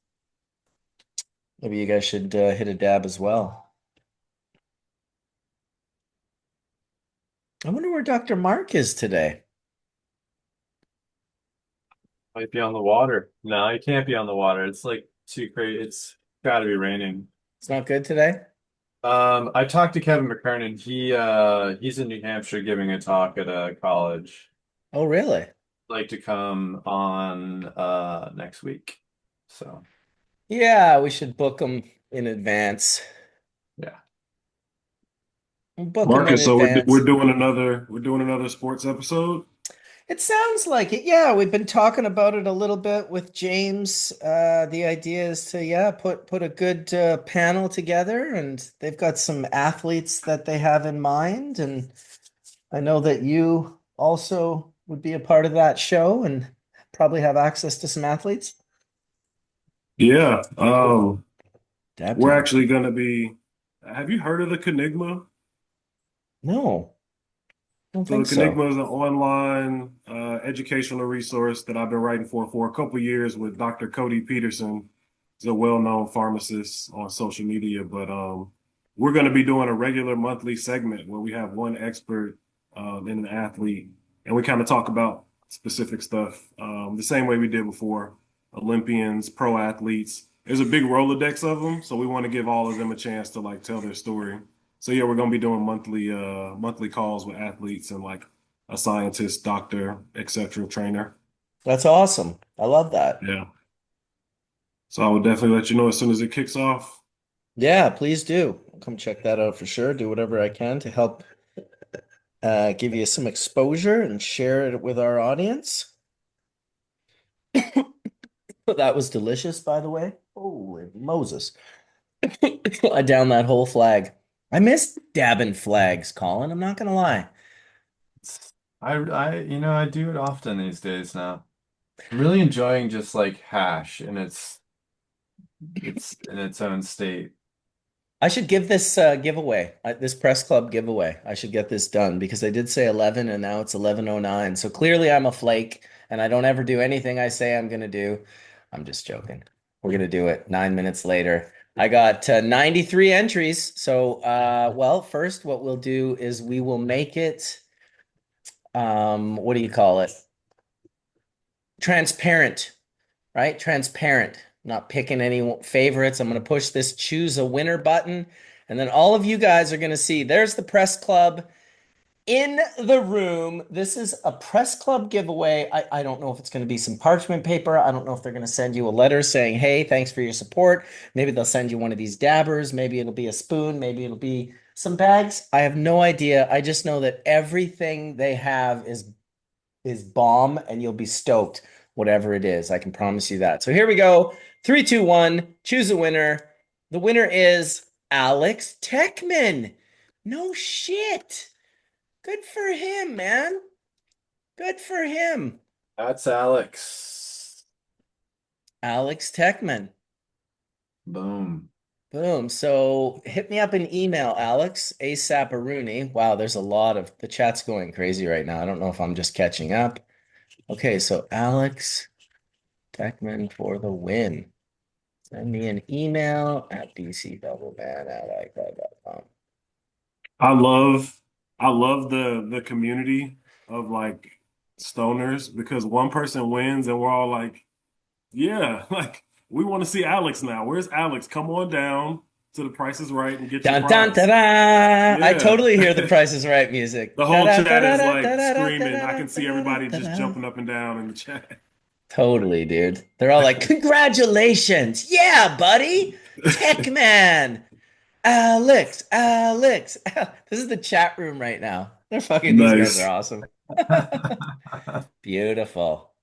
Maybe you guys should hit a dab as well. I wonder where Dr. Mark is today. Might be on the water. No, you can't be on the water. It's like too crazy. It's got to be raining. It's not good today? I talked to Kevin McKernan. He's in New Hampshire giving a talk at a college. Oh, really? Like to come on next week. So Yeah, we should book them in advance. yeah. Book them in Marcus, so advance. we're doing another sports episode. It sounds like it. Yeah, we've been talking about it a little bit with James. The idea is to, yeah, put a good panel together, and they've got some athletes that they have in mind, and I know that you also would be a part of that show and probably have access to some athletes. Yeah. Dab We're time. actually gonna be have you heard of the Kenigma? No, I don't So think the so. Kenigma is an online educational resource that I've been writing for a couple years with Dr. Cody Peterson. He's a well-known pharmacist on social media, but we're going to be doing a regular monthly segment where we have one expert and an athlete, and we kind of talk about specific stuff the same way we did before. Olympians, pro athletes. There's a big Rolodex of them, so we want to give all of them a chance to like tell their story. So yeah, we're gonna be doing monthly calls with athletes and like a scientist, doctor, etc., trainer. That's awesome. I love that. Yeah. So I will definitely let you know as soon as it kicks off. Yeah, please do. Come check that out for sure. Do whatever I can to help give you some exposure and share it with our audience. That was delicious, by the way. Holy Moses. I downed that whole flag. I miss dabbing flags, Colin. I'm not gonna lie. I do it often these days now. I'm really enjoying just like hash and it's in its own state. I should give this giveaway, this press club giveaway. I should get this done because I did say 11 and now it's 11:09. So clearly I'm a flake and I don't ever do anything I say I'm gonna do. I'm just joking. We're gonna do it 9 minutes later. I got 93 entries. So well, first what we'll do is we will make it what do you call it? Transparent, right? Transparent. Not picking any favorites. I'm going to push this choose a winner button. And then all of you guys are going to see there's the press club in the room. This is a press club giveaway. I don't know if it's going to be some parchment paper. I don't know if they're going to send you a letter saying, hey, thanks for your support. Maybe they'll send you one of these dabbers. Maybe it'll be a spoon. Maybe it'll be some bags. I have no idea. I just know that everything they have is bomb and you'll be stoked, whatever it is. I can promise you that. So here we go. 3, 2, 1. Choose a winner. The winner is Alex Techman. No shit. Good for him, man. Good for him. That's Alex. Alex Techman. Boom. Boom. So hit me up an email, Alex, ASAP Aruni. Wow, there's a lot of the chat's going crazy right now. I don't know if I'm just catching up. Okay, so Alex Techman for the win. Send me an email at bcdoubleman@icloud.com. I love the community of like stoners because one person wins and we're all like, yeah, like we want to see Alex now. Where's Alex? Come on down to the Price is Right and get your Dun dun da prize. da! I Yeah. totally hear the Price is Right music. The Da whole da da chat da is da like da da da screaming. I da can see da da everybody da just da. jumping up and down in the chat. Totally, dude. They're all like, "Congratulations, yeah, buddy, Tech Man, Alex, Alex." This is the chat room right now. They're fucking. These guys are Nice. awesome. Beautiful.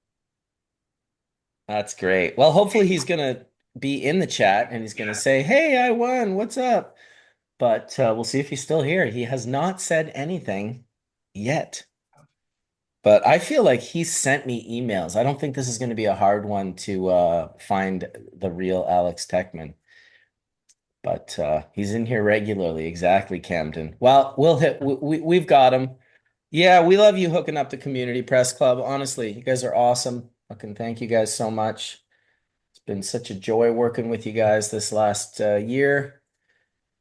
That's great. Well, hopefully he's gonna be in the chat and he's gonna say, "Hey, I won. What's up?" But we'll see if he's still here. He has not said anything yet. But I feel like he sent me emails. I don't think this is going to be a hard one to find the real Alex Techman. But he's in here regularly. Exactly, Camden. Well, we'll hit. We've got him. Yeah, we love you hooking up the community press club. Honestly, you guys are awesome. Fucking thank you guys so much. It's been such a joy working with you guys this last year.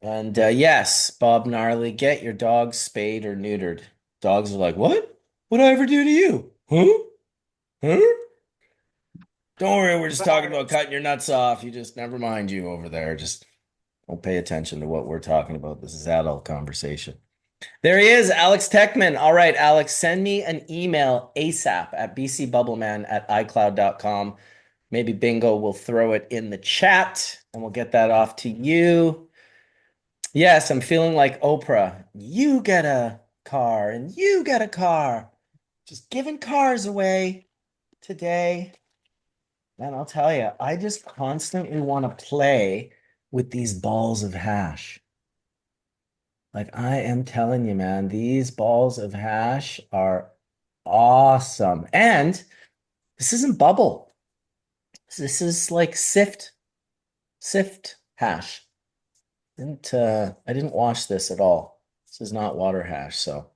And yes, Bob Gnarly, get your dogs spayed or neutered. Dogs are like, what? What'd I ever do to you? Huh? Huh? Don't worry, we're just talking about cutting your nuts off. You just never mind you over there. Just don't pay attention to what we're talking about. This is adult conversation. There he is, Alex Techman. All right, Alex, send me an email ASAP at bcbubbleman@icloud.com. Maybe Bingo will throw it in the chat and we'll get that off to you. Yes, I'm feeling like Oprah. You get a car and you get a car. Just giving cars away today. Man, I'll tell you, I just constantly want to play with these balls of hash. Like I am telling you, man, these balls of hash are awesome. And this isn't bubble. This is like sift hash. I didn't wash this at all. This is not water hash, so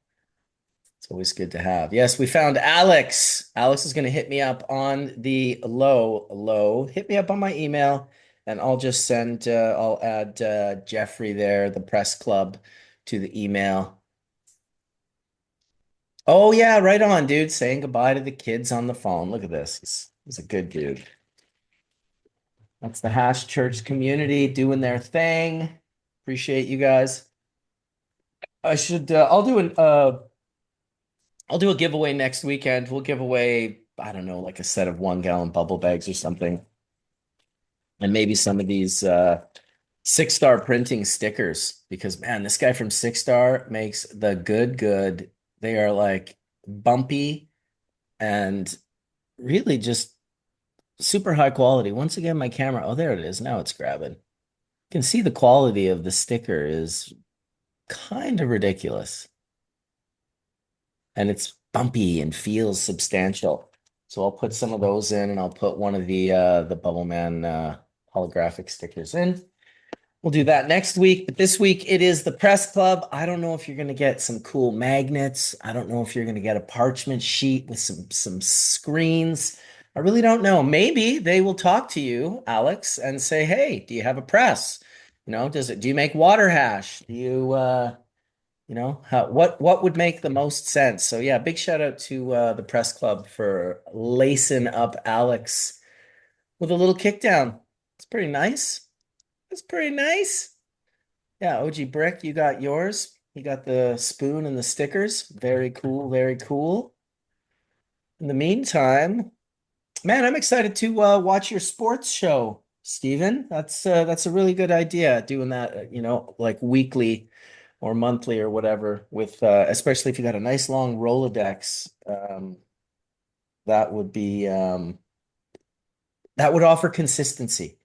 it's always good to have. Yes, we found Alex. Alex is going to hit me up on the low. Hit me up on my email, and I'll just send. I'll add Jeffrey there, the press club, to the email. Oh yeah, right on, dude. Saying goodbye to the kids on the phone. Look at this. He's a good dude. That's the Hash Church community doing their thing. Appreciate you guys. I should. I'll do a giveaway next weekend. We'll give away, I don't know, like a set of 1 gallon bubble bags or something. And maybe some of these Six Star printing stickers. Because man, this guy from Six Star makes the good. They are like bumpy and really just super high quality. Once again, my camera. Oh, there it is. Now it's grabbing. You can see the quality of the sticker is kind of ridiculous. And it's bumpy and feels substantial. So I'll put some of those in and I'll put one of the Bubble Man holographic stickers in. We'll do that next week, but this week it is the press club. I don't know if you're going to get some cool magnets. I don't know if you're going to get a parchment sheet with some screens. I really don't know. Maybe they will talk to you, Alex, and say, "Hey, do you have a press? Do you make water hash? Do you what would make the most sense?" So yeah, big shout out to the press club for lacing up Alex with a little kick down. It's pretty nice. It's pretty nice. Yeah, OG Brick, you got yours. You got the spoon and the stickers. Very cool, very cool. In the meantime, man, I'm excited to watch your sports show, Steven. That's a really good idea, doing that, like weekly or monthly or whatever, with especially if you got a nice long Rolodex. That would be that would offer consistency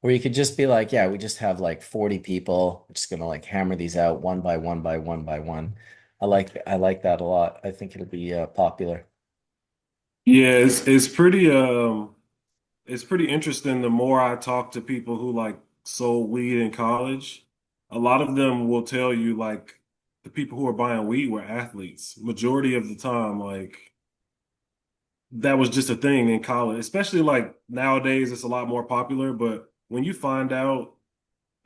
where you could just be like, yeah, we just have like 40 people. We're just gonna like hammer these out one by one by one by one. I like that a lot. I think it'll be popular. Yeah, it's pretty interesting. The more I talk to people who like sold weed in college, a lot of them will tell you like the people who are buying weed were athletes. Majority of the time, like that was just a thing in college, especially like nowadays it's a lot more popular. But when you find out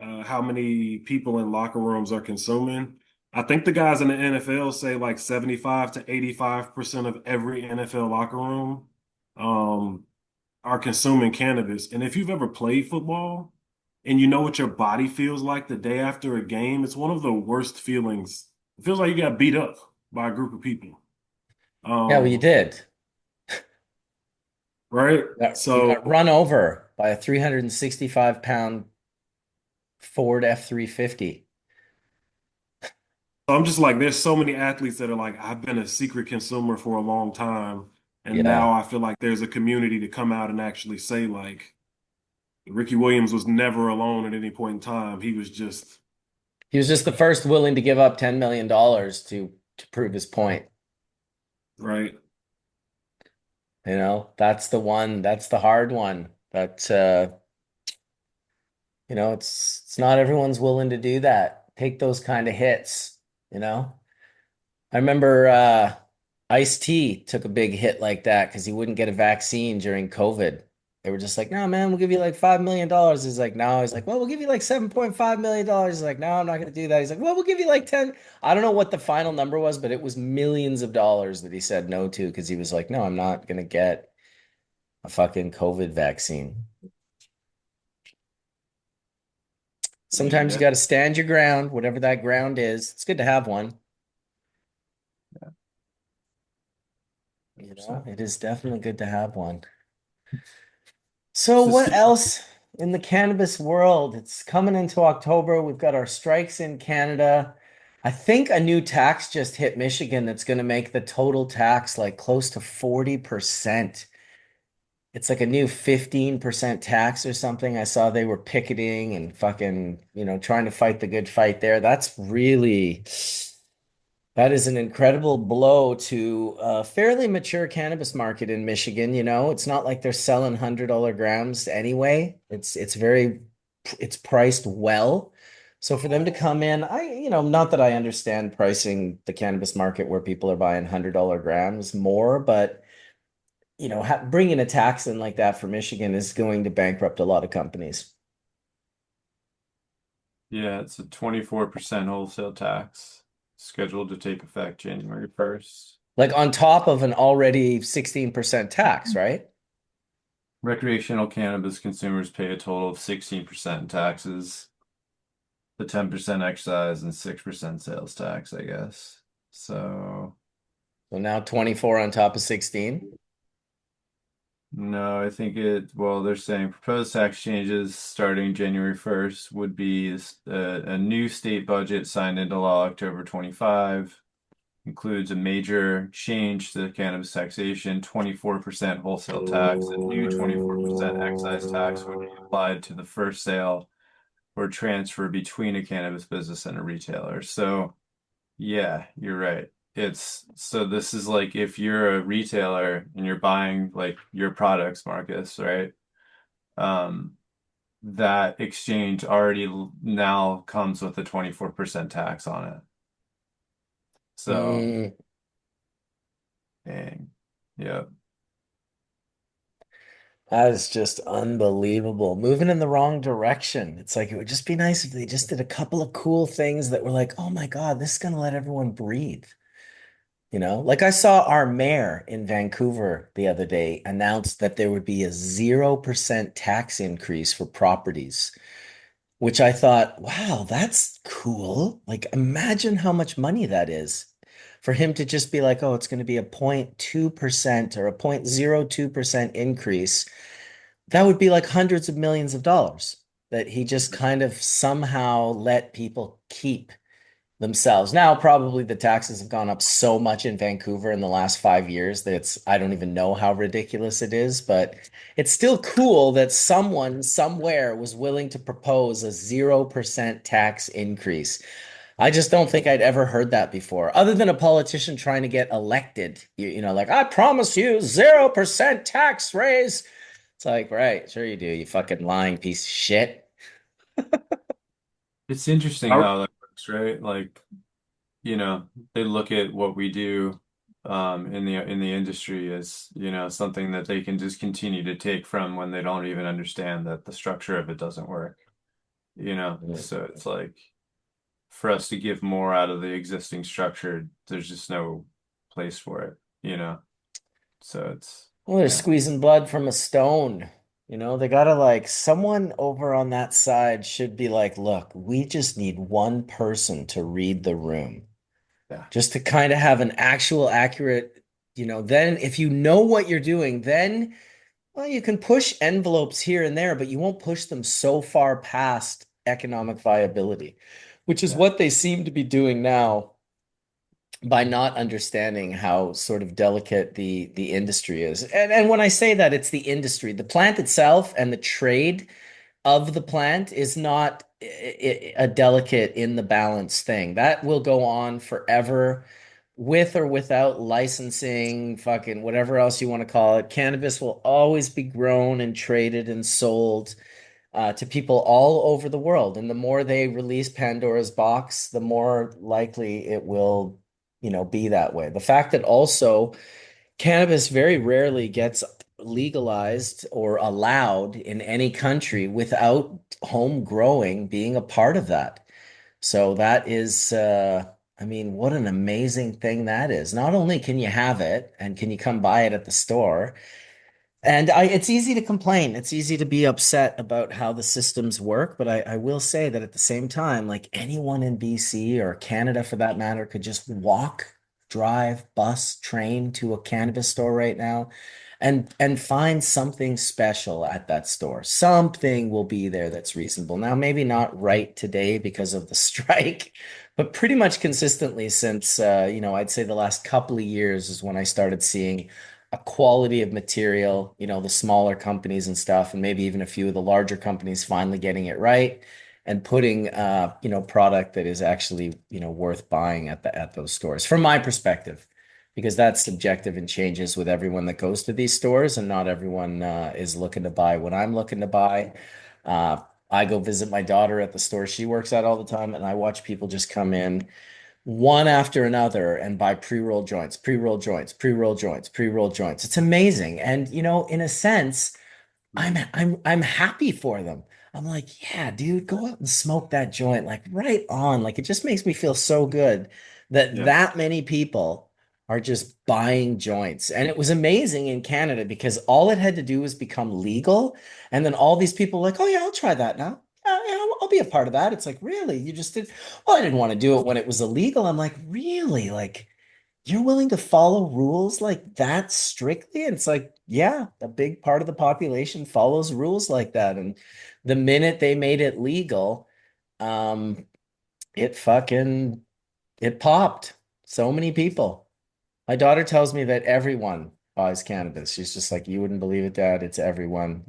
how many people in locker rooms are consuming, I think the guys in the NFL say like 75 to 85% of every NFL locker room um, are consuming cannabis. And if you've ever played football and you know what your body feels like the day after a game, it's one of the worst feelings. It feels like you got beat up by a group of people. Yeah, well, you Um, did. right? You got run over by a 365-pound Ford F-350. So I'm just like, there's so many athletes that are like, I've been a secret consumer for a long time. And Yeah. now I feel like there's a community to come out and actually say, like, Ricky Williams was never alone at any point in time. He was just, He was just the first willing to give up $10 million to prove his point. right. That's the one, that's the hard one. That it's not everyone's willing to do that. Take those kind of hits, you know? I remember Ice-T took a big hit like that because he wouldn't get a vaccine during COVID. They were just like, no, man, we'll give you like $5 million. He's like, no. He's like, well, we'll give you like $7.5 million. He's like, no, I'm not going to do that. He's like, well, we'll give you like 10. I don't know what the final number was, but it was millions of dollars that he said no to because he was like, no, I'm not going to get a fucking COVID vaccine. Sometimes you Yeah. got to stand your ground, whatever that ground is. It's good to have one. It is definitely good to have one. So So what Steve, else in the cannabis world? It's coming into October. We've got our strikes in Canada. I think a new tax just hit Michigan that's going to make the total tax like close to 40%. It's like a new 15% tax or something. I saw they were picketing and fucking, trying to fight the good fight there. That is an incredible blow to a fairly mature cannabis market in Michigan. It's not like they're selling $100 grams anyway. It's priced well. So for them to come in, not that I understand pricing the cannabis market where people are buying $100 grams more, but bringing a tax in like that for Michigan is going to bankrupt a lot of companies. yeah, it's a 24% wholesale tax scheduled to take effect January 1st. Like on top of an already 16% tax, right? Recreational cannabis consumers pay a total of 16% in taxes, the 10% excise and 6% sales tax, I guess. So, So now 24 on top of 16. no, I think well, they're saying proposed tax changes starting January 1st would be a new state budget signed into law October 25, includes a major change to cannabis taxation, 24% wholesale tax, a new 24% excise tax would be applied to the first sale or transfer between a cannabis business and a retailer. So, yeah, you're right. This is like if you're a retailer and you're buying like your products, Marcus, right? Um, that exchange already now comes with a 24% tax on it. So, Mm, dang. Yeah. that is just unbelievable. Moving in the wrong direction. It's like it would just be nice if they just did a couple of cool things that were like, oh my God, this is gonna let everyone breathe. Like I saw our mayor in Vancouver the other day announce that there would be a 0% tax increase for properties, which I thought, wow, that's cool. Like, imagine how much money that is for him to just be like, oh, it's going to be a 0.2% or a 0.02% increase. That would be like hundreds of millions of dollars that he just kind of somehow let people keep themselves. Now, probably the taxes have gone up so much in Vancouver in the last 5 years that I don't even know how ridiculous it is, but it's still cool that someone somewhere was willing to propose a 0% tax increase. I just don't think I'd ever heard that before, other than a politician trying to get elected. Like, I promise you 0% tax raise. It's like, right, sure you do, you fucking lying piece of shit. It's interesting I, how that works, right? Like, they look at what we do in the industry as, something that they can just continue to take from when they don't even understand that the structure of it doesn't work. So it's like for us to give more out of the existing structure, there's just no place for it, you know. So it's Well, they're yeah, squeezing blood from a stone. They gotta like someone over on that side should be like, look, we just need one person to read the room, yeah, just to kind of have an actual accurate, then if you know what you're doing, then well, you can push envelopes here and there, but you won't push them so far past economic viability, which is yeah, what they seem to be doing now by not understanding how sort of delicate the industry is. And when I say that, it's the industry. The plant itself and the trade of the plant is not a delicate in the balance thing. That will go on forever with or without licensing, fucking whatever else you want to call it. Cannabis will always be grown and traded and sold to people all over the world. And the more they release Pandora's box, the more likely it will, be that way. The fact that also cannabis very rarely gets legalized or allowed in any country without home growing being a part of that. So that is, I mean, what an amazing thing that is. Not only can you have it and can you come buy it at the store, and it's easy to complain. It's easy to be upset about how the systems work, but I will say that at the same time, like anyone in BC or Canada for that matter could just walk, drive, bus, train to a cannabis store right now and find something special at that store. Something will be there that's reasonable. Now, maybe not right today because of the strike, but pretty much consistently since I'd say the last couple of years is when I started seeing a quality of material, the smaller companies and stuff, and maybe even a few of the larger companies finally getting it right and putting product that is actually, worth buying at those stores from my perspective, because that's subjective and changes with everyone that goes to these stores, and not everyone is looking to buy what I'm looking to buy. Uh, I go visit my daughter at the store she works at all the time, and I watch people just come in one after another and buy pre-roll joints, pre-roll joints, pre-roll joints, pre-roll joints. It's amazing. And in a sense, I'm happy for them. I'm like, yeah, dude, go out and smoke that joint. Like right on. Like it just makes me feel so good that yeah, that many people are just buying joints. And it was amazing in Canada because all it had to do was become legal. And then all these people were like, oh yeah, I'll try that now. Yeah, I'll be a part of that. It's like, really? You just did? Well, I didn't want to do it when it was illegal. I'm like, really? Like, you're willing to follow rules like that strictly? And it's like, yeah, a big part of the population follows rules like that. And the minute they made it legal, um, it fucking it popped. So many people. My daughter tells me that everyone buys cannabis. She's just like, you wouldn't believe it, Dad. It's everyone.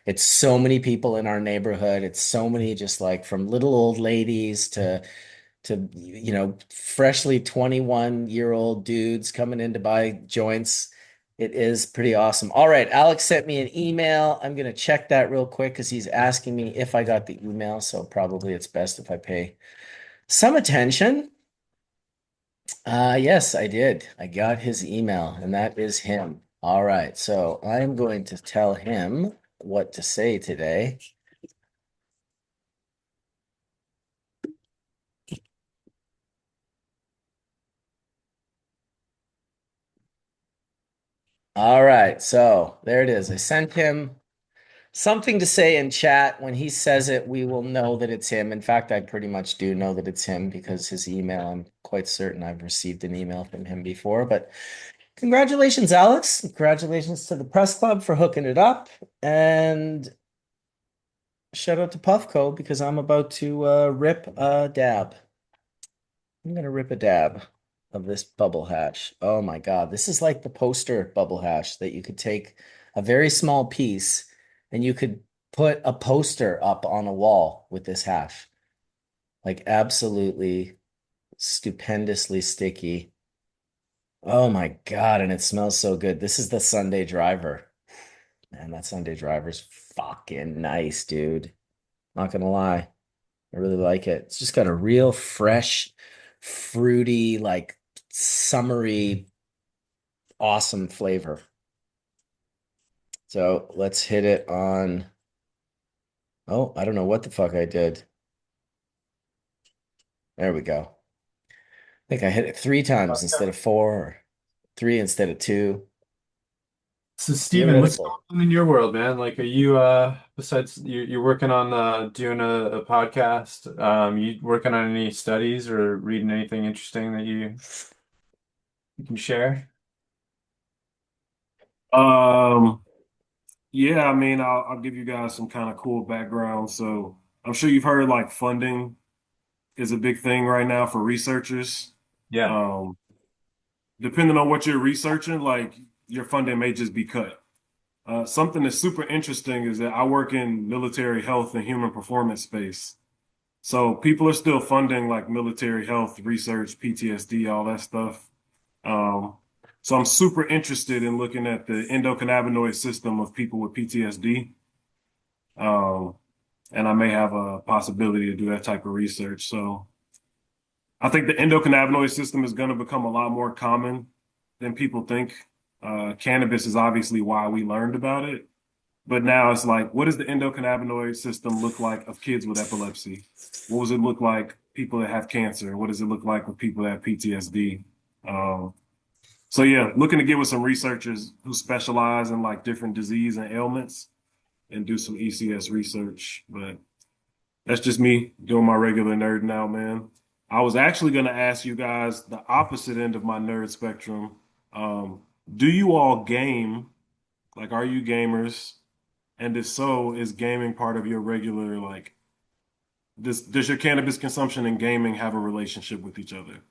It's so many people in our neighborhood. It's so many just like from little old ladies to freshly 21-year-old dudes coming in to buy joints. It is pretty awesome. All right, Alex sent me an email. I'm gonna check that real quick because he's asking me if I got the email. So probably it's best if I pay some attention. Yes, I did. I got his email, and that is him. All right, so I'm going to tell him what to say today. All right, so there it is. I sent him something to say in chat. When he says it, we will know that it's him. In fact, I pretty much do know that it's him because his email, I'm quite certain I've received an email from him before. But congratulations, Alex. Congratulations to the press club for hooking it up. And shout out to Puffco because I'm about to rip a dab. I'm gonna rip a dab of this bubble hash. Oh my God, this is like the poster bubble hash that you could take a very small piece and you could put a poster up on a wall with this hash. Like absolutely stupendously sticky. Oh my God, and it smells so good. This is the Sunday driver. Man, that Sunday driver's fucking nice, dude. Not gonna lie. I really like it. It's just got a real fresh, fruity, like summery, awesome flavor. So let's hit it on. Oh, I don't know what the fuck I did. There we go. I think I hit it three times instead of four, or three instead of two. So Steven, what's going Theoretical. on in your world, man? Like, are you besides you're working on doing a podcast, you working on any studies or reading anything interesting that you can share? Um, yeah, I mean, I'll give you guys some kind of cool background. So I'm sure you've heard like funding is a big thing right now for researchers. Yeah. Um, Depending on what you're researching, like your funding may just be cut. Something that's super interesting is that I work in military health and human performance space. So people are still funding like military health research, PTSD, all that stuff. Um, so I'm super interested in looking at the endocannabinoid system of people with PTSD. Um, and I may have a possibility to do that type of research. So I think the endocannabinoid system is going to become a lot more common than people think. Cannabis is obviously why we learned about it. But now it's like, what does the endocannabinoid system look like of kids with epilepsy? What does it look like people that have cancer? What does it look like with people that have PTSD? Um, so yeah, looking to get with some researchers who specialize in like different disease and ailments and do some ECS research. But that's just me doing my regular nerding out, man. I was actually going to ask you guys the opposite end of my nerd spectrum. Um, do you all game? Like, are you gamers? And if so, is gaming part of your regular like does your cannabis consumption and gaming have a relationship with each other?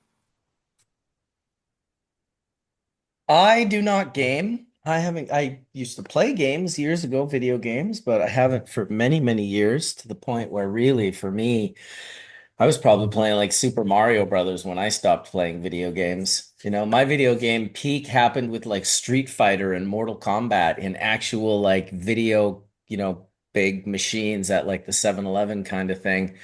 I do not game. I used to play games years ago, video games, but I haven't for many, many years to the point where really for me, I was probably playing like Super Mario Brothers when I stopped playing video games. You know, my video game peak happened with like Street Fighter and Mortal Kombat in actual like video, big machines at like the 7-Eleven kind of thing.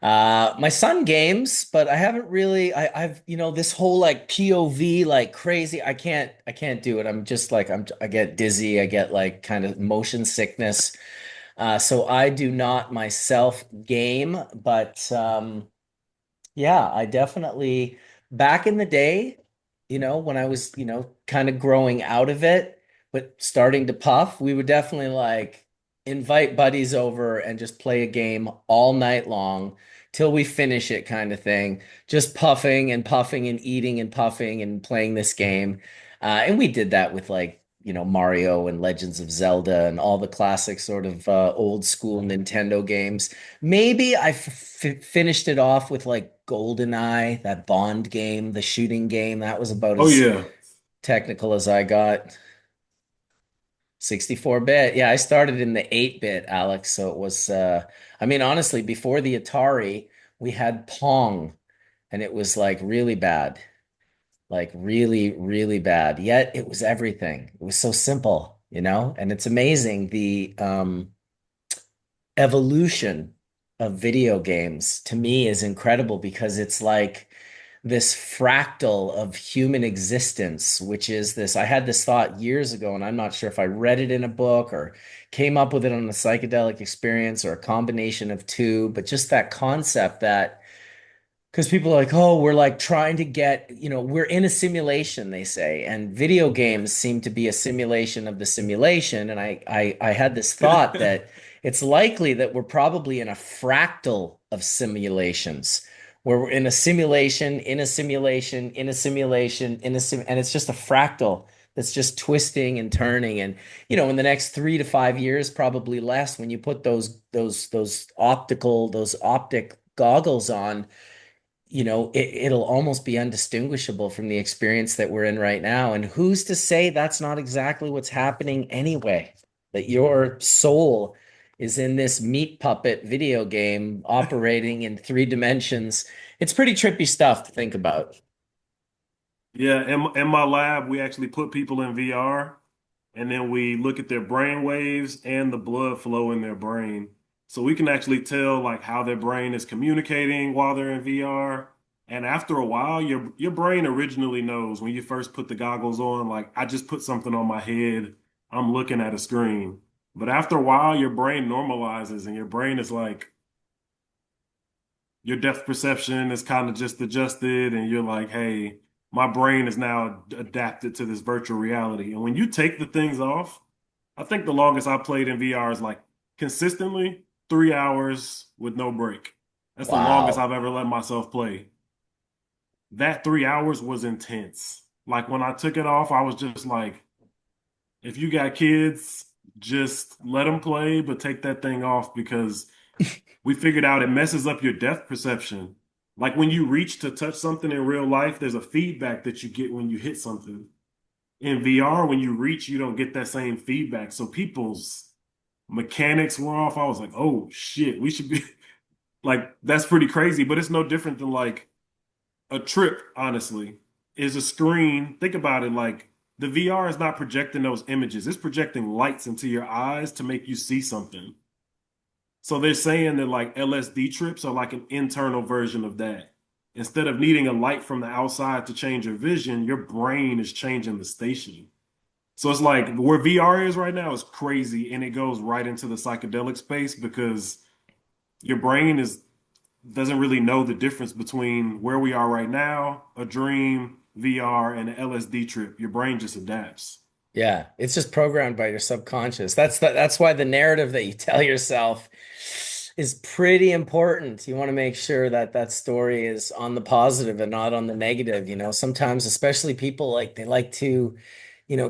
My son games, but I haven't really I've this whole like POV like crazy. I can't do it. I'm just like I get dizzy, I get like kind of motion sickness. So I do not myself game, but yeah, I definitely back in the day, when I was, kind of growing out of it, but starting to puff, we would definitely like invite buddies over and just play a game all night long till we finish it kind of thing. Just puffing and puffing and eating and puffing and playing this game. And we did that with like, Mario and Legends of Zelda and all the classic sort of old school Nintendo games. Maybe I finished it off with like GoldenEye, that Bond game, the shooting game. That was about Oh as yeah. technical as I got. 64-bit. Yeah, I started in the 8-bit, Alex. So it was I mean, honestly, before the Atari, we had Pong, and it was like really bad. Like really, really bad. Yet it was everything. It was so simple, And it's amazing the evolution of video games to me is incredible because it's like this fractal of human existence, which is this. I had this thought years ago, and I'm not sure if I read it in a book or came up with it on a psychedelic experience or a combination of two, but just that concept that because people are like, oh, we're like trying to get, we're in a simulation, they say, and video games seem to be a simulation of the simulation. And I had this thought that it's likely that we're probably in a fractal of simulations, where we're in a simulation, in a simulation, in a simulation, and it's just a fractal that's just twisting and turning. And in the next 3 to 5 years, probably less, when you put those optic goggles on, it'll almost be undistinguishable from the experience that we're in right now. And who's to say that's not exactly what's happening anyway? That your soul is in this meat puppet video game operating in 3 dimensions. It's pretty trippy stuff to think about. Yeah, in my lab, we actually put people in VR and then we look at their brain waves and the blood flow in their brain. So we can actually tell like how their brain is communicating while they're in VR. And after a while, your brain originally knows when you first put the goggles on, like I just put something on my head, I'm looking at a screen. But after a while, your brain normalizes and your brain is like, your depth perception is kind of just adjusted, and you're like, hey, my brain is now adapted to this virtual reality. And when you take the things off, I think the longest I played in VR is like consistently 3 hours with no break. That's the longest Wow. I've ever let myself play. That 3 hours was intense. Like when I took it off, I was just like, if you got kids, just let them play, but take that thing off because we figured out it messes up your depth perception. Like when you reach to touch something in real life, there's a feedback that you get when you hit something. In VR, when you reach, you don't get that same feedback. So people's mechanics were off. I was like, oh shit, we should be like, that's pretty crazy. But it's no different than like a trip, honestly, is a screen. Think about it like the VR is not projecting those images, it's projecting lights into your eyes to make you see something. So they're saying that like LSD trips are like an internal version of that. Instead of needing a light from the outside to change your vision, your brain is changing the station. So it's like where VR is right now is crazy and it goes right into the psychedelic space because your brain is doesn't really know the difference between where we are right now, a dream, VR, and an LSD trip. Your brain just adapts. Yeah, it's just programmed by your subconscious. That's why the narrative that you tell yourself is pretty important. You want to make sure that that story is on the positive and not on the negative. Sometimes, especially people like they like to,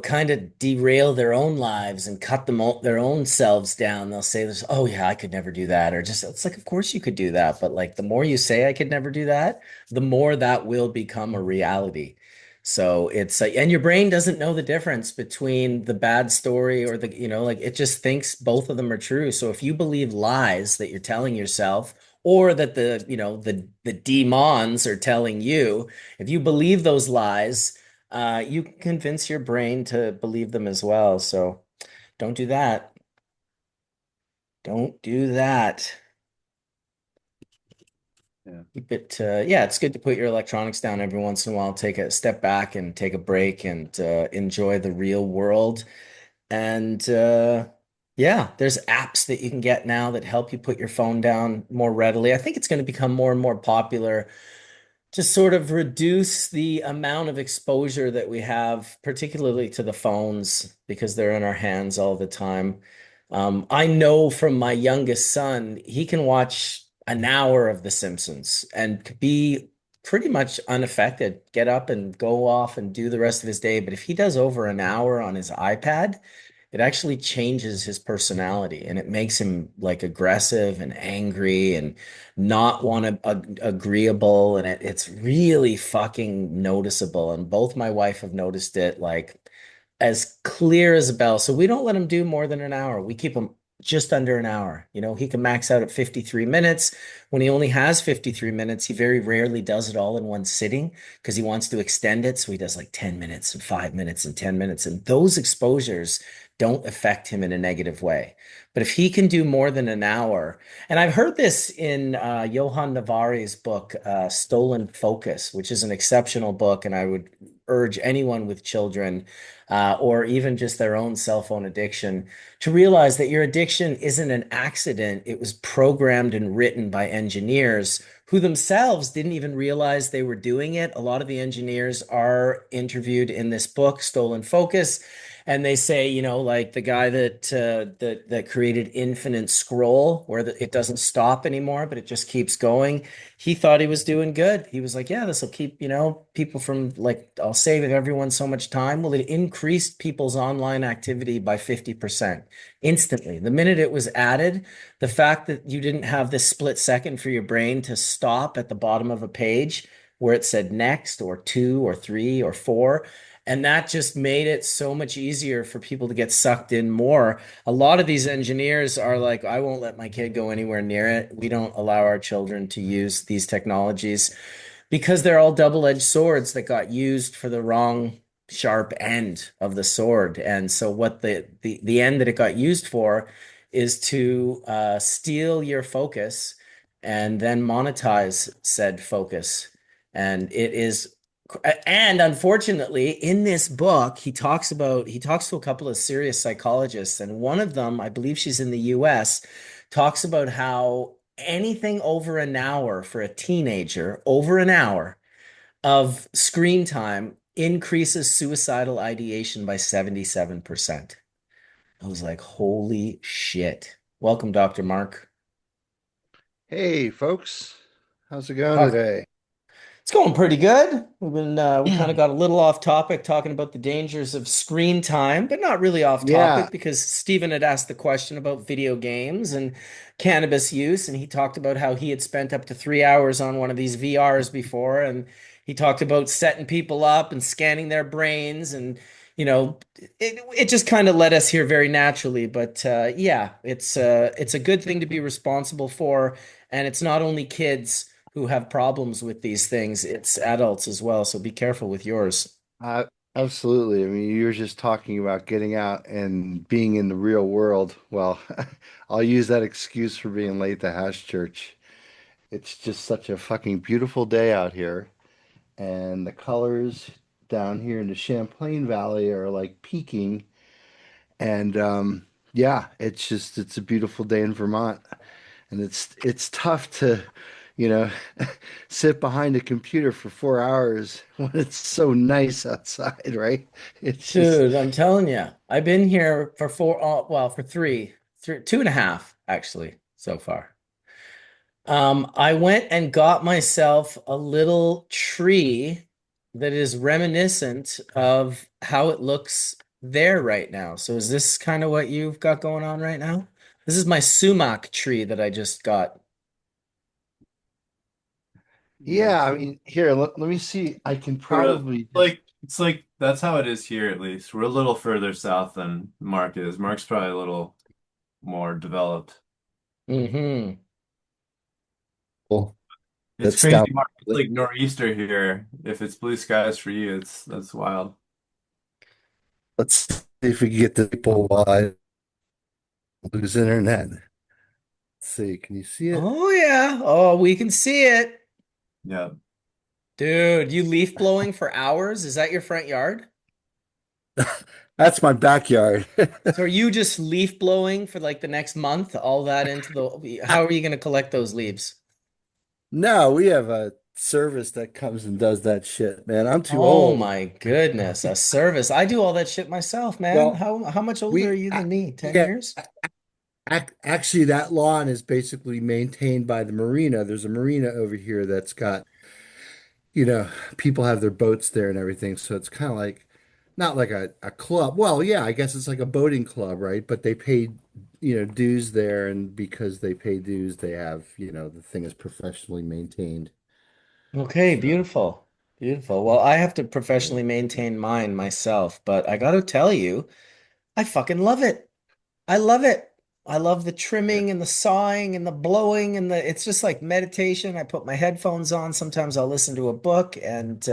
kind of derail their own lives and cut their own selves down. They'll say this, oh yeah, I could never do that. Or just it's like, of course you could do that. But like the more you say I could never do that, the more that will become a reality. So it's and your brain doesn't know the difference between the bad story or like it just thinks both of them are true. So if you believe lies that you're telling yourself or that the demons are telling you, if you believe those lies, you can convince your brain to believe them as well. So don't do that. Don't do that. Yeah. Keep it, yeah, it's good to put your electronics down every once in a while, take a step back and take a break and enjoy the real world. And yeah, there's apps that you can get now that help you put your phone down more readily. I think it's going to become more and more popular to sort of reduce the amount of exposure that we have, particularly to the phones, because they're in our hands all the time. I know from my youngest son, he can watch an hour of The Simpsons and be pretty much unaffected, get up and go off and do the rest of his day. But if he does over an hour on his iPad, it actually changes his personality and it makes him like aggressive and angry and not want to agreeable, and it's really fucking noticeable, and both my wife have noticed it like as clear as a bell. So we don't let him do more than an hour. We keep him just under an hour. He can max out at 53 minutes. When he only has 53 minutes, he very rarely does it all in one sitting because he wants to extend it. So he does like 10 minutes and 5 minutes and 10 minutes. And those exposures don't affect him in a negative way. But if he can do more than an hour, and I've heard this in Johann Navari's book, Stolen Focus, which is an exceptional book, and I would urge anyone with children or even just their own cell phone addiction to realize that your addiction isn't an accident. It was programmed and written by engineers who themselves didn't even realize they were doing it. A lot of the engineers are interviewed in this book, Stolen Focus. And they say, like the guy that created Infinite Scroll, where it doesn't stop anymore, but it just keeps going. He thought he was doing good. He was like, yeah, this will keep, people from like, I'll save everyone so much time. Well, it increased people's online activity by 50% instantly. The minute it was added, the fact that you didn't have this split second for your brain to stop at the bottom of a page where it said next or two or three or four, And that just made it so much easier for people to get sucked in more. A lot of these engineers are like, I won't let my kid go anywhere near it. We don't allow our children to use these technologies because they're all double-edged swords that got used for the wrong sharp end of the sword. And so what the end that it got used for is to steal your focus and then monetize said focus. And it is, and unfortunately, in this book, he talks to a couple of serious psychologists, and one of them, I believe she's in the US, talks about how anything over an hour for a teenager, over an hour of screen time increases suicidal ideation by 77%. I was like, holy shit. Welcome, Dr. Mark. Hey, folks. How's it going Talk, today? It's going pretty good. We kind of got a little off topic talking about the dangers of screen time, but not really off Yeah. topic because Stephen had asked the question about video games and cannabis use, and he talked about how he had spent up to 3 hours on one of these VRs before, and he talked about setting people up and scanning their brains, and you know, it just kind of led us here very naturally. But yeah, it's a good thing to be responsible for, and it's not only kids who have problems with these things. It's adults as well, so be careful with yours. Uh, Absolutely. I mean, you were just talking about getting out and being in the real world. Well, I'll use that excuse for being late to Hash Church. It's just such a fucking beautiful day out here, and the colors down here in the Champlain Valley are like peaking. And yeah, it's a beautiful day in Vermont. And it's tough to, you know, sit behind a computer for 4 hours when it's so nice outside, right? It's just Dude, I'm telling you, I've been here for four, well, for three, 2.5 actually so far. I went and got myself a little tree that is reminiscent of how it looks there right now. So is this kind of what you've got going on right now? This is my sumac tree that I just got. yeah. I mean, here, let me see. I can Sort of probably just like it's like that's how it is here at least. We're a little further south than Mark is. Mark's probably a little more developed. Hmm. well, It's that's down. crazy, Mark. It's like nor'easter here. If it's blue skies for you, it's that's wild. Let's see if we can get the people while I lose internet. Let's see, can you see it? Oh yeah. Oh, we can see it. Yeah. Dude, you leaf blowing for hours? Is that your front yard? That's my backyard. So are you just leaf blowing for like the next month, all that into the, how are you going to collect those leaves? No, we have a service that comes and does that shit, man. I'm too Oh old. my goodness, a service. I do all that shit myself, man. Well, How much older are we you than me? 10 yeah, years? actually that lawn is basically maintained by the marina. There's a marina over here that's got, you know, people have their boats there and everything. So it's kind of like not like a club. Well, yeah, I guess it's like a boating club, right? But they pay, dues there, and because they pay dues, they have, the thing is professionally maintained. Okay, So, beautiful. Beautiful. Well, I have to yeah. professionally maintain mine myself, but I got to tell you, I fucking love it. I love it. I love the Yeah. trimming and the sawing and the blowing and the it's just like meditation. I put my headphones on. Sometimes I'll listen to a book and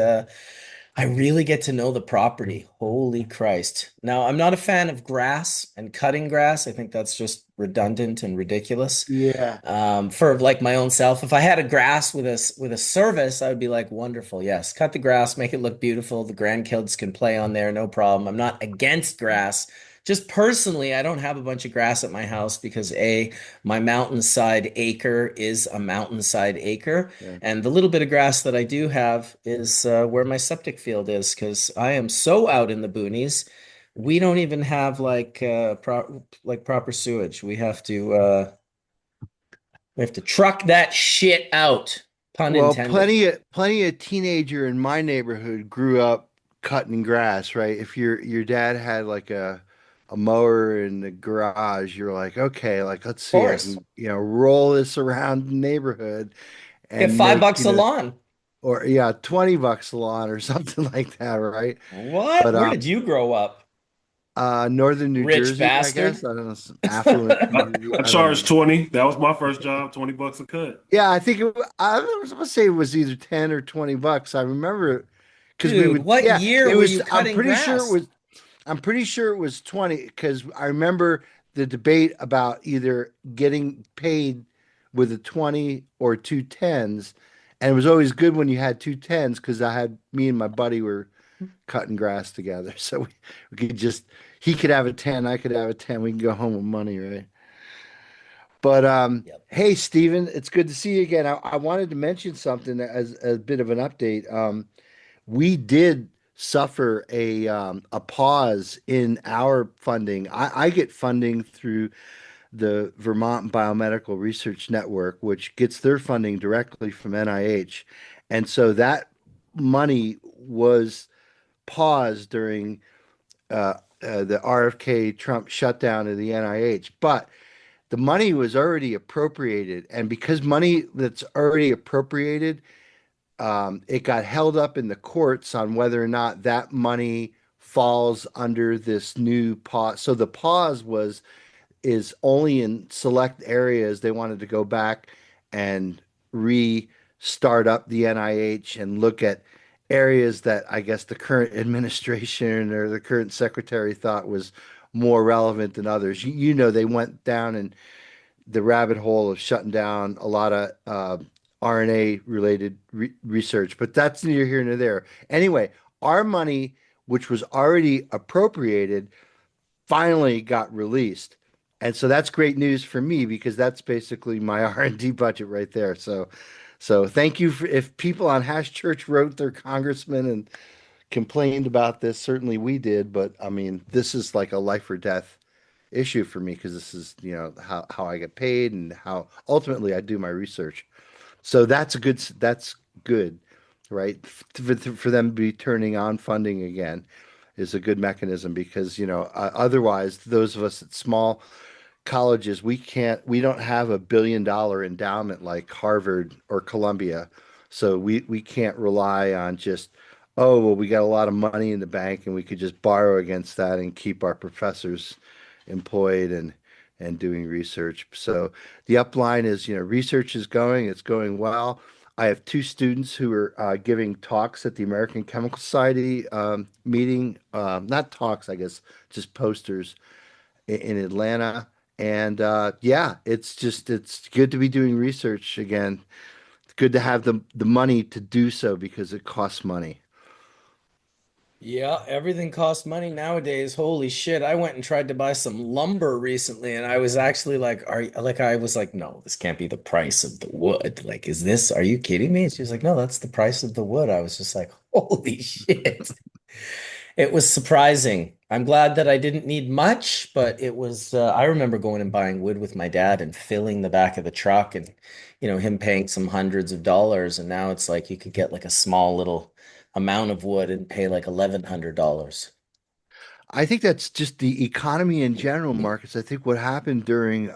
I really get to know the property. Holy Christ. Now, I'm not a fan of grass and cutting grass. I think that's just redundant and ridiculous. Yeah. For like my own self, if I had a grass with a service, I would be like, wonderful. Yes, cut the grass, make it look beautiful. The grandkids can play on there, no problem. I'm not against grass. Just personally, I don't have a bunch of grass at my house because A, my mountainside acre is a mountainside acre. Yeah. And the little bit of grass that I do have is where my septic field is because I am so out in the boonies. We don't even have like proper sewage. We have to truck that shit out, pun Well, intended. plenty of teenager in my neighborhood grew up cutting grass, right? If your dad had like a mower in the garage, you're like, okay, like let's Of see, I course. can, roll this around the neighborhood Get and five make, bucks a lawn. or yeah, $20 a lawn or something like that, right? What? But Where did you grow up? Northern New Rich Jersey, I guess. bastard. I don't know, some affluent I, community. I I don't charged know. 20. That was my first job, $20 a cut. Yeah, I think I was gonna say it was either 10 or $20. I remember because we Dude, would, what yeah, year it were was, you cutting grass? I'm pretty sure it was 20 because I remember the debate about either getting paid with a 20 or two tens. And it was always good when you had two tens because me and my buddy were cutting grass together. So we could just, he could have a 10, I could have a 10. We can go home with money, right? But Yep. hey, Steven, it's good to see you again. I wanted to mention something as a bit of an update. We did suffer a pause in our funding. I get funding through the Vermont Biomedical Research Network, which gets their funding directly from NIH. And so that money was paused during the RFK Trump shutdown of the NIH. But the money was already appropriated. And because money that's already appropriated, it got held up in the courts on whether or not that money falls under this new pause. So the pause is only in select areas. They wanted to go back and restart up the NIH and look at areas that I guess the current administration or the current secretary thought was more relevant than others. You know, they went down and the rabbit hole of shutting down a lot of RNA related research, but that's neither here nor there. Anyway, our money, which was already appropriated, finally got released. And so that's great news for me because that's basically my R&D budget right there. So thank you for if people on Hash Church wrote their congressman and complained about this, certainly we did, but I mean, this is like a life or death issue for me because this is, how I get paid and how ultimately I do my research. So that's good, right? For them to be turning on funding again is a good mechanism because, otherwise those of us at small colleges, we don't have $1 billion endowment like Harvard or Columbia. So we can't rely on just, oh, well, we got a lot of money in the bank and we could just borrow against that and keep our professors employed and doing research. So the upline is, research is going, it's going well. I have two students who are giving talks at the American Chemical Society meeting, not talks, I guess, just posters in Atlanta. And yeah, it's good to be doing research again. It's good to have the money to do so because it costs money. Yeah, everything costs money nowadays. Holy shit. I went and tried to buy some lumber recently and I was actually like, I was like, no, this can't be the price of the wood. Like, are you kidding me? And she was like, no, that's the price of the wood. I was just like, holy shit. It was surprising. I'm glad that I didn't need much, but I remember going and buying wood with my dad and filling the back of the truck and, him paying some hundreds of dollars. And now it's like you could get like a small little amount of wood and pay like $1,100. I think that's just the economy in general, Marcus. I think what happened during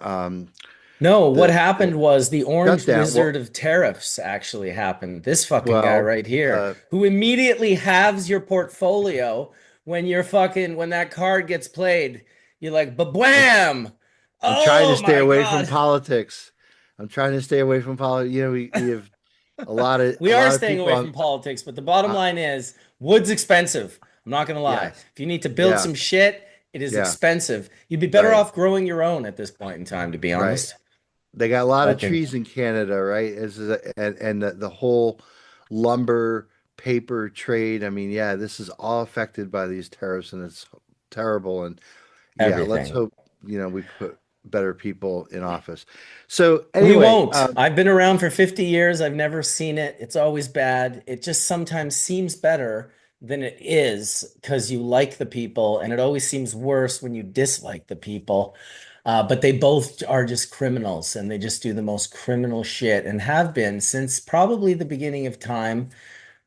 No, what the happened was the orange shutdown. wizard of tariffs actually happened. This fucking guy Well, right here, uh, who immediately halves your portfolio when that card gets played. You're like, I'm ba-bwam! I'm trying to Oh stay my away from God. politics. I'm trying to stay away from politics. We have a lot of We a are lot of staying people away on. from politics, but the bottom Uh, line is wood's expensive. I'm not gonna lie. yes, If you need to build yeah, some shit, it is yeah, expensive. You'd be better right, off growing your own at this point in time, to be right. honest. They got a lot of Fucking trees in Canada, right? And the whole lumber paper trade. I mean, yeah, this is all affected by these tariffs, and it's terrible. And yeah, let's everything. hope we put better people in office. So We anyway, won't. I've been around for 50 years. I've never seen it. It's always bad. It just sometimes seems better than it is because you like the people, and it always seems worse when you dislike the people. But they both are just criminals, and they just do the most criminal shit and have been since probably the beginning of time.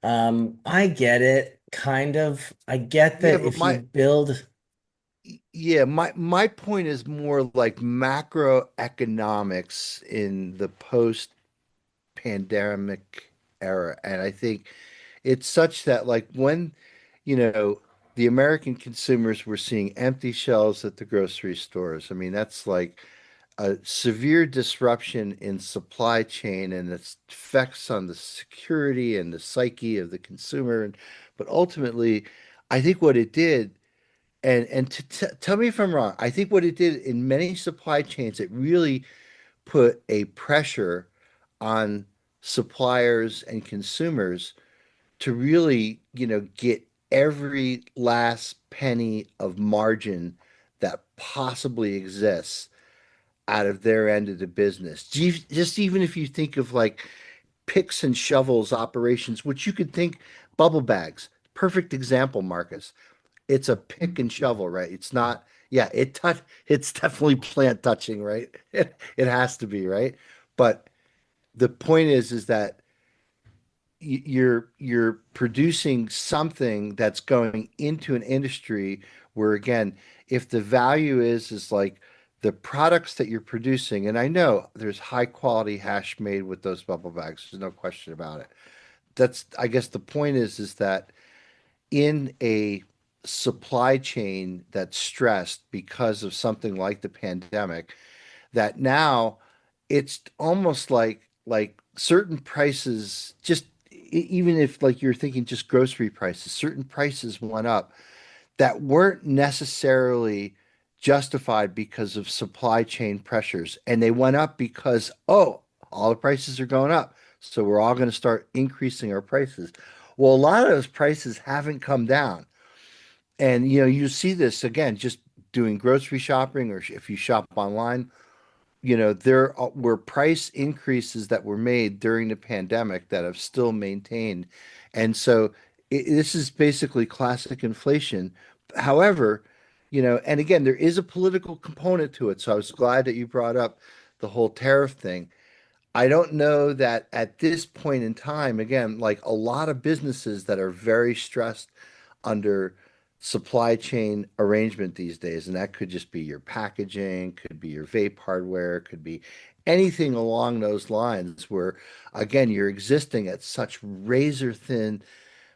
I get it, kind of. I get yeah, that but if you build, my point is more like macroeconomics in the post pandemic era. And I think it's such that like when, you know, the American consumers were seeing empty shelves at the grocery stores. I mean, that's like a severe disruption in supply chain and its effects on the security and the psyche of the consumer. But ultimately, I think what it did, and tell me if I'm wrong, I think what it did in many supply chains, it really put a pressure on suppliers and consumers to really, get every last penny of margin that possibly exists out of their end of the business. Just even if you think of like picks and shovels operations, which you could think bubble bags, perfect example, Marcus. It's a pick and shovel, right? It's not, yeah, it's definitely plant touching, right? It has to be, right? But the point is that you're producing something that's going into an industry where again, if the value is like the products that you're producing, and I know there's high quality hash made with those bubble bags, there's no question about it. That's, I guess the point is that in a supply chain that's stressed because of something like the pandemic, that now it's almost like certain prices just even if like you're thinking just grocery prices, certain prices went up that weren't necessarily justified because of supply chain pressures, and they went up because, oh, all the prices are going up, so we're all going to start increasing our prices. Well, a lot of those prices haven't come down. And you see this again just doing grocery shopping, or if you shop online, there were price increases that were made during the pandemic that have still maintained. And so this is basically classic inflation. However, and again, there is a political component to it. So I was glad that you brought up the whole tariff thing. I don't know that at this point in time, again, like a lot of businesses that are very stressed under supply chain arrangement these days, and that could just be your packaging, could be your vape hardware, could be anything along those lines where, again, you're existing at such razor thin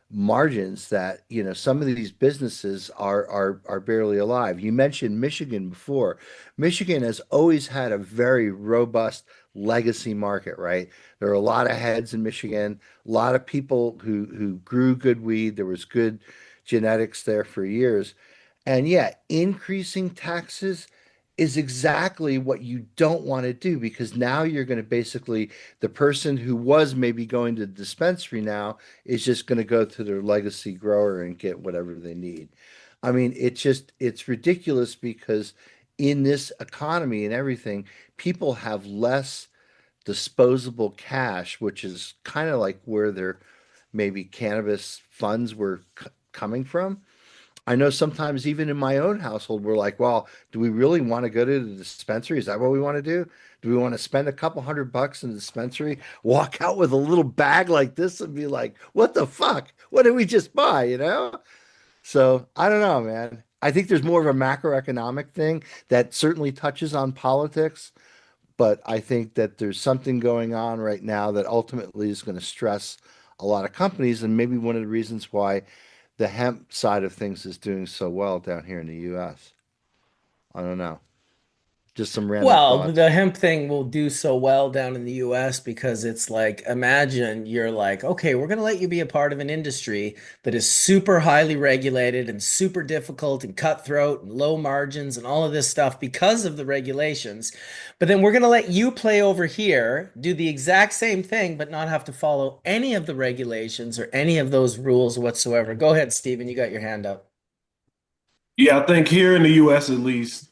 margins that some of these businesses are barely alive. You mentioned Michigan before. Michigan has always had a very robust legacy market, right? There are a lot of heads in Michigan, a lot of people who grew good weed. There was good genetics there for years. And yeah, increasing taxes is exactly what you don't want to do, because now you're going to basically, the person who was maybe going to the dispensary now is just going to go to their legacy grower and get whatever they need. I mean, it's ridiculous because in this economy and everything, people have less disposable cash, which is kind of like where their maybe cannabis funds were coming from. I know sometimes even in my own household, we're like, well, do we really want to go to the dispensary? Is that what we want to do? Do we want to spend a couple $100 in the dispensary, walk out with a little bag like this and be like, what the fuck? What did we just buy? So I don't know, man. I think there's more of a macroeconomic thing that certainly touches on politics, but I think that there's something going on right now that ultimately is going to stress a lot of companies, and maybe one of the reasons why the hemp side of things is doing so well down here in the US. I don't know. Just some random Well, thoughts. the hemp thing will do so well down in the US because it's like, imagine you're like, okay, we're going to let you be a part of an industry that is super highly regulated and super difficult and cutthroat and low margins and all of this stuff because of the regulations. But then we're going to let you play over here, do the exact same thing, but not have to follow any of the regulations or any of those rules whatsoever. Go ahead, Stephen, you got your hand up. Yeah, I think here in the US at least,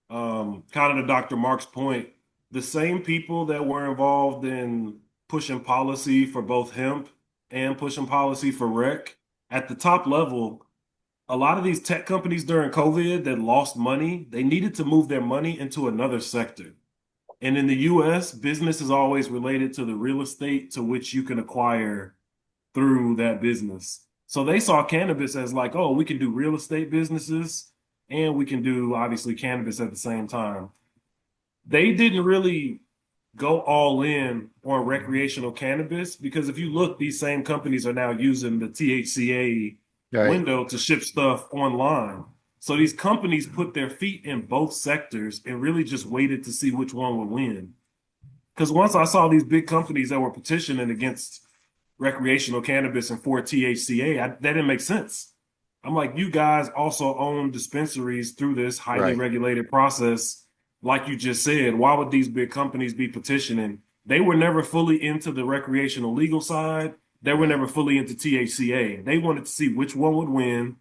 kind of to Dr. Mark's point, the same people that were involved in pushing policy for both hemp and pushing policy for rec, at the top level, a lot of these tech companies during COVID that lost money, they needed to move their money into another sector. And in the US, business is always related to the real estate to which you can acquire through that business. So they saw cannabis as like, oh, we can do real estate businesses and we can do obviously cannabis at the same time. They didn't really go all in on recreational cannabis because if you look, these same companies are now using the THCA Right. window to ship stuff online. So these companies put their feet in both sectors and really just waited to see which one would win. Because once I saw these big companies that were petitioning against recreational cannabis and for THCA, that didn't make sense. I'm like, you guys also own dispensaries through this highly Right. regulated process. Like you just said, why would these big companies be petitioning? They were never fully into the recreational legal side. They were Right. never fully into THCA. They wanted to see which one would win.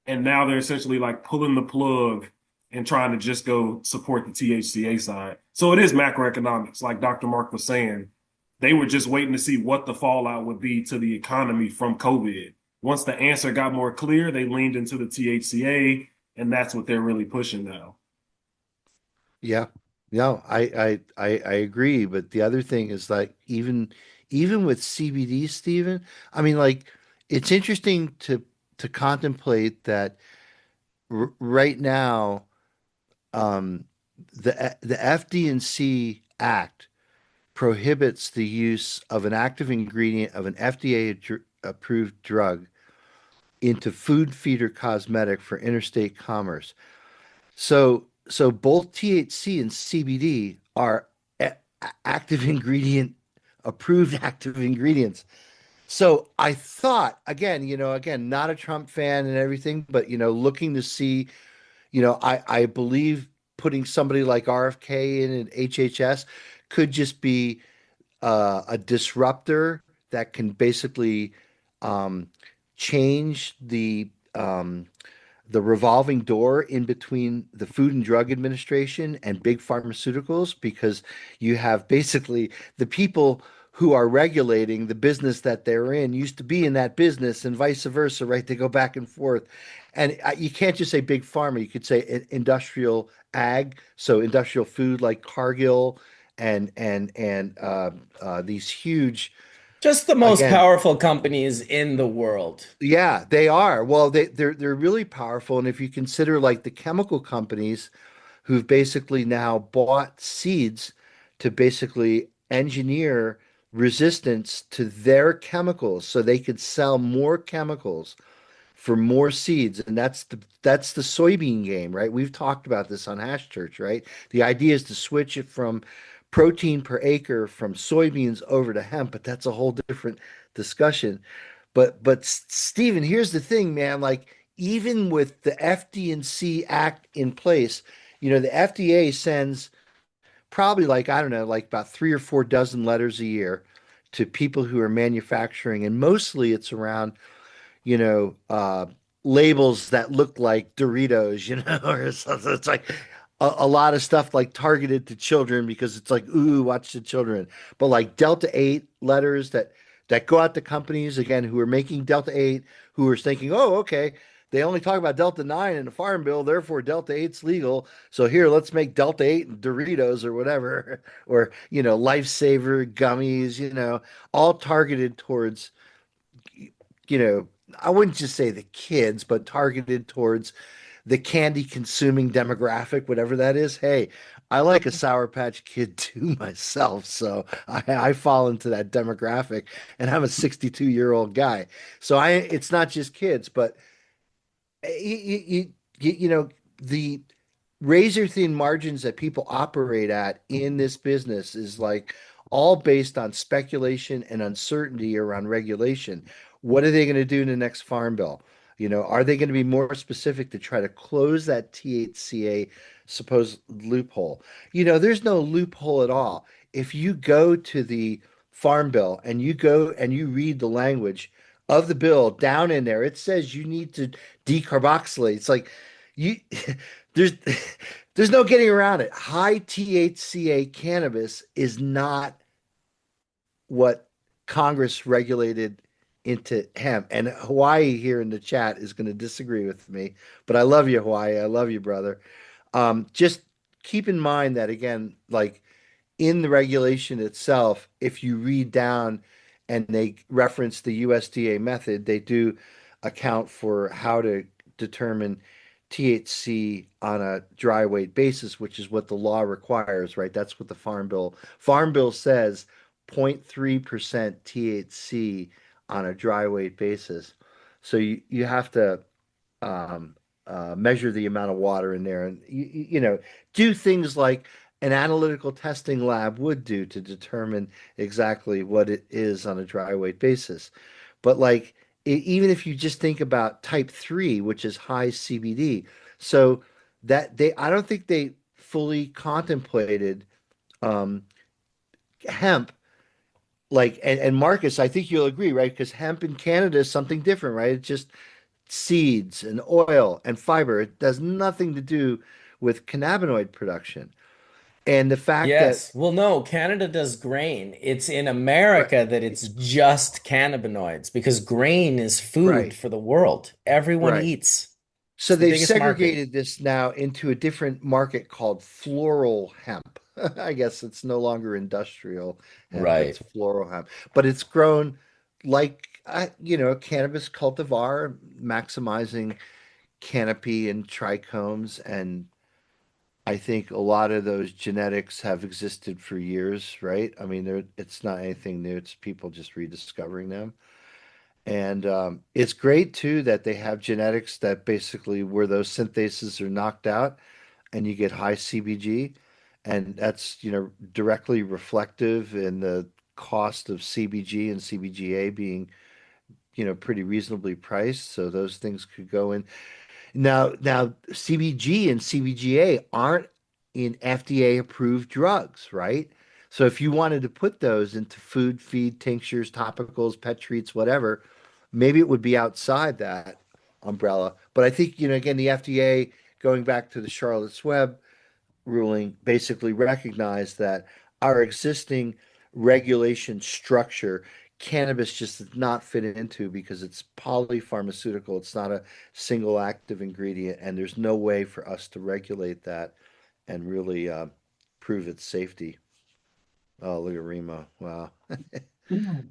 And now they're essentially like pulling the plug and trying to just go support the THCA side. So it is macroeconomics, like Dr. Mark was saying. They were just waiting to see what the fallout would be to the economy from COVID. Once the answer got more clear, they leaned into the THCA, and that's what they're really pushing now. Yeah. No, I agree. But the other thing is like even with CBD, Stephen, I mean, like it's interesting to contemplate that r right now, the FD&C Act prohibits the use of an active ingredient of an FDA approved drug into food, feed, or cosmetic for interstate commerce. So both THC and CBD are active ingredient approved active ingredients. So I thought again, again, not a Trump fan and everything, but looking to see, I believe putting somebody like RFK in an HHS could just be a disruptor that can basically um, change the revolving door in between the Food and Drug Administration and big pharmaceuticals because you have basically the people who are regulating the business that they're in used to be in that business and vice versa, right? They go back and forth. And you can't just say big pharma, you could say industrial ag, so industrial food like Cargill and these huge, Just the most again, powerful companies in the world. yeah, they are. Well, they're really powerful, and if you consider like the chemical companies who've basically now bought seeds to basically engineer resistance to their chemicals so they could sell more chemicals for more seeds, and that's the soybean game, right? We've talked about this on Hash Church, right? The idea is to switch it from protein per acre from soybeans over to hemp, but that's a whole different discussion. But Stephen, here's the thing, man. Like even with the FD&C Act in place, the FDA sends probably like I don't know, like about 3 or 4 dozen letters a year to people who are manufacturing, and mostly it's around you know, labels that look like Doritos, or something. It's like a lot of stuff like targeted to children because it's like, ooh, watch the children. But like Delta 8 letters that go out to companies again who are making Delta 8, who are thinking, oh, okay, they only talk about Delta 9 in the Farm Bill, therefore Delta 8's legal. So here, let's make Delta 8 and Doritos or whatever, or Lifesaver gummies, all targeted towards I wouldn't just say the kids, but targeted towards the candy consuming demographic, whatever that is. Hey, I like a Sour Patch Kid too myself, so I fall into that demographic, and I'm a 62-year-old guy. So it's not just kids, but the razor thin margins that people operate at in this business is like all based on speculation and uncertainty around regulation. What are they going to do in the next farm bill? Are they going to be more specific to try to close that THCA supposed loophole? There's no loophole at all. If you go to the farm bill and you go and you read the language of the bill down in there, it says you need to decarboxylate. It's like you there's there's no getting around it. High THCA cannabis is not what Congress regulated into hemp. And Hawaii here in the chat is going to disagree with me, but I love you, Hawaii. I love you, brother. Just keep in mind that again, like in the regulation itself, if you read down and they reference the USDA method, they do account for how to determine THC on a dry weight basis, which is what the law requires, right? That's what the Farm Bill says 0.3% THC on a dry weight basis. So you have to measure the amount of water in there and do things like an analytical testing lab would do to determine exactly what it is on a dry weight basis. But like even if you just think about type 3, which is high CBD, so that they I don't think they fully contemplated um, hemp. Like and Marcus, I think you'll agree, right? Because hemp in Canada is something different, right? It's just seeds and oil and fiber. It does nothing to do with cannabinoid production. And the fact that, Yes. Well, no, Canada does grain. It's in right, America that it's just cannabinoids because grain is food right, for the world. Everyone right. eats. So It's the they've biggest market. segregated this now into a different market called floral hemp. I guess it's no longer industrial hemp, it's Right. floral hemp. But it's grown like, cannabis cultivar, maximizing canopy and trichomes. And I think a lot of those genetics have existed for years, right? I mean, it's not anything new, it's people just rediscovering them. And it's great too that they have genetics that basically where those synthases are knocked out and you get high CBG. And that's, directly reflective in the cost of CBG and CBGA being, pretty reasonably priced. So those things could go in. Now, CBG and CBGA aren't in FDA approved drugs, right? So if you wanted to put those into food, feed, tinctures, topicals, pet treats, whatever, maybe it would be outside that umbrella. But I think, again, the FDA, going back to the Charlotte's Web ruling, basically recognized that our existing regulation structure, cannabis just does not fit into because it's polypharmaceutical. It's not a single active ingredient, and there's no way for us to regulate that and really prove its safety. Oh, look at Remo. Wow.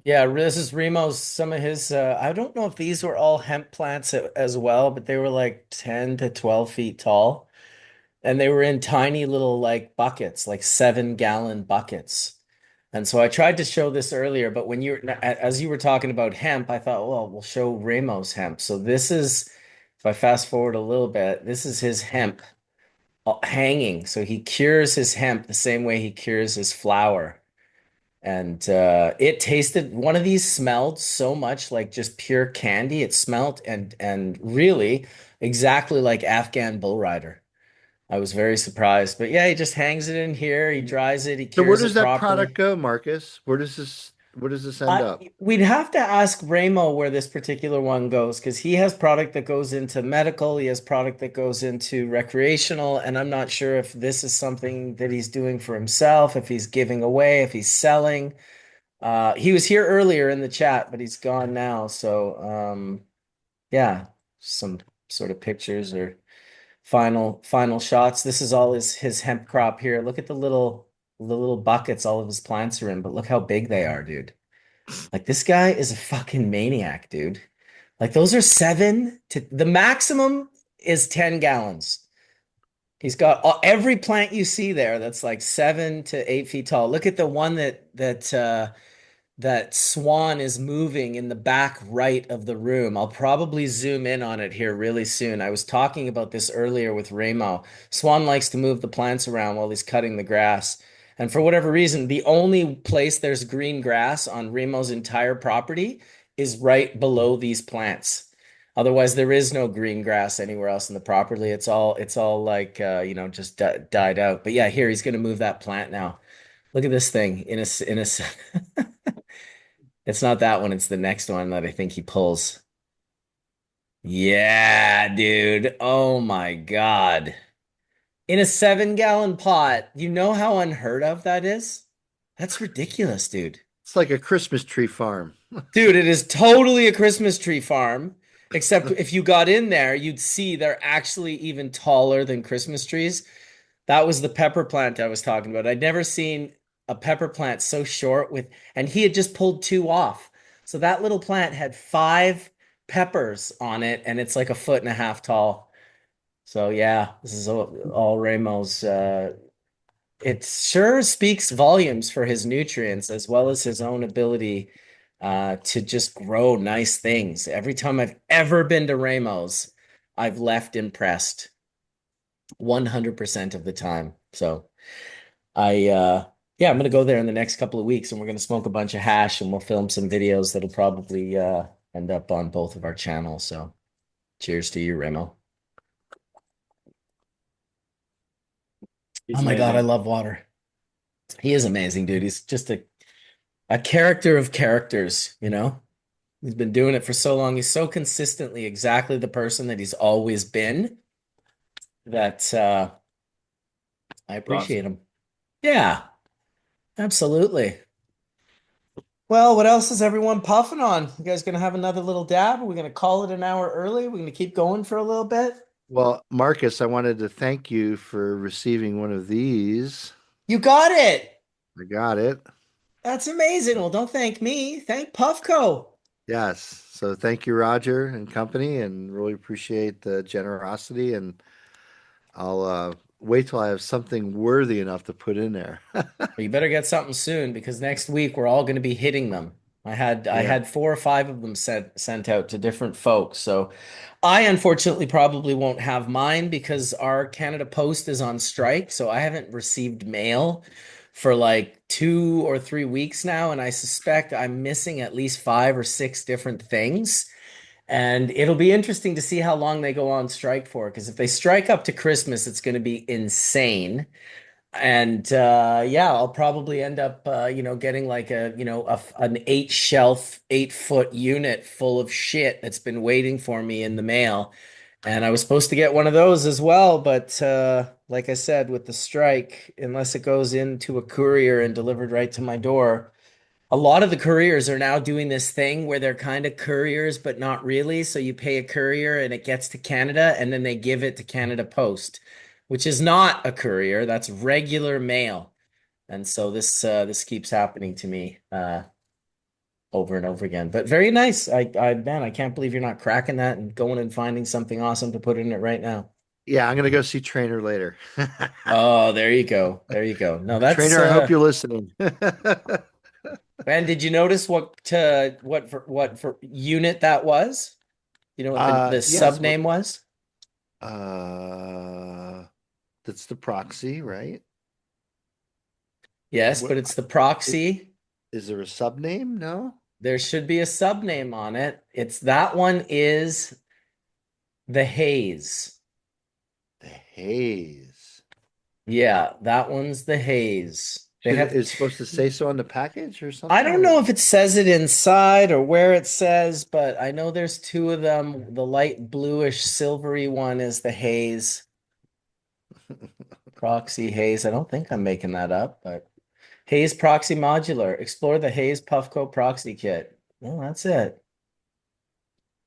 Yeah, this is Remo's, some of his, I don't know if these were all hemp plants as well, but they were like 10 to 12 feet tall. And they were in tiny little like buckets, like 7 gallon buckets. And so I tried to show this earlier, but as you were talking about hemp, I thought, well, we'll show Remo's hemp. So this is, if I fast forward a little bit, this is his hemp hanging. So he cures his hemp the same way he cures his flour. And it tasted, one of these smelled so much like just pure candy. It smelled and really exactly like Afghan bull rider. I was very surprised. But yeah, he just hangs it in here, he dries it, he So where cures does it that product properly. go, Marcus? Where does this end up? We'd have to ask Ramo where this particular one goes because he has product that goes into medical, he has product that goes into recreational, and I'm not sure if this is something that he's doing for himself, if he's giving away, if he's selling. He was here earlier in the chat, but he's gone now. So yeah, some sort of pictures or final shots. This is all his hemp crop here. Look at the little buckets all of his plants are in, but look how big they are, dude. Like this guy is a fucking maniac, dude. Like those are the maximum is 10 gallons. He's got every plant you see there that's like 7 to 8 feet tall. Look at the one that swan is moving in the back right of the room. I'll probably zoom in on it here really soon. I was talking about this earlier with Ramo. Swan likes to move the plants around while he's cutting the grass. And for whatever reason, the only place there's green grass on Ramo's entire property is right below these plants. Otherwise, there is no green grass anywhere else in the property. It's all like just died out. But yeah, here he's gonna move that plant now. Look at this thing It's not that one, it's the next one that I think he pulls. Yeah, dude. Oh my God. In a 7 gallon pot, you know how unheard of that is? That's ridiculous, dude. It's like a Christmas tree farm. Dude, it is totally a Christmas tree farm, except if you got in there, you'd see they're actually even taller than Christmas trees. That was the pepper plant I was talking about. I'd never seen a pepper plant so short and he had just pulled two off. So that little plant had 5 peppers on it, and it's like a foot and a half tall. So So yeah, this is all Ramos. It sure speaks volumes for his nutrients as well as his own ability to just grow nice things. Every time I've ever been to Ramos, I've left impressed 100% of the time. So I yeah, I'm gonna go there in the next couple of weeks and we're gonna smoke a bunch of hash and we'll film some videos that'll probably end up on both of our channels. So cheers to you, Remo. He's Oh my God, I amazing. love water. He is amazing, dude. He's just a character of characters, you know? He's been doing it for so long. He's so consistently exactly the person that he's always been that I appreciate Awesome. him. Yeah, absolutely. Well, what else is everyone puffing on? You guys gonna have another little dab? Are we gonna call it an hour early? We're gonna keep going for a little bit? Well, Marcus, I wanted to thank you for receiving one of these. You got it. I got it. That's amazing. Well, don't thank me. Thank Puffco. Yes. So thank you, Roger and company, and really appreciate the generosity. And I'll wait till I have something worthy enough to put in there. Well, you better get something soon because next week we're all going to be hitting them. I Yeah. had 4 or 5 of them sent out to different folks. So I unfortunately probably won't have mine because our Canada Post is on strike. So I haven't received mail for like 2 or 3 weeks now, and I suspect I'm missing at least 5 or 6 different things. And it'll be interesting to see how long they go on strike for, because if they strike up to Christmas, it's going to be insane. And yeah, I'll probably end up getting like an 8 shelf, 8 foot unit full of shit that's been waiting for me in the mail. And I was supposed to get one of those as well, but like I said, with the strike, unless it goes into a courier and delivered right to my door, a lot of the couriers are now doing this thing where they're kind of couriers, but not really. So you pay a courier and it gets to Canada and then they give it to Canada Post, which is not a courier. That's regular mail. And so this keeps happening to me over and over again. But very nice. Man, I can't believe you're not cracking that and going and finding something awesome to put in it right now. Yeah, I'm gonna go see Trainer later. Oh, there you go. There you go. No, that's Trainer, I hope you're listening. and did you notice what for unit that was? You know what the sub Yes, what name was? uh that's the proxy, right? Yes, What but it's the is, proxy. is there a sub name? No? There should be a sub name on it. It's that one is the Haze. The haze. Yeah, that one's the Haze. They Should have it's supposed to say so on the package or I something? don't know if it says it inside or where it says, but I know there's 2 of them. The light bluish silvery one is the Haze. Proxy Haze. I don't think I'm making that up, but Haze Proxy Modular. Explore the Haze Puffco Proxy Kit. Well, that's it.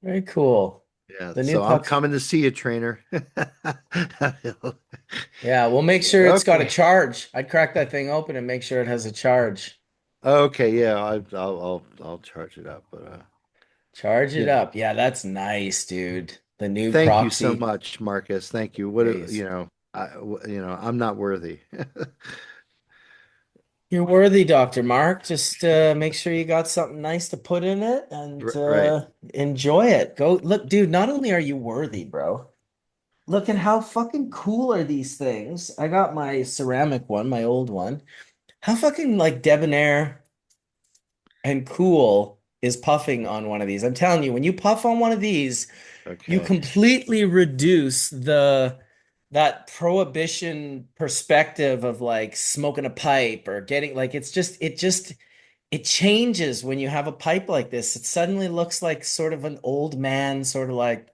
Very cool. Yeah, The new so I'm Puff. coming to see you, Trainer. Yeah, we'll make sure it's got a Okay. charge. I'd crack that thing open and make sure it has a charge. Okay, yeah, I'll charge it up, but Charge it yeah. up. Yeah, that's nice, dude. The new Thank you so proxy much, Marcus. Thank you. Haze. I'm not worthy. You're worthy, Dr. Mark. Just make sure you got something nice to put in it and Right. enjoy it. Go look, dude. Not only are you worthy, bro. Look at how fucking cool are these things. I got my ceramic one, my old one. How fucking like debonair and cool is puffing on one of these? I'm telling you, when you puff on one of these, you Okay. completely reduce the that prohibition perspective of like smoking a pipe or getting like it changes when you have a pipe like this. It suddenly looks like sort of an old man, sort of like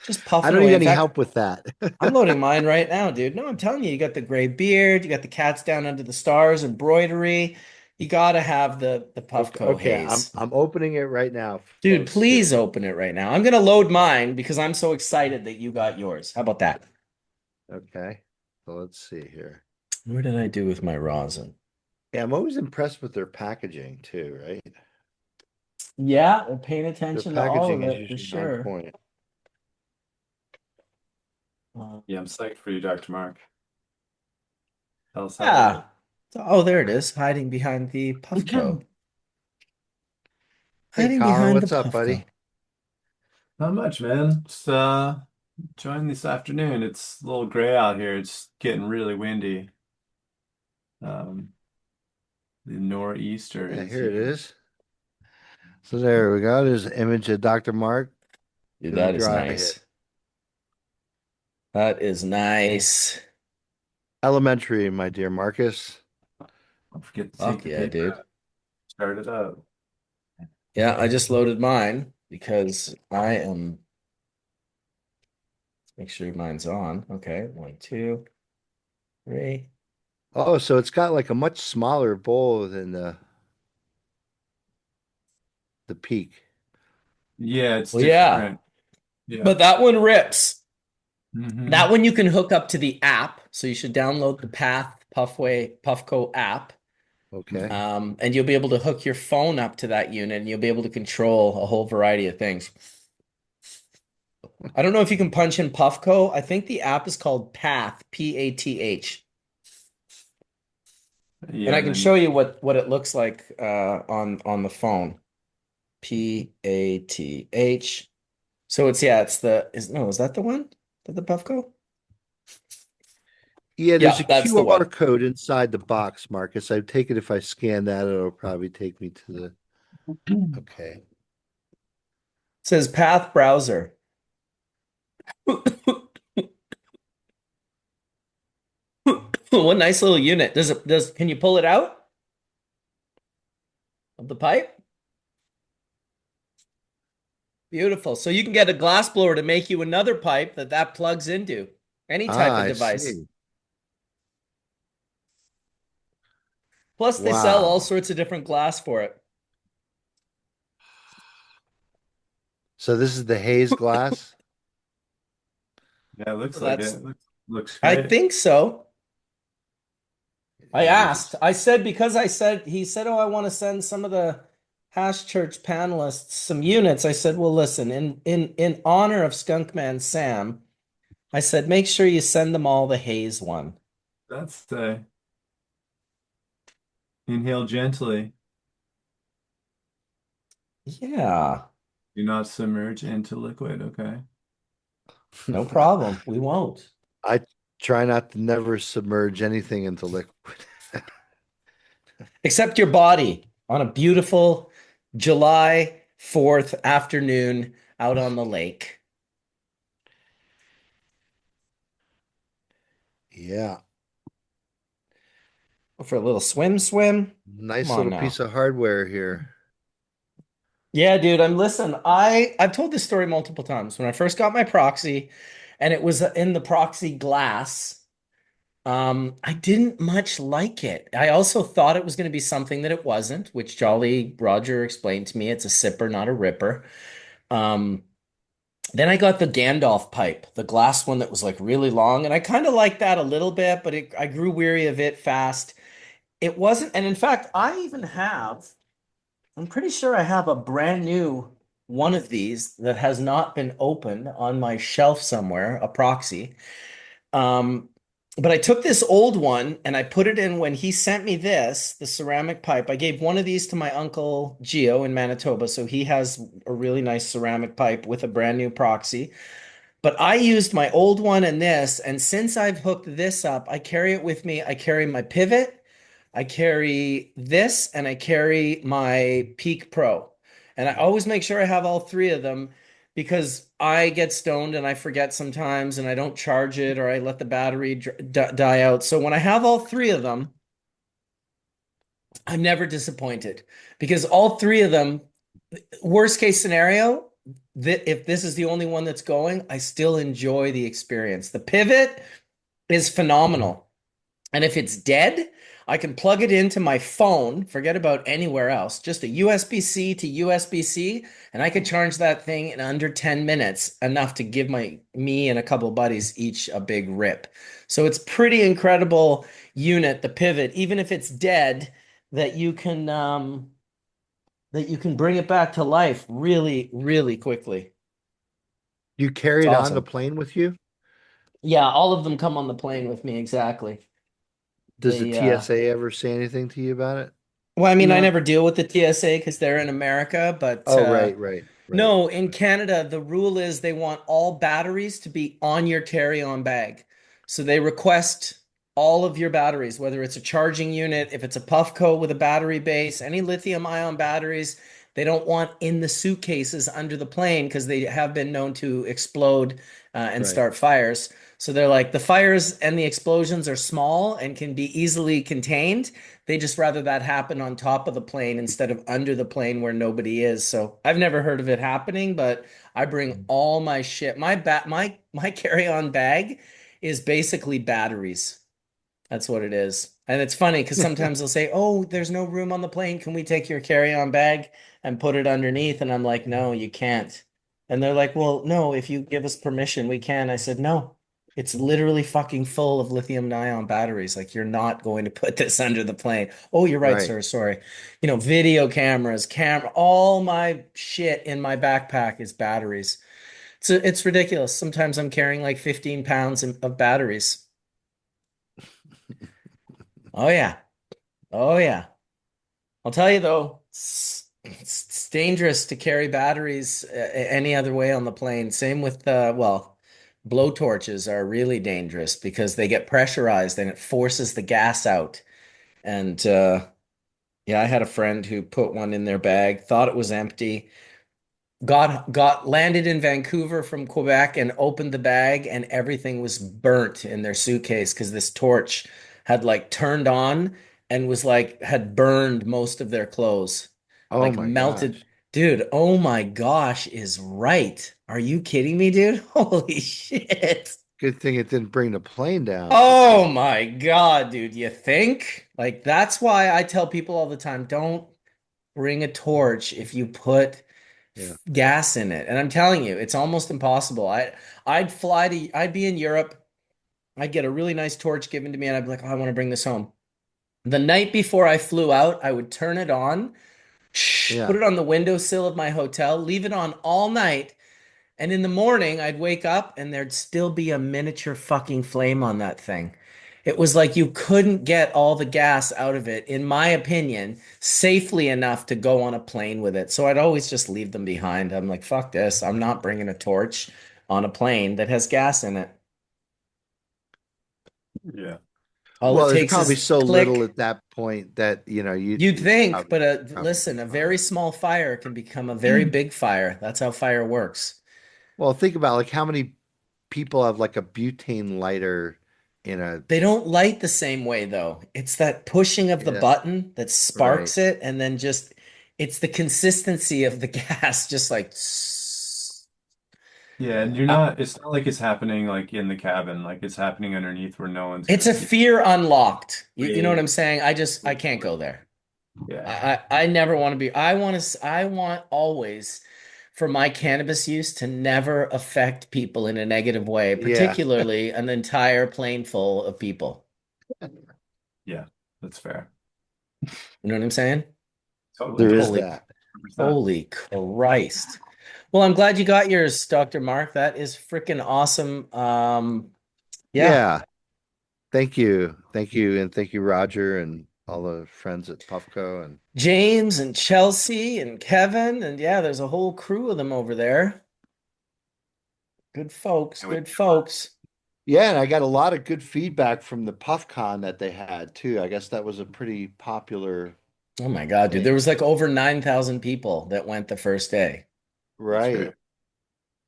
just I puffing don't away. need In any fact, help with that. I'm loading mine right now, dude. No, I'm telling you, you got the gray beard, you got the cats down under the stars embroidery. You gotta have the Okay, Puffco okay, I'm haze. I'm opening it right now, Dude, folks. Here. please open it right now. I'm gonna load mine because I'm so excited that you got yours. How about that? Okay. So let's see here. What did I do with my rosin? Yeah, I'm always impressed with their packaging too, right? Yeah, we're paying Their attention to all of packaging is it for usually on sure. point. Yeah, I'm psyched for you, Dr. Mark. Tell us how it Yeah. works. Oh, there it is, hiding behind the Puffco. Hey, Hiding Colin, behind the what's up, Puffco. buddy? Not much, man. Just enjoying this afternoon. It's a little gray out here. It's getting really windy. Um, the nor'easter Yeah, is here it here. is. So there we go. There's an image of Dr. Mark Dude, doing a that is dry hit. nice. That is nice. Elementary, my dear Marcus. Don't forget to take Fuck the yeah, paper dude. out. Start it up. Yeah, I just loaded mine because I am. Make sure mine's on. Okay, one, two, three. Oh, so it's got like a much smaller bowl than the peak. Yeah, it's Well, yeah, different. Yeah. but that one rips. That Hmm. one you can hook up to the app, so you should download the Path Puffway Puffco app. Okay. And you'll be able to hook your phone up to that unit and you'll be able to control a whole variety of things. I don't know if you can punch in Puffco. I think the app is called Path, Path. And Yeah, I and can then show you what it looks like on the phone. Path. So it's yeah, it's the is that the one? Is that the Puffco? Yeah, there's a Yeah, that's the QR one. code inside the box, Marcus. I take it if I scan that, it'll probably take me to the. you Okay. It says Path browser. What nice little unit. Can you pull it out of the pipe? Beautiful. So you can get a glass blower to make you another pipe that plugs into any type Ah, of I device. see. Plus, they sell all Wow. sorts of different glass for it. So this is the haze glass. Yeah, it looks So like that's, it. Looks I great. think so. I Yeah, there's a. asked. I said because I said he said, "Oh, I want to send some of the Hash Church panelists some units." I said, "Well, listen, in honor of Skunkman Sam, I said make sure you send them all the Hayes one." That's inhale gently. Yeah, Do not submerge into liquid, okay? no problem. We won't. I try not to never submerge anything into liquid. Except your body on a beautiful July 4th afternoon out on the lake. Yeah. For a little swim. Come Nice on little now. piece of hardware here. Yeah, dude, I've told this story multiple times. When I first got my proxy and it was in the proxy glass, I didn't much like it. I also thought it was going to be something that it wasn't, which Jolly Roger explained to me. It's a sipper, not a ripper. Um, Then I got the Gandalf pipe, the glass one that was like really long, and I kind of liked that a little bit, but I grew weary of it fast. It wasn't, and in fact, I'm pretty sure I have a brand new one of these that has not been opened on my shelf somewhere, a proxy. Um, but I took this old one and I put it in when he sent me this, the ceramic pipe. I gave one of these to my uncle Gio in Manitoba, so he has a really nice ceramic pipe with a brand new proxy. But I used my old one and this, and since I've hooked this up, I carry it with me. I carry my pivot, I carry this, and I carry my Peak Pro. And I always make sure I have all three of them because I get stoned and I forget sometimes and I don't charge it or I let the battery die out. So when I have all three of them, I'm never disappointed because all three of them, worst case scenario, that if this is the only one that's going, I still enjoy the experience. The pivot is phenomenal. And if it's dead, I can plug it into my phone, forget about anywhere else, just a USB-C to USB-C, and I could charge that thing in under 10 minutes, enough to give me and a couple of buddies each a big rip. So it's pretty incredible unit, the pivot, even if it's dead, that you can bring it back to life really, really quickly. You It's carry it on the awesome. plane with you? Yeah, all of them come on the plane with me, exactly. Does the They TSA ever say anything to you about it? well, I mean, I No. never deal with the TSA because they're in America, but Oh, right, right, right. no, in Canada, the rule is they want all batteries to be on your carry-on bag. So they request all of your batteries, whether it's a charging unit, if it's a Puffco with a battery base, any lithium-ion batteries, they don't want in the suitcases under the plane because they have been known to explode and Right. start fires. So they're like, the fires and the explosions are small and can be easily contained. They just rather that happen on top of the plane instead of under the plane where nobody is. So I've never heard of it happening, but I bring all my shit. My carry-on bag is basically batteries. That's what it is. And it's funny because sometimes they'll say, "Oh, there's no room on the plane. Can we take your carry-on bag and put it underneath?" And I'm like, "No, you can't." And they're like, "Well, no, if you give us permission, we can." I said, "No. It's literally fucking full of lithium-ion batteries. Like you're not going to put this under the plane." "Oh, you're right, Right. sir. Sorry." Video cameras, all my shit in my backpack is batteries. It's ridiculous. Sometimes I'm carrying like 15 pounds of batteries. Oh yeah. Oh yeah. I'll tell you though, it's dangerous to carry batteries any other way on the plane. Same with well, blowtorches are really dangerous because they get pressurized and it forces the gas out. And yeah, I had a friend who put one in their bag, thought it was empty, got landed in Vancouver from Quebec and opened the bag and everything was burnt in their suitcase because this torch had like turned on and was like had burned most of their clothes. Oh Like my melted. gosh. Dude, oh my gosh is right. Are you kidding me, dude? Holy shit. Good thing it didn't bring the plane down for Oh crying. my God, dude. You think? Like that's why I tell people all the time, don't bring a torch if you put Yeah. gas in it. And I'm telling you, it's almost impossible. I'd be in Europe, I'd get a really nice torch given to me, and I'd be like, oh, I want to bring this home. The night before I flew out, I would turn it on, put Yeah. it on the windowsill of my hotel, leave it on all night, and in the morning, I'd wake up and there'd still be a miniature fucking flame on that thing. It was like you couldn't get all the gas out of it, in my opinion, safely enough to go on a plane with it. So I'd always just leave them behind. I'm like, fuck this. I'm not bringing a torch on a plane that has gas in it. Yeah. All Well, it there's takes probably is so little click. at that point that, you You'd think, probably but be listen, a very fine. small fire can become a very big fire. That's how fire works. Well, think about like how many people have like a butane lighter in a They don't light the same way though. It's that pushing of the yeah, button that right. sparks it, and then just it's the consistency of the gas, just like Yeah, and it's not like it's happening like in the cabin, like it's happening underneath where no one's it's gonna a see. fear unlocked. You know what Way, I'm saying? I way can't more. go there. Yeah. I never want to be. I want always for my cannabis use to never affect people in a negative way, Yeah, particularly an entire plane full of people. Yeah, that's fair. You know what I'm saying? Totally. there is Holy, that. 100%. holy Christ. Well, I'm glad you got yours, Dr. Mark. That is freaking awesome. Yeah. Yeah. Thank you. Thank you. And thank you, Roger, and all the friends at Puffco. And James and Chelsea and Kevin, and yeah, there's a whole crew of them over there. Good folks, And we good folks. yeah, and I got a lot of good feedback from the PuffCon that they had too. I guess that was a pretty popular Oh my God, dude. There thing. was like over 9,000 people that went the first day. That's great. Right,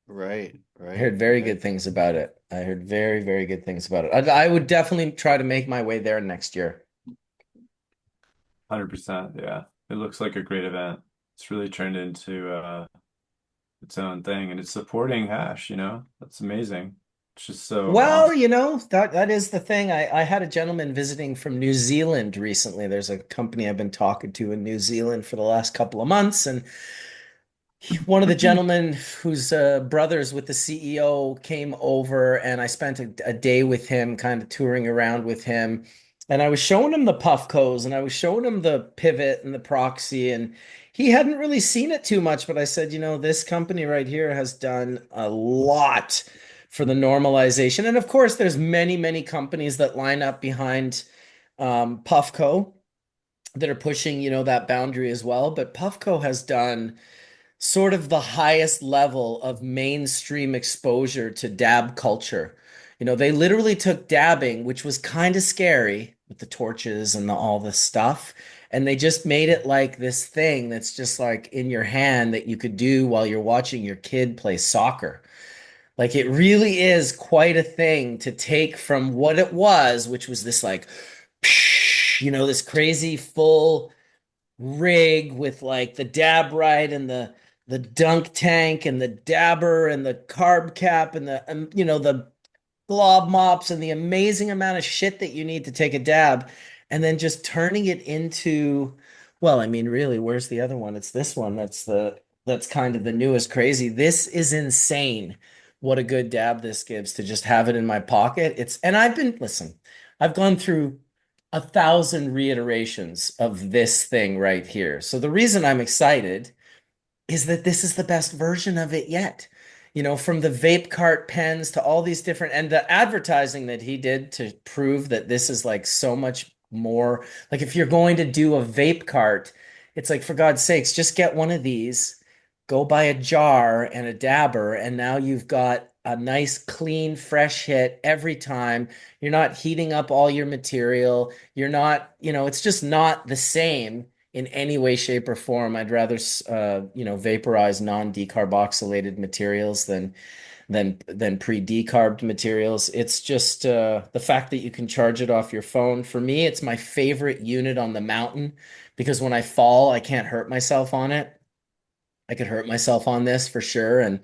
right, I right, heard very right. good things about it. I heard very, very good things about it. I would definitely try to make my way there next year. 100%. Yeah. It looks like a great event. It's really turned into its own thing and it's supporting Hash, you know? That's amazing. It's just so Well, awesome. that is the thing. I had a gentleman visiting from New Zealand recently. There's a company I've been talking to in New Zealand for the last couple of months, and one of the gentlemen whose brothers with the CEO came over, and I spent a day with him, kind of touring around with him. And I was showing him the Puffcos, and I was showing him the Pivot and the Proxy, and he hadn't really seen it too much. But I said, this company right here has done a lot for the normalization. And of course, there's many, many companies that line up behind Puffco that are pushing, that boundary as well. But Puffco has done sort of the highest level of mainstream exposure to dab culture. They literally took dabbing, which was kind of scary with the torches and all this stuff, and they just made it like this thing that's just like in your hand that you could do while you're watching your kid play soccer. Like it really is quite a thing to take from what it was, which was this like, this crazy full rig with like the dab right and the dunk tank and the dabber and the carb cap and the glob mops and the amazing amount of shit that you need to take a dab, and then just turning it into, well, I mean, really, where's the other one? It's this one. That's kind of the newest crazy. This is insane. What a good dab this gives to just have it in my pocket. And listen, I've gone through 1,000 reiterations of this thing right here. So the reason I'm excited is that this is the best version of it yet. From the vape cart pens to all these different, and the advertising that he did to prove that this is like so much more. Like if you're going to do a vape cart, it's like, for God's sakes, just get one of these, go buy a jar and a dabber, and now you've got a nice, clean, fresh hit every time. You're not heating up all your material. You're not, it's just not the same in any way, shape, or form. I'd rather, vaporize non-decarboxylated materials than pre-decarbed materials. It's just the fact that you can charge it off your phone. For me, it's my favorite unit on the mountain because when I fall, I can't hurt myself on it. I could hurt myself on this for sure, and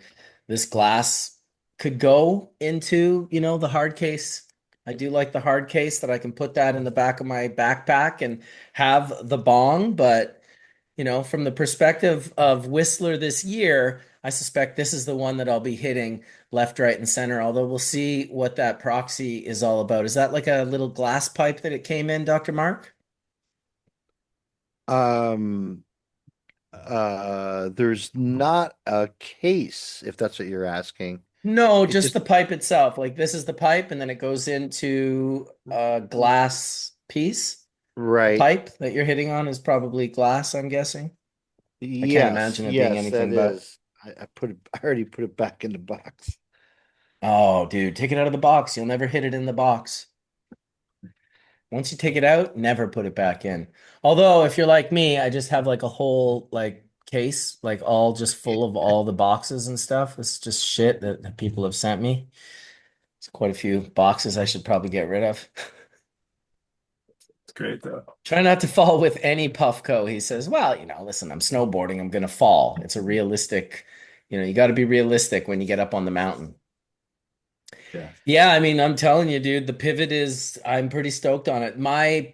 this glass could go into, the hard case. I do like the hard case that I can put that in the back of my backpack and have the bong. But, from the perspective of Whistler this year, I suspect this is the one that I'll be hitting left, right, and center. Although we'll see what that proxy is all about. Is that like a little glass pipe that it came in, Dr. Mark? Um, there's not a case, if that's what you're asking. No, It just just the pipe itself. Like this is the pipe, and then it goes into a glass piece. The right. pipe that you're hitting on is probably glass, I'm guessing. I can't Yes, imagine it being yes, that anything but. is. I already put it back in the box. Oh, dude, take it out of the box. You'll never hit it in the box. Once you take it out, never put it back in. Although, if you're like me, I just have like a whole like case, like all just full of all the boxes and stuff. It's just shit that people have sent me. It's quite a few boxes I should probably get rid of. It's great though. Try not to fall with any Puffco. He says, well, listen, I'm snowboarding. I'm going to fall. It's a realistic, you got to be realistic when you get up on the mountain. Yeah. Yeah, I mean, I'm telling you, dude, I'm pretty stoked on it. My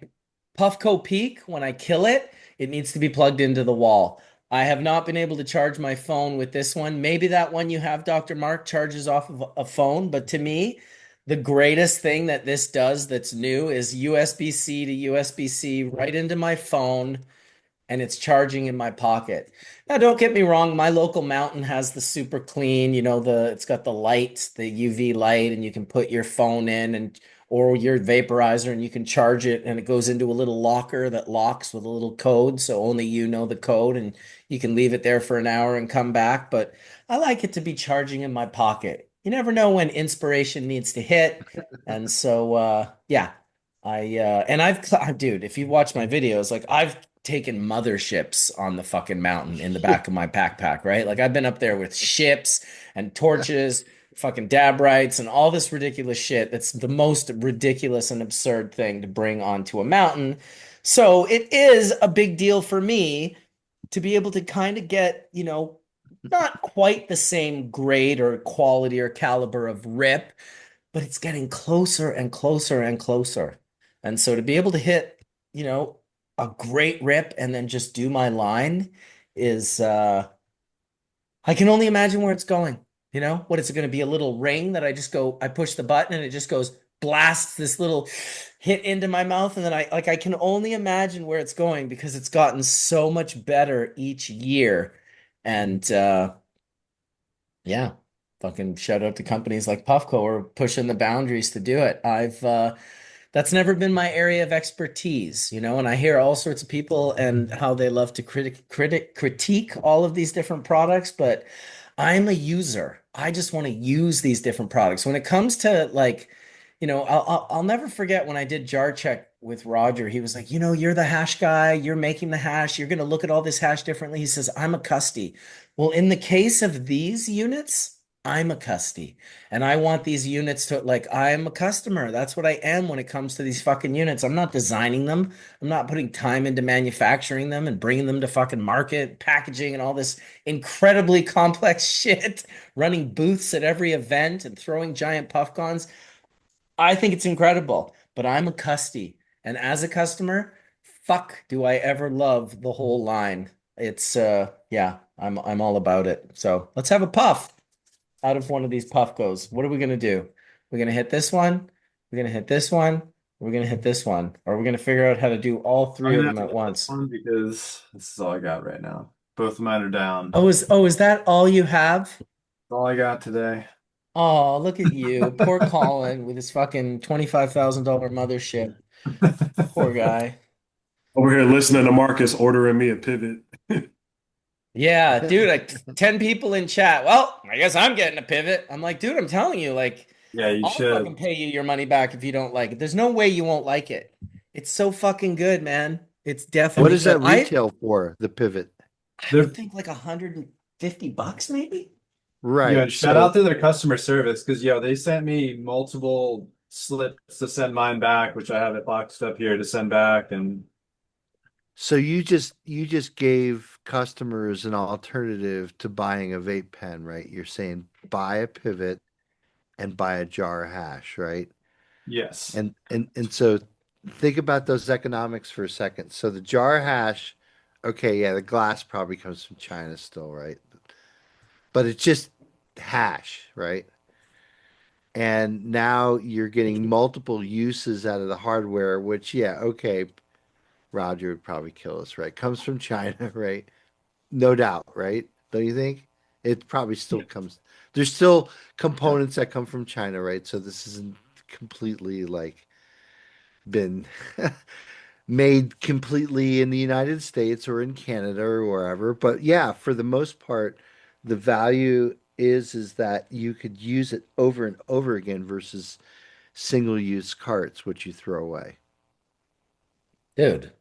Puffco Peak, when I kill it, it needs to be plugged into the wall. I have not been able to charge my phone with this one. Maybe that one you have, Dr. Mark, charges off of a phone. But to me, the greatest thing that this does that's new is USB-C to USB-C right into my phone, and it's charging in my pocket. Now, don't get me wrong, my local mountain has the super clean, it's got the light, the UV light, and you can put your phone in or your vaporizer and you can charge it and it goes into a little locker that locks with a little code, so only you know the code and you can leave it there for an hour and come back. But I like it to be charging in my pocket. You never know when inspiration needs to hit. And so yeah. Dude, if you watch my videos, like I've taken motherships on the fucking mountain in the back of my backpack, right? Like I've been up there with ships and torches, fucking dab rights, and all this ridiculous shit. That's the most ridiculous and absurd thing to bring onto a mountain. So it is a big deal for me to be able to kind of get, not quite the same grade or quality or caliber of rip, but it's getting closer and closer and closer. And so to be able to hit, a great rip and then just do my line is I can only imagine where it's going. What is it going to be? A little ring that I push the button and it just goes blasts this little hit into my mouth. And then I can only imagine where it's going because it's gotten so much better each year. And yeah, fucking shout out to companies like Puffco or pushing the boundaries to do it. That's never been my area of expertise, and I hear all sorts of people and how they love to critique all of these different products, but I'm a user. I just want to use these different products. When it comes to like, I'll never forget when I did jar check with Roger. He was like, you're the hash guy. You're making the hash. You're going to look at all this hash differently. He says, I'm a custy. Well, in the case of these units, I'm a custy. And I want these units to like, I'm a customer. That's what I am when it comes to these fucking units. I'm not designing them. I'm not putting time into manufacturing them and bringing them to fucking market, packaging, and all this incredibly complex shit, running booths at every event and throwing giant puff cons. I think it's incredible, but I'm a custy. And as a customer, fuck, do I ever love the whole line. It's yeah, I'm all about it. So let's have a puff out of one of these puff goes. What are we gonna do? We're gonna hit this one, we're gonna hit this one, we're gonna hit this one, or we're gonna figure out how to do all I'm three of gonna them have to at hit this once. one because this is all I got right now. Both of mine are down. Oh, is that all you have? That's all I got today. Oh, look at you. Poor Colin with his fucking $25,000 mothership. Poor guy. Over here listening to Marcus ordering me a pivot. Yeah, dude, like 10 people in chat. Well, I guess I'm getting a pivot. I'm like, dude, I'm telling you, like, Yeah, you I'll fucking should. pay you your money back if you don't like it. There's no way you won't like it. It's so fucking good, man. It's What definitely does good. that retail for, the pivot? I They're would think like $150 maybe. Yo, Right. shout So out to their customer service because they sent me multiple slips to send mine back, which I have it boxed up here to send back. And so you just gave customers an alternative to buying a vape pen, right? You're saying buy a pivot and buy a jar of hash, right? yes, And so think about those economics for a second. So the jar of hash, okay, yeah, the glass probably comes from China still, right? But it's just hash, right? And now you're getting multiple uses out of the hardware, which, yeah, okay, Roger would probably kill us, right? Comes from China, right? No doubt, right? Don't you think? It probably still comes. There's still components that come from China, right? So this isn't completely like been made completely in the United States or in Canada or wherever. But yeah, for the most part, the value is that you could use it over and over again versus single use carts, which you throw away. Dude,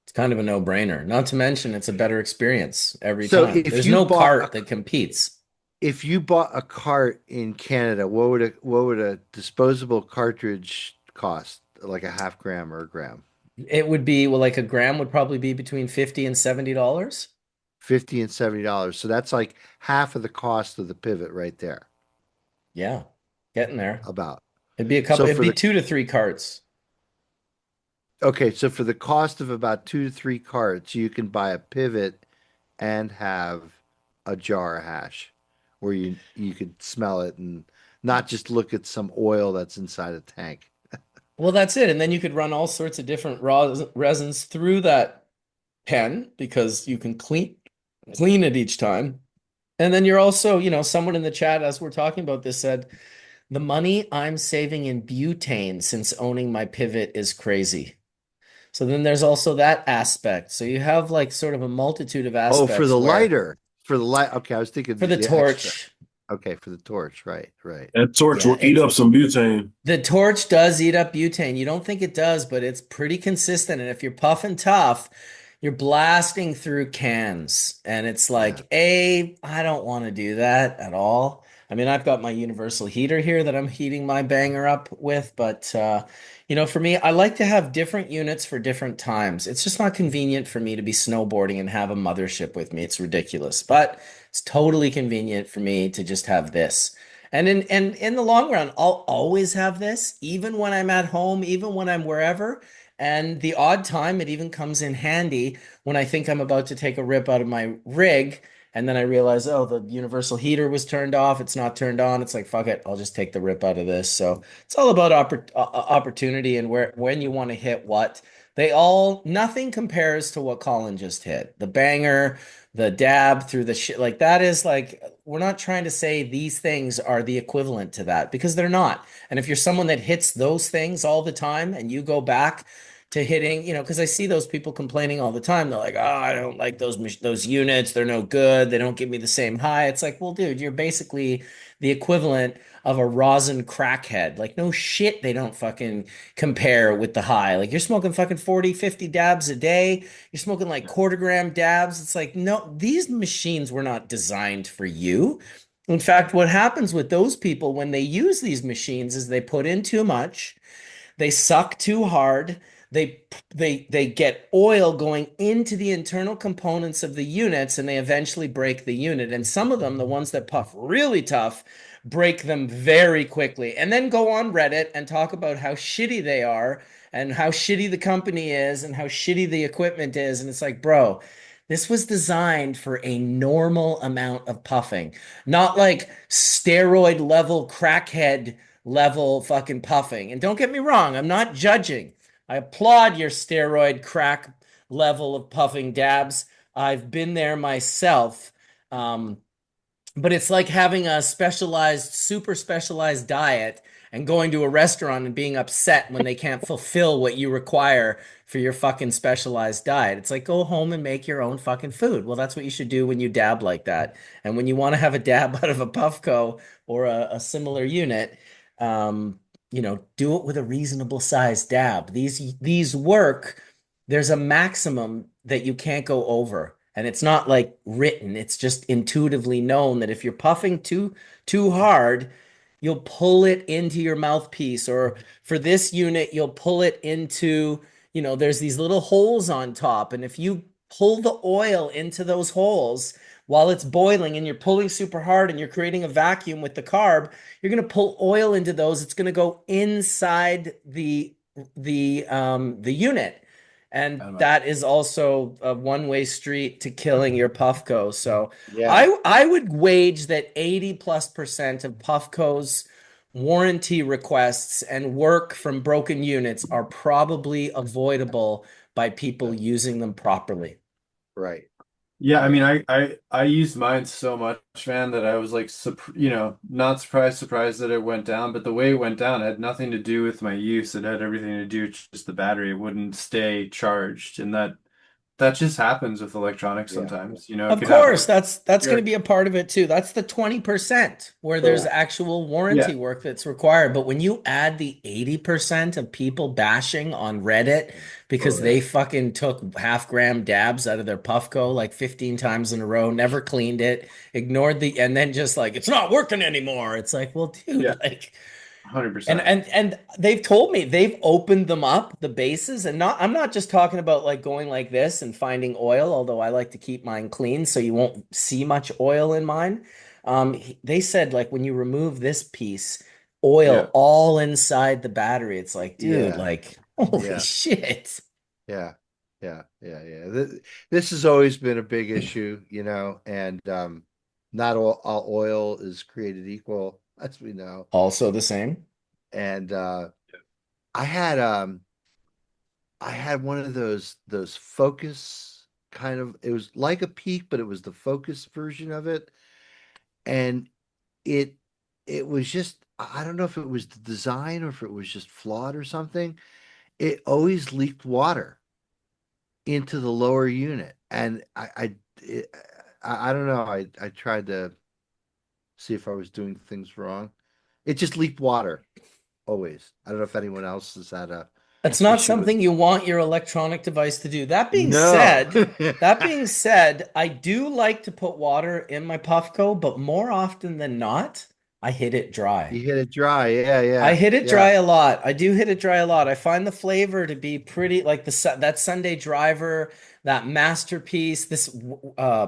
it's kind of a no-brainer. Not to mention it's a better experience every So time. There's no cart that competes. if you bought a cart in Canada, what would a disposable cartridge cost? Like a half gram or a gram? It would be, well, like a gram would probably be between 50 and $70. 50 and $70. So that's like half of the cost of the pivot right there. Yeah, getting there. About. So It'd for be the 2 to 3 carts. Okay, so for the cost of about 2 to 3 carts, you can buy a pivot and have a jar of hash where you could smell it and not just look at some oil that's inside a tank. Well, that's it. And then you could run all sorts of different resins through that pen because you can clean it each time. And then you're also, someone in the chat as we're talking about this said, the money I'm saving in butane since owning my pivot is crazy. So then there's also that aspect. So you have like sort of a multitude of Oh, for aspects the where lighter. For the light. Okay, I was thinking for the the extra. torch, Okay, for the torch. Right, right. That torch yeah, will eat it's up some butane. the torch does eat up butane. You don't think it does, but it's pretty consistent. And if you're puffing tough, you're blasting through cans. And it's Yeah. like, I don't want to do that at all. I mean, I've got my universal heater here that I'm heating my banger up with, but for me, I like to have different units for different times. It's just not convenient for me to be snowboarding and have a mothership with me. It's ridiculous, but it's totally convenient for me to just have this. And in the long run, I'll always have this, even when I'm at home, even when I'm wherever. And the odd time it even comes in handy when I think I'm about to take a rip out of my rig, and then I realize, oh, the universal heater was turned off. It's not turned on. It's like, fuck it, I'll just take the rip out of this. So it's all about opportunity and when you want to hit what. They all, nothing compares to what Colin just hit. The banger, the dab through the shit. Like that is like, we're not trying to say these things are the equivalent to that because they're not. And if you're someone that hits those things all the time and you go back to hitting, because I see those people complaining all the time. They're like, oh, I don't like those units. They're no good. They don't give me the same high. It's like, well, dude, you're basically the equivalent of a rosin crackhead. Like, no shit, they don't fucking compare with the high. Like, you're smoking fucking 40, 50 dabs a day. You're smoking like quarter gram dabs. It's like, no, these machines were not designed for you. In fact, what happens with those people when they use these machines is they put in too much, they suck too hard. They get oil going into the internal components of the units and they eventually break the unit. And some of them, the ones that puff really tough, break them very quickly. And then go on Reddit and talk about how shitty they are and how shitty the company is and how shitty the equipment is. And it's like, bro, this was designed for a normal amount of puffing, not like steroid level crackhead level fucking puffing. And don't get me wrong, I'm not judging. I applaud your steroid crack level of puffing dabs. I've been there myself. Um, but it's like having a specialized, super specialized diet and going to a restaurant and being upset when they can't fulfill what you require for your fucking specialized diet. It's like go home and make your own fucking food. Well, that's what you should do when you dab like that. And when you want to have a dab out of a Puffco or a similar unit, um, do it with a reasonable size dab. These work. There's a maximum that you can't go over. And it's not like written, it's just intuitively known that if you're puffing too hard, you'll pull it into your mouthpiece. Or for this unit, you'll pull it into, there's these little holes on top. And if you pull the oil into those holes while it's boiling and you're pulling super hard and you're creating a vacuum with the carb, you're going to pull oil into those. It's going to go inside the unit. And that is also a one-way street to killing your Puffco. So Yeah. I would wage that 80+% of Puffco's warranty requests and work from broken units are probably avoidable by people using them properly. Right. Yeah, I mean, I used mine so much, man, that I was like, not surprised that it went down. But the way it went down had nothing to do with my use. It had everything to do with just the battery. It wouldn't stay charged, and that just happens with electronics Yeah. sometimes. It Of could happen course, with that's going to your, be a part of it too. That's the 20% where there's Yeah. actual yeah, warranty work that's required. But when you add the 80% of people bashing on Reddit because totally. they fucking took half-gram dabs out of their Puffco like 15 times in a row, never cleaned it, ignored and then just like, it's not working anymore. It's like, well, Yeah, dude, like, and 100%. and and they've told me they've opened them up, the bases, and not I'm not just talking about like going like this and finding oil, although I like to keep mine clean so you won't see much oil in mine. They said like when you remove this piece, Yeah. oil all inside the battery. It's like, dude, Yeah. like, holy Yeah. shit. Yeah. Yeah. Yeah. Yeah. This has always been a big issue, and not all oil is created equal, as we know. Also the same. And I had um I had one of those focus kind of, it was like a peak, but it was the focus version of it. And it it was just, I don't know if it was the design or if it was just flawed or something. It always leaked water into the lower unit. And I don't know. I tried to see if I was doing things wrong. It just leaked water always. I don't know if anyone else has had a It's not issue with. something you want your electronic device to do. No. That being said, I do like to put water in my Puffco, but more often than not, I hit it dry. You hit it dry. Yeah, I yeah, hit it yeah. dry a lot. I do hit it dry a lot. I find the flavor to be pretty like that Sunday Driver, that masterpiece, this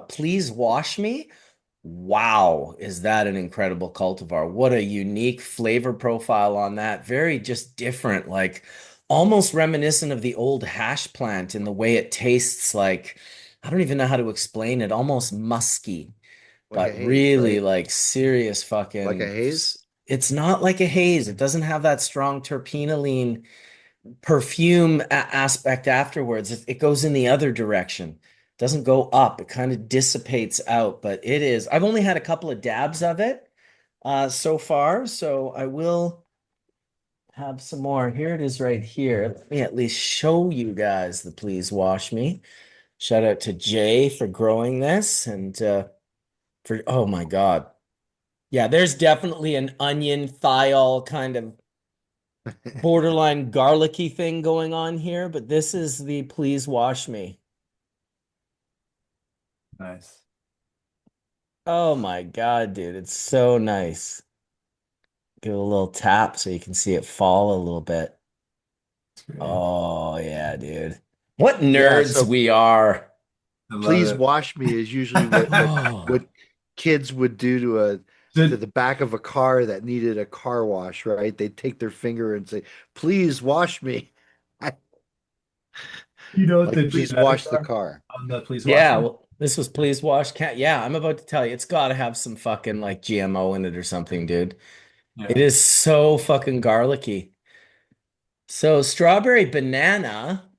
Please Wash Me. Wow, is that an incredible cultivar? What a unique flavor profile on that. Very just different, like almost reminiscent of the old hash plant in the way it tastes like, I don't even know how to explain it, almost musky, Like a but haze, really right? like serious Like a fucking. haze? It's not like a haze. It doesn't have that strong terpenoline perfume aspect afterwards. It goes in the other direction. It doesn't go up. It kind of dissipates out, but it is. I've only had a couple of dabs of it so far, so I will have some more. Here it is right here. Let me at least show you guys the Please Wash Me. Shout out to Jay for growing this and for oh my God. Yeah, there's definitely an onion thiol kind of borderline garlicky thing going on here, but this is the Please Wash Me. Nice. Oh my God, dude, it's so nice. Give it a little tap so you can see it fall a little bit. It's great. Oh yeah, dude. What Yeah, nerds so we are. I love please it. wash me is usually Oh, what kids would do to Did the back of a car that needed a car wash, right? They'd take their finger and say, "Please wash me." you know what Like, the please genetics wash the are car. on the Please Wash yeah. Me? Well, this was Please Wash Cat. Yeah, I'm about to tell you, it's got to have some fucking like GMO in it or something, dude. It Yeah. is so fucking garlicky. So, strawberry banana,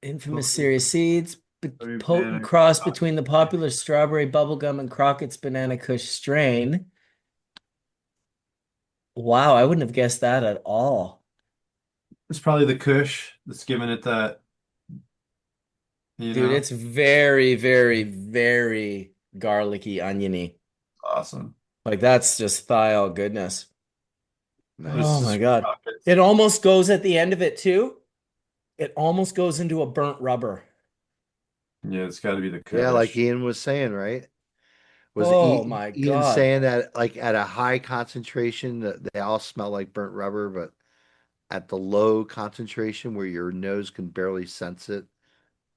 infamous series seeds, Strawberry potent banana. cross between the popular strawberry bubblegum and Crockett's Banana Kush strain. Wow, I wouldn't have guessed that at all. It's probably the Kush that's giving it that, you Dude, know, it's very, very, very garlicky, oniony. awesome. Like that's just thiol goodness. There's Oh Nice. my just God. rockets. It almost goes at the end of it too. It almost goes into a burnt rubber. Yeah, it's got to be the Yeah, like Kush. Ian was saying, right? Was Oh my Ian God. saying that like at a high concentration that they all smell like burnt rubber, but at the low concentration where your nose can barely sense it,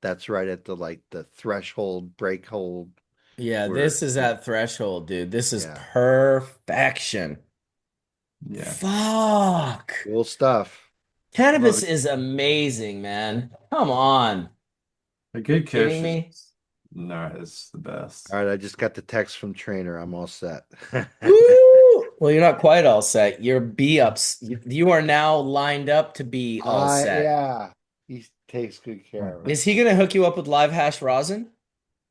that's right at the like the threshold, break hold Yeah, where this is at threshold, dude. This is yeah, perfection. Yeah. Fuck. cool stuff. Love Cannabis it. is amazing, man. Come on. A good Kidding Kush is me? no, it's the best. All right, I just got the text from trainer. I'm all set. Woo! Well, you're not quite all set. You're B ups. You are now lined up to be all set. Yeah, he takes good care of Is us. he going to hook you up with live hash rosin?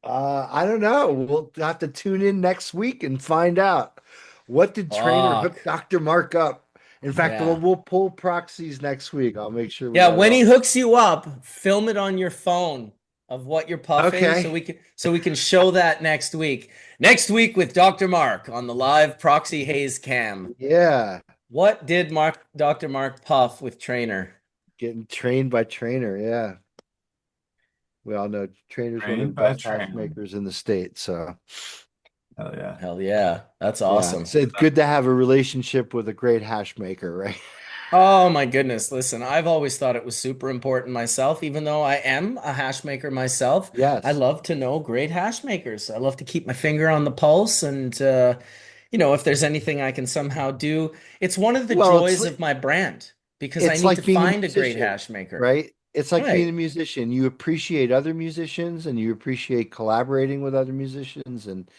I don't know. We'll have to tune in next week and find out. What did trainer Fuck. hook Dr. Mark up? In fact, Yeah. we'll pull proxies next week. I'll make sure we Yeah, got it when he all. hooks you up, film it on your phone of what you're puffing Okay. so we can show that next week. Next week with Dr. Mark on the live proxy haze cam. Yeah. What did Dr. Mark puff with trainer? Getting trained by trainer. Yeah. We all know trainer's one of Trained the by best hash train. makers in the state. So Hell yeah. Hell yeah. That's yeah, awesome. it's good to have a relationship with a great hash maker, right? Oh my goodness. Listen, I've always thought it was super important myself, even though I am a hash maker myself. I Yes. love to know great hash makers. I love to keep my finger on the pulse and if there's anything I can somehow do, it's one of the Well, joys of my brand because I it's need to like being a find a great musician, hash maker. right? It's like being a Right. musician. You appreciate other musicians and you appreciate collaborating with other musicians, and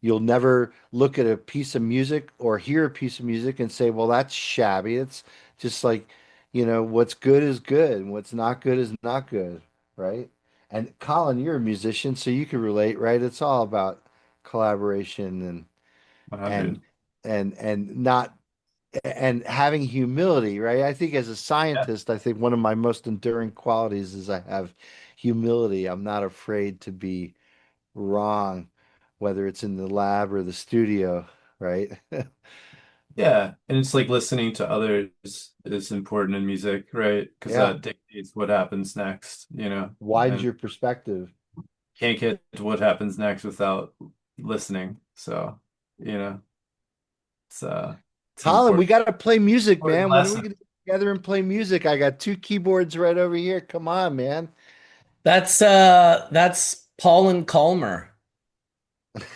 you'll never look at a piece of music or hear a piece of music and say, well, that's shabby. It's just like, what's good is good and what's not good is not good, right? And Colin, you're a musician, so you can relate, right? It's all about collaboration and 100. and not and having humility, right? I think as a Yeah. scientist, I think one of my most enduring qualities is I have humility. I'm not afraid to be wrong, whether it's in the lab or the studio, right? Yeah. And it's like listening to others is important in music, right? Because Yeah, that dictates what happens next, widens and your perspective. can't get to what happens next without listening. So, you know, it's an Colin, we got to play music, important man. When are we lesson. going to get together and play music? I got two keyboards right over here. Come on, man. That's Paul and Calmer.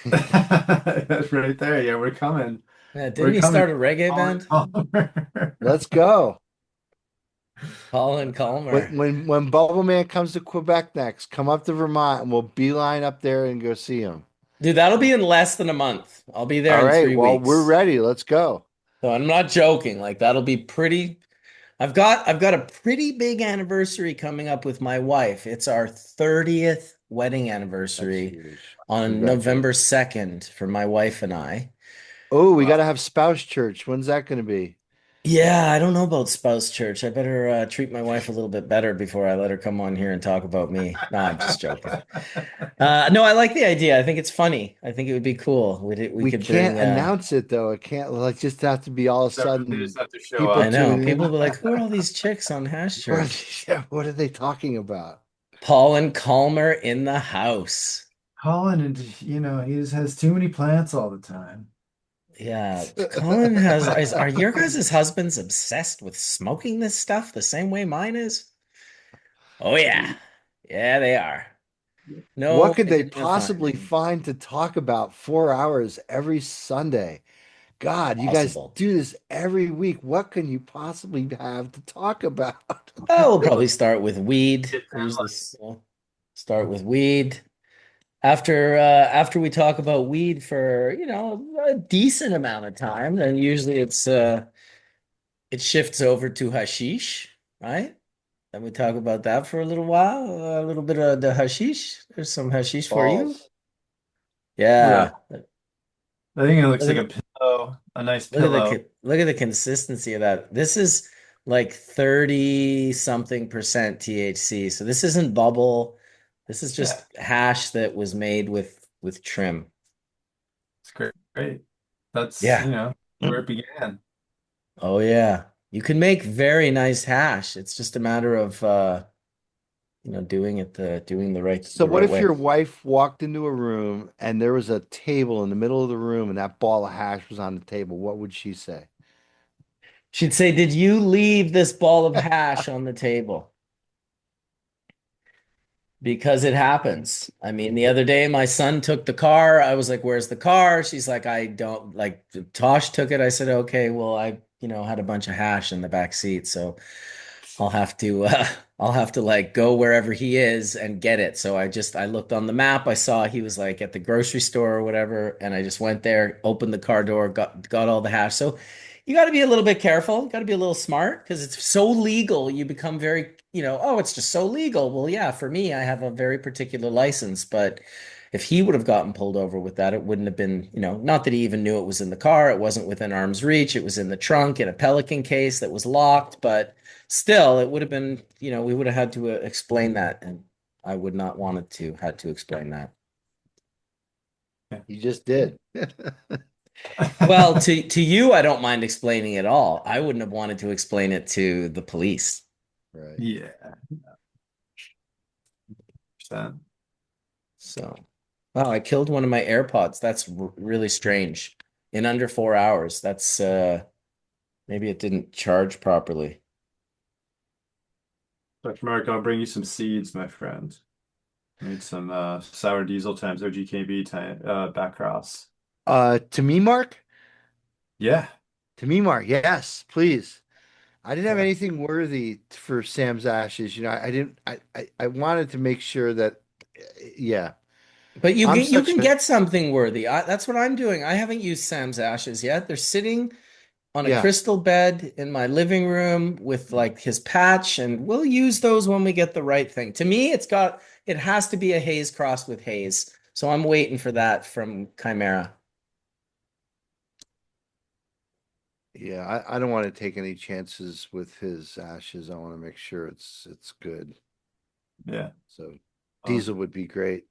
Right there. Yeah, we're coming. Yeah, didn't We're he coming. start a reggae Colin band? Palmer. Let's go. Paul and When Calmer. when when Bubble Man comes to Quebec next, come up to Vermont and we'll beeline up there and go see him. Dude, that'll be in less than a month. I'll be there All in right, three well, we're weeks. ready. Let's go. So I'm not joking. Like that'll be pretty. I've got a pretty big anniversary coming up with my wife. It's our 30th wedding That's anniversary huge. on November Congratulations. 2nd for my wife and I. Oh, we got Wow. to have spouse church. When's that going to be? Yeah, I don't know about spouse church. I better treat my wife a little bit better before I let her come on here and talk about me. No, I'm just joking. No, I like the idea. I think it's funny. I think it would be cool. We We could can't bring announce it though. It can't like just have to be all of a They sudden just have to show people I up. know. tuning People in. will be like, who are all these chicks on Hash What are Church? what are they talking about? Paul and Calmer in the house. Colin, and he just has too many plants all the time. Yeah, Colin are your guys' husbands obsessed with smoking this stuff the same way mine is? Oh yeah. Yeah, they are. What No, could I they didn't have possibly time. find to talk about 4 hours every Sunday? God, you guys Possible. do this every week. What can you possibly have to talk about? Oh, we'll probably start with weed. Get I them usually like start with weed. After we talk about weed for, a decent amount of time, then usually it shifts over to hashish, right? Then we talk about that for a little while, a little bit of the hashish. There's some hashish for you. Balls. yeah. Yeah. I think it looks Look like at a the, pillow, a nice look at the pillow. look at the consistency of that. This is like 30 something percent THC. So this isn't bubble. This is Yeah, just hash that was made with trim. it's great. Great. That's, Yeah. where it began. Oh yeah. You can make very nice hash. It's just a matter of doing the right So the what right if way. your wife walked into a room and there was a table in the middle of the room and that ball of hash was on the table? What would she say? She'd say, "Did you leave this ball of hash on the table?" Because it happens. I mean, the other day my son took the car. I was like, "Where's the car?" She's like, "I don't like Tosh took it." I said, "Okay, well, I, had a bunch of hash in the back seat, so I'll have to I'll have to like go wherever he is and get it." So I looked on the map. I saw he was like at the grocery store or whatever, and I just went there, opened the car door, got all the hash. So you got to be a little bit careful, got to be a little smart because it's so legal. You become very, oh, it's just so legal. Well, yeah, for me, I have a very particular license, but if he would have gotten pulled over with that, it wouldn't have been, not that he even knew it was in the car. It wasn't within arm's reach. It was in the trunk in a Pelican case that was locked, but still, it would have been, we would have had to explain that, and I would not wanted to had to explain that. You just did. Well, to you, I don't mind explaining it all. I wouldn't have wanted to explain it to the police. Right. Yeah, 100%. So, wow, I killed one of my AirPods. That's really strange. In under 4 hours. That's maybe it didn't charge properly. Dr. Mark, I'll bring you some seeds, my friend. Made some sour diesel times OGKB time back cross. To me, Mark? Yeah. To me, Mark, yes, please. I didn't have Yeah. anything worthy for Sam's ashes. I didn't I wanted to make sure that yeah. But I'm you such can a get something worthy. That's what I'm doing. I haven't used Sam's ashes yet. They're sitting on a yeah. crystal bed in my living room with like his patch, and we'll use those when we get the right thing. To me, it has to be a haze crossed with haze. So I'm waiting for that from Chimera. Yeah, I don't want to take any chances with his ashes. I want to make sure it's good. Yeah. So Um, diesel would be great.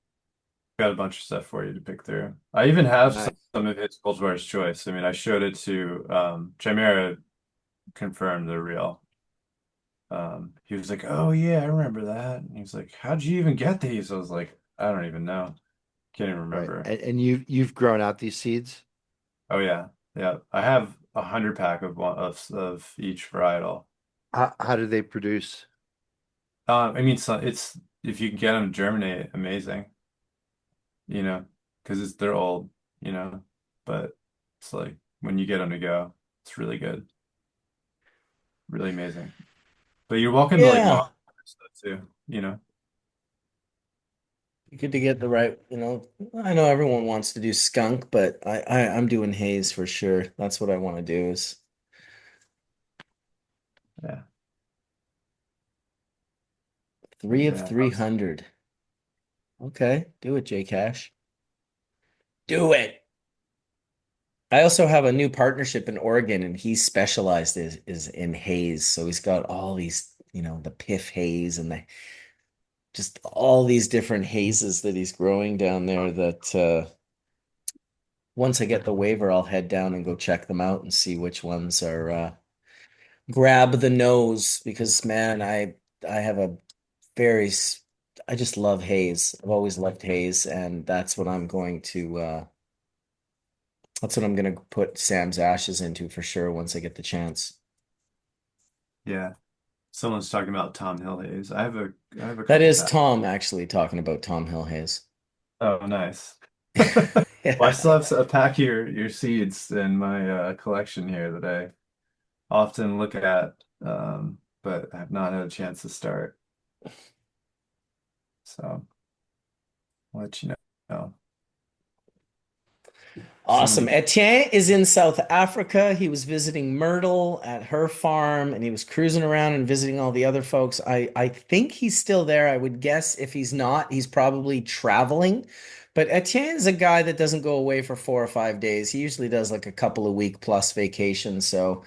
got a bunch of stuff for you to pick through. I even have Nice. some of his cultivar's choice. I mean, I showed it to Chimera confirmed they're real. He was like, "Oh yeah, I remember that." And he was like, "How'd you even get these?" I was like, "I don't even know. Can't even Right. remember." And you've grown out these seeds? Oh yeah, yeah. I have 100 pack of one of each varietal. How do they produce? I mean, so it's if you can get them to germinate, amazing. You know, because they're old. You know, but it's like when you get them to go, it's really good, really amazing. But you're welcome to like Yeah. modify stuff too. You know. Good to get the right, I know everyone wants to do skunk, but I'm doing haze for sure. That's what I want to do is Yeah. Three of Yeah. 300. Okay, do it, J Cash. Do it. I also have a new partnership in Oregon, and he's specialized is in haze. So he's got all these, the piff haze and the just all these different hazes that he's growing down there that once I get the waiver, I'll head down and go check them out and see which ones are grab the nose because man, I have a very I just love haze. I've always loved haze, and that's what I'm gonna put Sam's ashes into for sure once I get the chance. Yeah. Someone's talking about Tom Hill Hayes. I have a That couple is packs. Tom actually talking about Tom Hill haze. Oh, nice. Well, I Yeah. still have a pack of your seeds in my collection here that I often look at, but I have not had a chance to start. So I'll let you know. Awesome. Somebody, Etienne is in South Africa. He was visiting Myrtle at her farm and he was cruising around and visiting all the other folks. I think he's still there. I would guess if he's not, he's probably traveling. But Etienne is a guy that doesn't go away for 4 or 5 days. He usually does like a couple of week plus vacation. So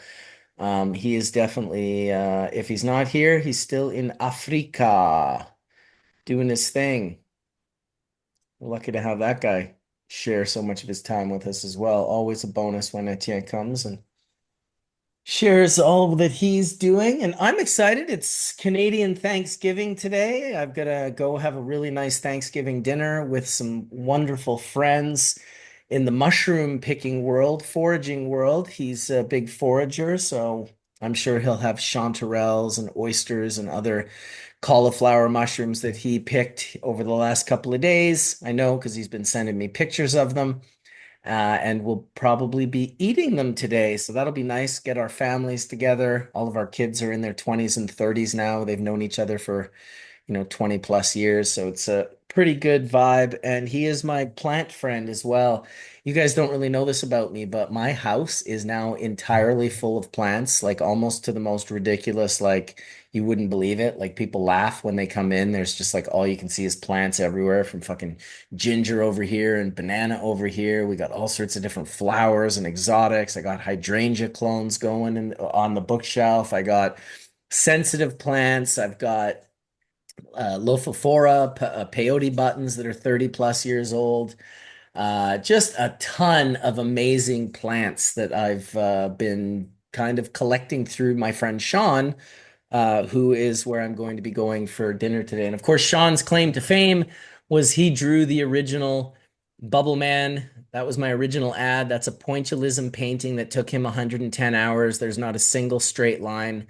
he is definitely, if he's not here, he's still in Africa doing his thing. We're lucky to have that guy share so much of his time with us as well. Always a bonus when Etienne comes and shares all that he's doing. And I'm excited. It's Canadian Thanksgiving today. I've got to go have a really nice Thanksgiving dinner with some wonderful friends in the mushroom picking world, foraging world. He's a big forager, so I'm sure he'll have chanterelles and oysters and other cauliflower mushrooms that he picked over the last couple of days. I know because he's been sending me pictures of them. And we'll probably be eating them today. So that'll be nice. Get our families together. All of our kids are in their 20s and 30s now. They've known each other for 20 plus years. So it's a pretty good vibe. And he is my plant friend as well. You guys don't really know this about me, but my house is now entirely full of plants, like almost to the most ridiculous, like you wouldn't believe it. Like people laugh when they come in. There's just like all you can see is plants everywhere from fucking ginger over here and banana over here. We got all sorts of different flowers and exotics. I got hydrangea clones going on the bookshelf. I got sensitive plants. I've got Lophophora, peyote buttons that are 30 plus years old. Just a ton of amazing plants that I've been kind of collecting through my friend Sean, who is where I'm going to be going for dinner today. And of course, Sean's claim to fame was he drew the original Bubble Man. That was my original ad. That's a pointillism painting that took him 110 hours. There's not a single straight line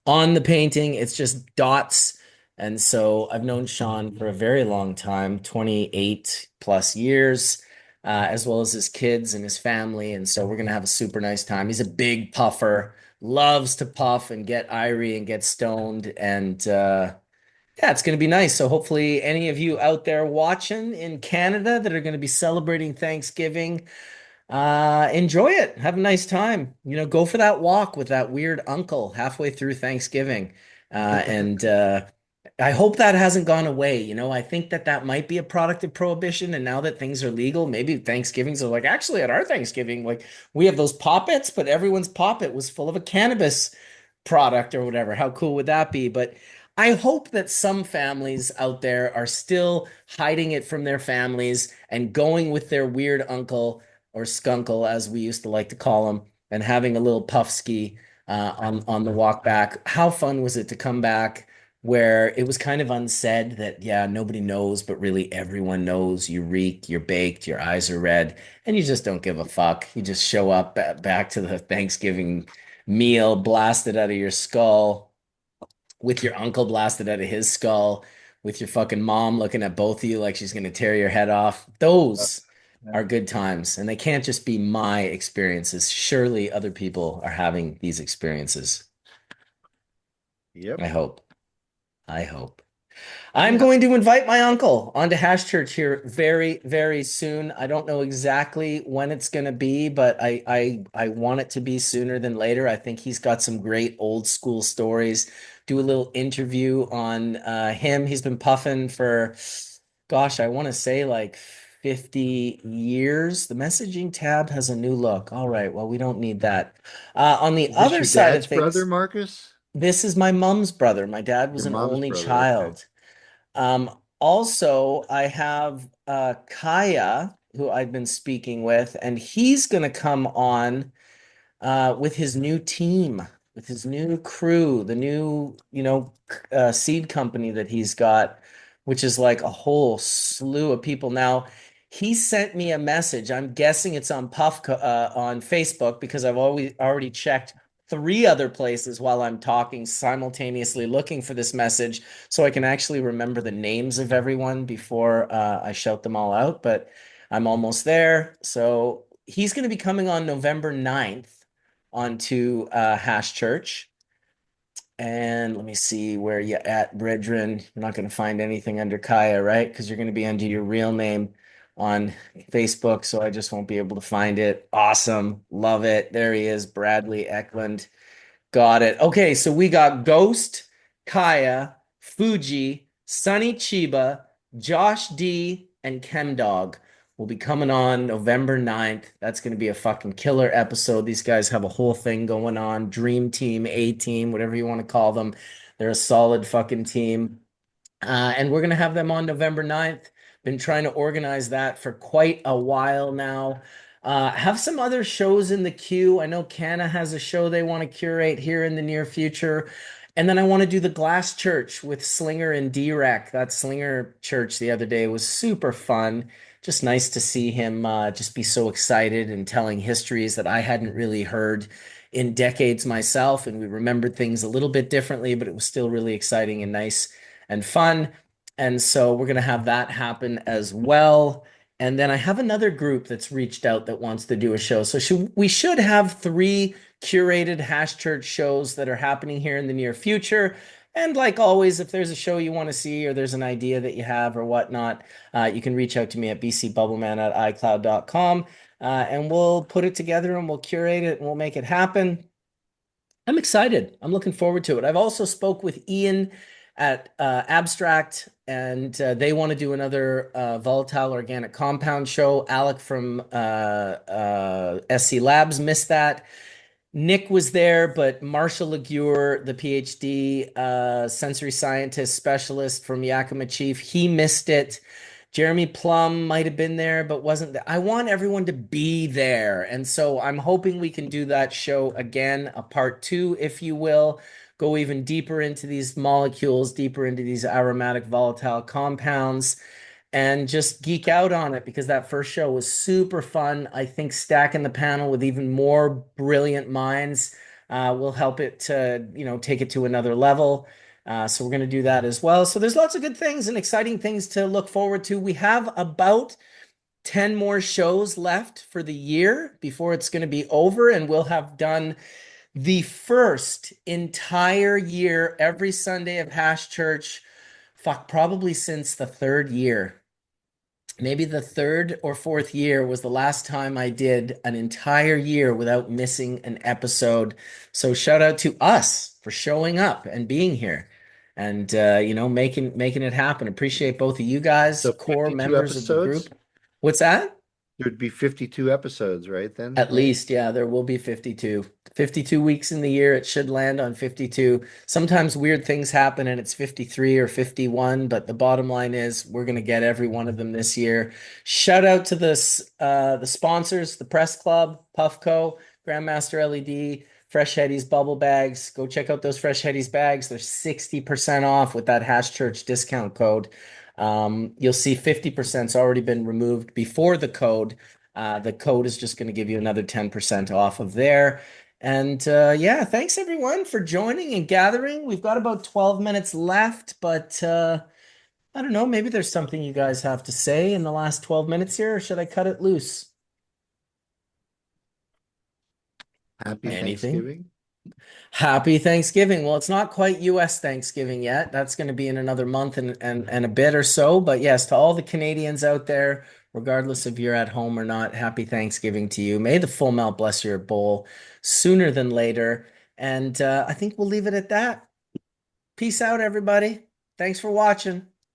on the painting. It's just dots. And so I've known Sean for a very long time, 28 plus years, as well as his kids and his family. And so we're going to have a super nice time. He's a big puffer, loves to puff and get irie and get stoned. And yeah, it's going to be nice. So hopefully, any of you out there watching in Canada that are going to be celebrating Thanksgiving, enjoy it. Have a nice time. Go for that walk with that weird uncle halfway through Thanksgiving. And I hope that hasn't gone away. I think that might be a product of prohibition. And now that things are legal, maybe Thanksgivings are like, actually, at our Thanksgiving, like we have those poppets, but everyone's poppet was full of a cannabis product or whatever. How cool would that be? But I hope that some families out there are still hiding it from their families and going with their weird uncle or skunkle, as we used to like to call him, and having a little puff ski on the walk back. How fun was it to come back where it was kind of unsaid that, yeah, nobody knows, but really everyone knows you reek, you're baked, your eyes are red, and you just don't give a fuck. You just show up back to the Thanksgiving meal blasted out of your skull with your uncle blasted out of his skull, with your fucking mom looking at both of you like she's going to tear your head off. Those yeah. are good times, and they can't just be my experiences. Surely other people are having these experiences. Yep. I hope. I hope. I'm Yeah. going to invite my uncle onto Hash Church here very, very soon. I don't know exactly when it's going to be, but I want it to be sooner than later. I think he's got some great old school stories. Do a little interview on him. He's been puffing for, gosh, I want to say like 50 years. The messaging tab has a new look. All right, well, we don't need that. On the Is this other your side of dad's brother, things, Marcus? this is my mom's brother. My dad was Your an mom's only brother. Okay. child. Also, I have Kaya, who I've been speaking with, and he's going to come on with his new team, with his new crew, the new, seed company that he's got, which is like a whole slew of people. Now, he sent me a message. I'm guessing it's on on Facebook because I've always already checked three other places while I'm talking simultaneously looking for this message so I can actually remember the names of everyone before I shout them all out. But I'm almost there. So he's going to be coming on November 9th onto Hash Church. And let me see where you at, Brethren. You're not going to find anything under Kaya, right? Because you're going to be under your real name on Facebook. So I just won't be able to find it. Awesome. Love it. There he is, Bradley Eklund. Got it. Okay, so we got Ghost, Kaya, Fuji, Sunny Chiba, Josh D, and Chemdog will be coming on November 9th. That's going to be a fucking killer episode. These guys have a whole thing going on. Dream Team, A Team, whatever you want to call them. They're a solid fucking team. And we're going to have them on November 9th. Been trying to organize that for quite a while now. Have some other shows in the queue. I know Canna has a show they want to curate here in the near future. And then I want to do the Glass Church with Slinger and D-Rec. That Slinger Church the other day was super fun. Just nice to see him just be so excited and telling histories that I hadn't really heard in decades myself. And we remembered things a little bit differently, but it was still really exciting and nice and fun. And so we're going to have that happen as well. And then I have another group that's reached out that wants to do a show. So we should have three curated Hash Church shows that are happening here in the near future. And like always, if there's a show you want to see or there's an idea that you have or whatnot, you can reach out to me at bcbubbleman@icloud.com and we'll put it together and we'll curate it and we'll make it happen. I'm excited. I'm looking forward to it. I've also spoke with Ian at Abstract, and they want to do another volatile organic compound show. Alec from SC Labs missed that. Nick was there, but Marshall Laguerre, the PhD sensory scientist specialist from Yakima Chief, he missed it. Jeremy Plum might have been there, but wasn't there. I want everyone to be there. And so I'm hoping we can do that show again, a part two, if you will, go even deeper into these molecules, deeper into these aromatic volatile compounds and just geek out on it because that first show was super fun. I think stacking the panel with even more brilliant minds will help it to, take it to another level. So we're going to do that as well. So there's lots of good things and exciting things to look forward to. We have about 10 more shows left for the year before it's going to be over, and we'll have done the first entire year every Sunday of Hash Church. Fuck, probably since the third year. Maybe the third or fourth year was the last time I did an entire year without missing an episode. So shout out to us for showing up and being here and making it happen. Appreciate both of you guys, So core 52 members of the episodes? group. What's that? There'd be 52 episodes, right then, At right? least, yeah, there will be 52. 52 weeks in the year. It should land on 52. Sometimes weird things happen and it's 53 or 51, but the bottom line is we're going to get every one of them this year. Shout out to the sponsors, the Press Club, Puffco, Grandmaster LED, Fresh Headies bubble bags. Go check out those Fresh Headies bags. They're 60% off with that Hash Church discount code. You'll see 50%'s already been removed before the code. The code is just going to give you another 10% off of there. And yeah, thanks everyone for joining and gathering. We've got about 12 minutes left, but I don't know, maybe there's something you guys have to say in the last 12 minutes here, or should I cut it loose? Happy Anything? Thanksgiving. Happy Thanksgiving. Well, it's not quite US Thanksgiving yet. That's going to be in another month and a bit or so. But yes, to all the Canadians out there, regardless if you're at home or not, happy Thanksgiving to you. May the full melt bless your bowl sooner than later. And I think we'll leave it at that. Peace out, everybody. Thanks for watching.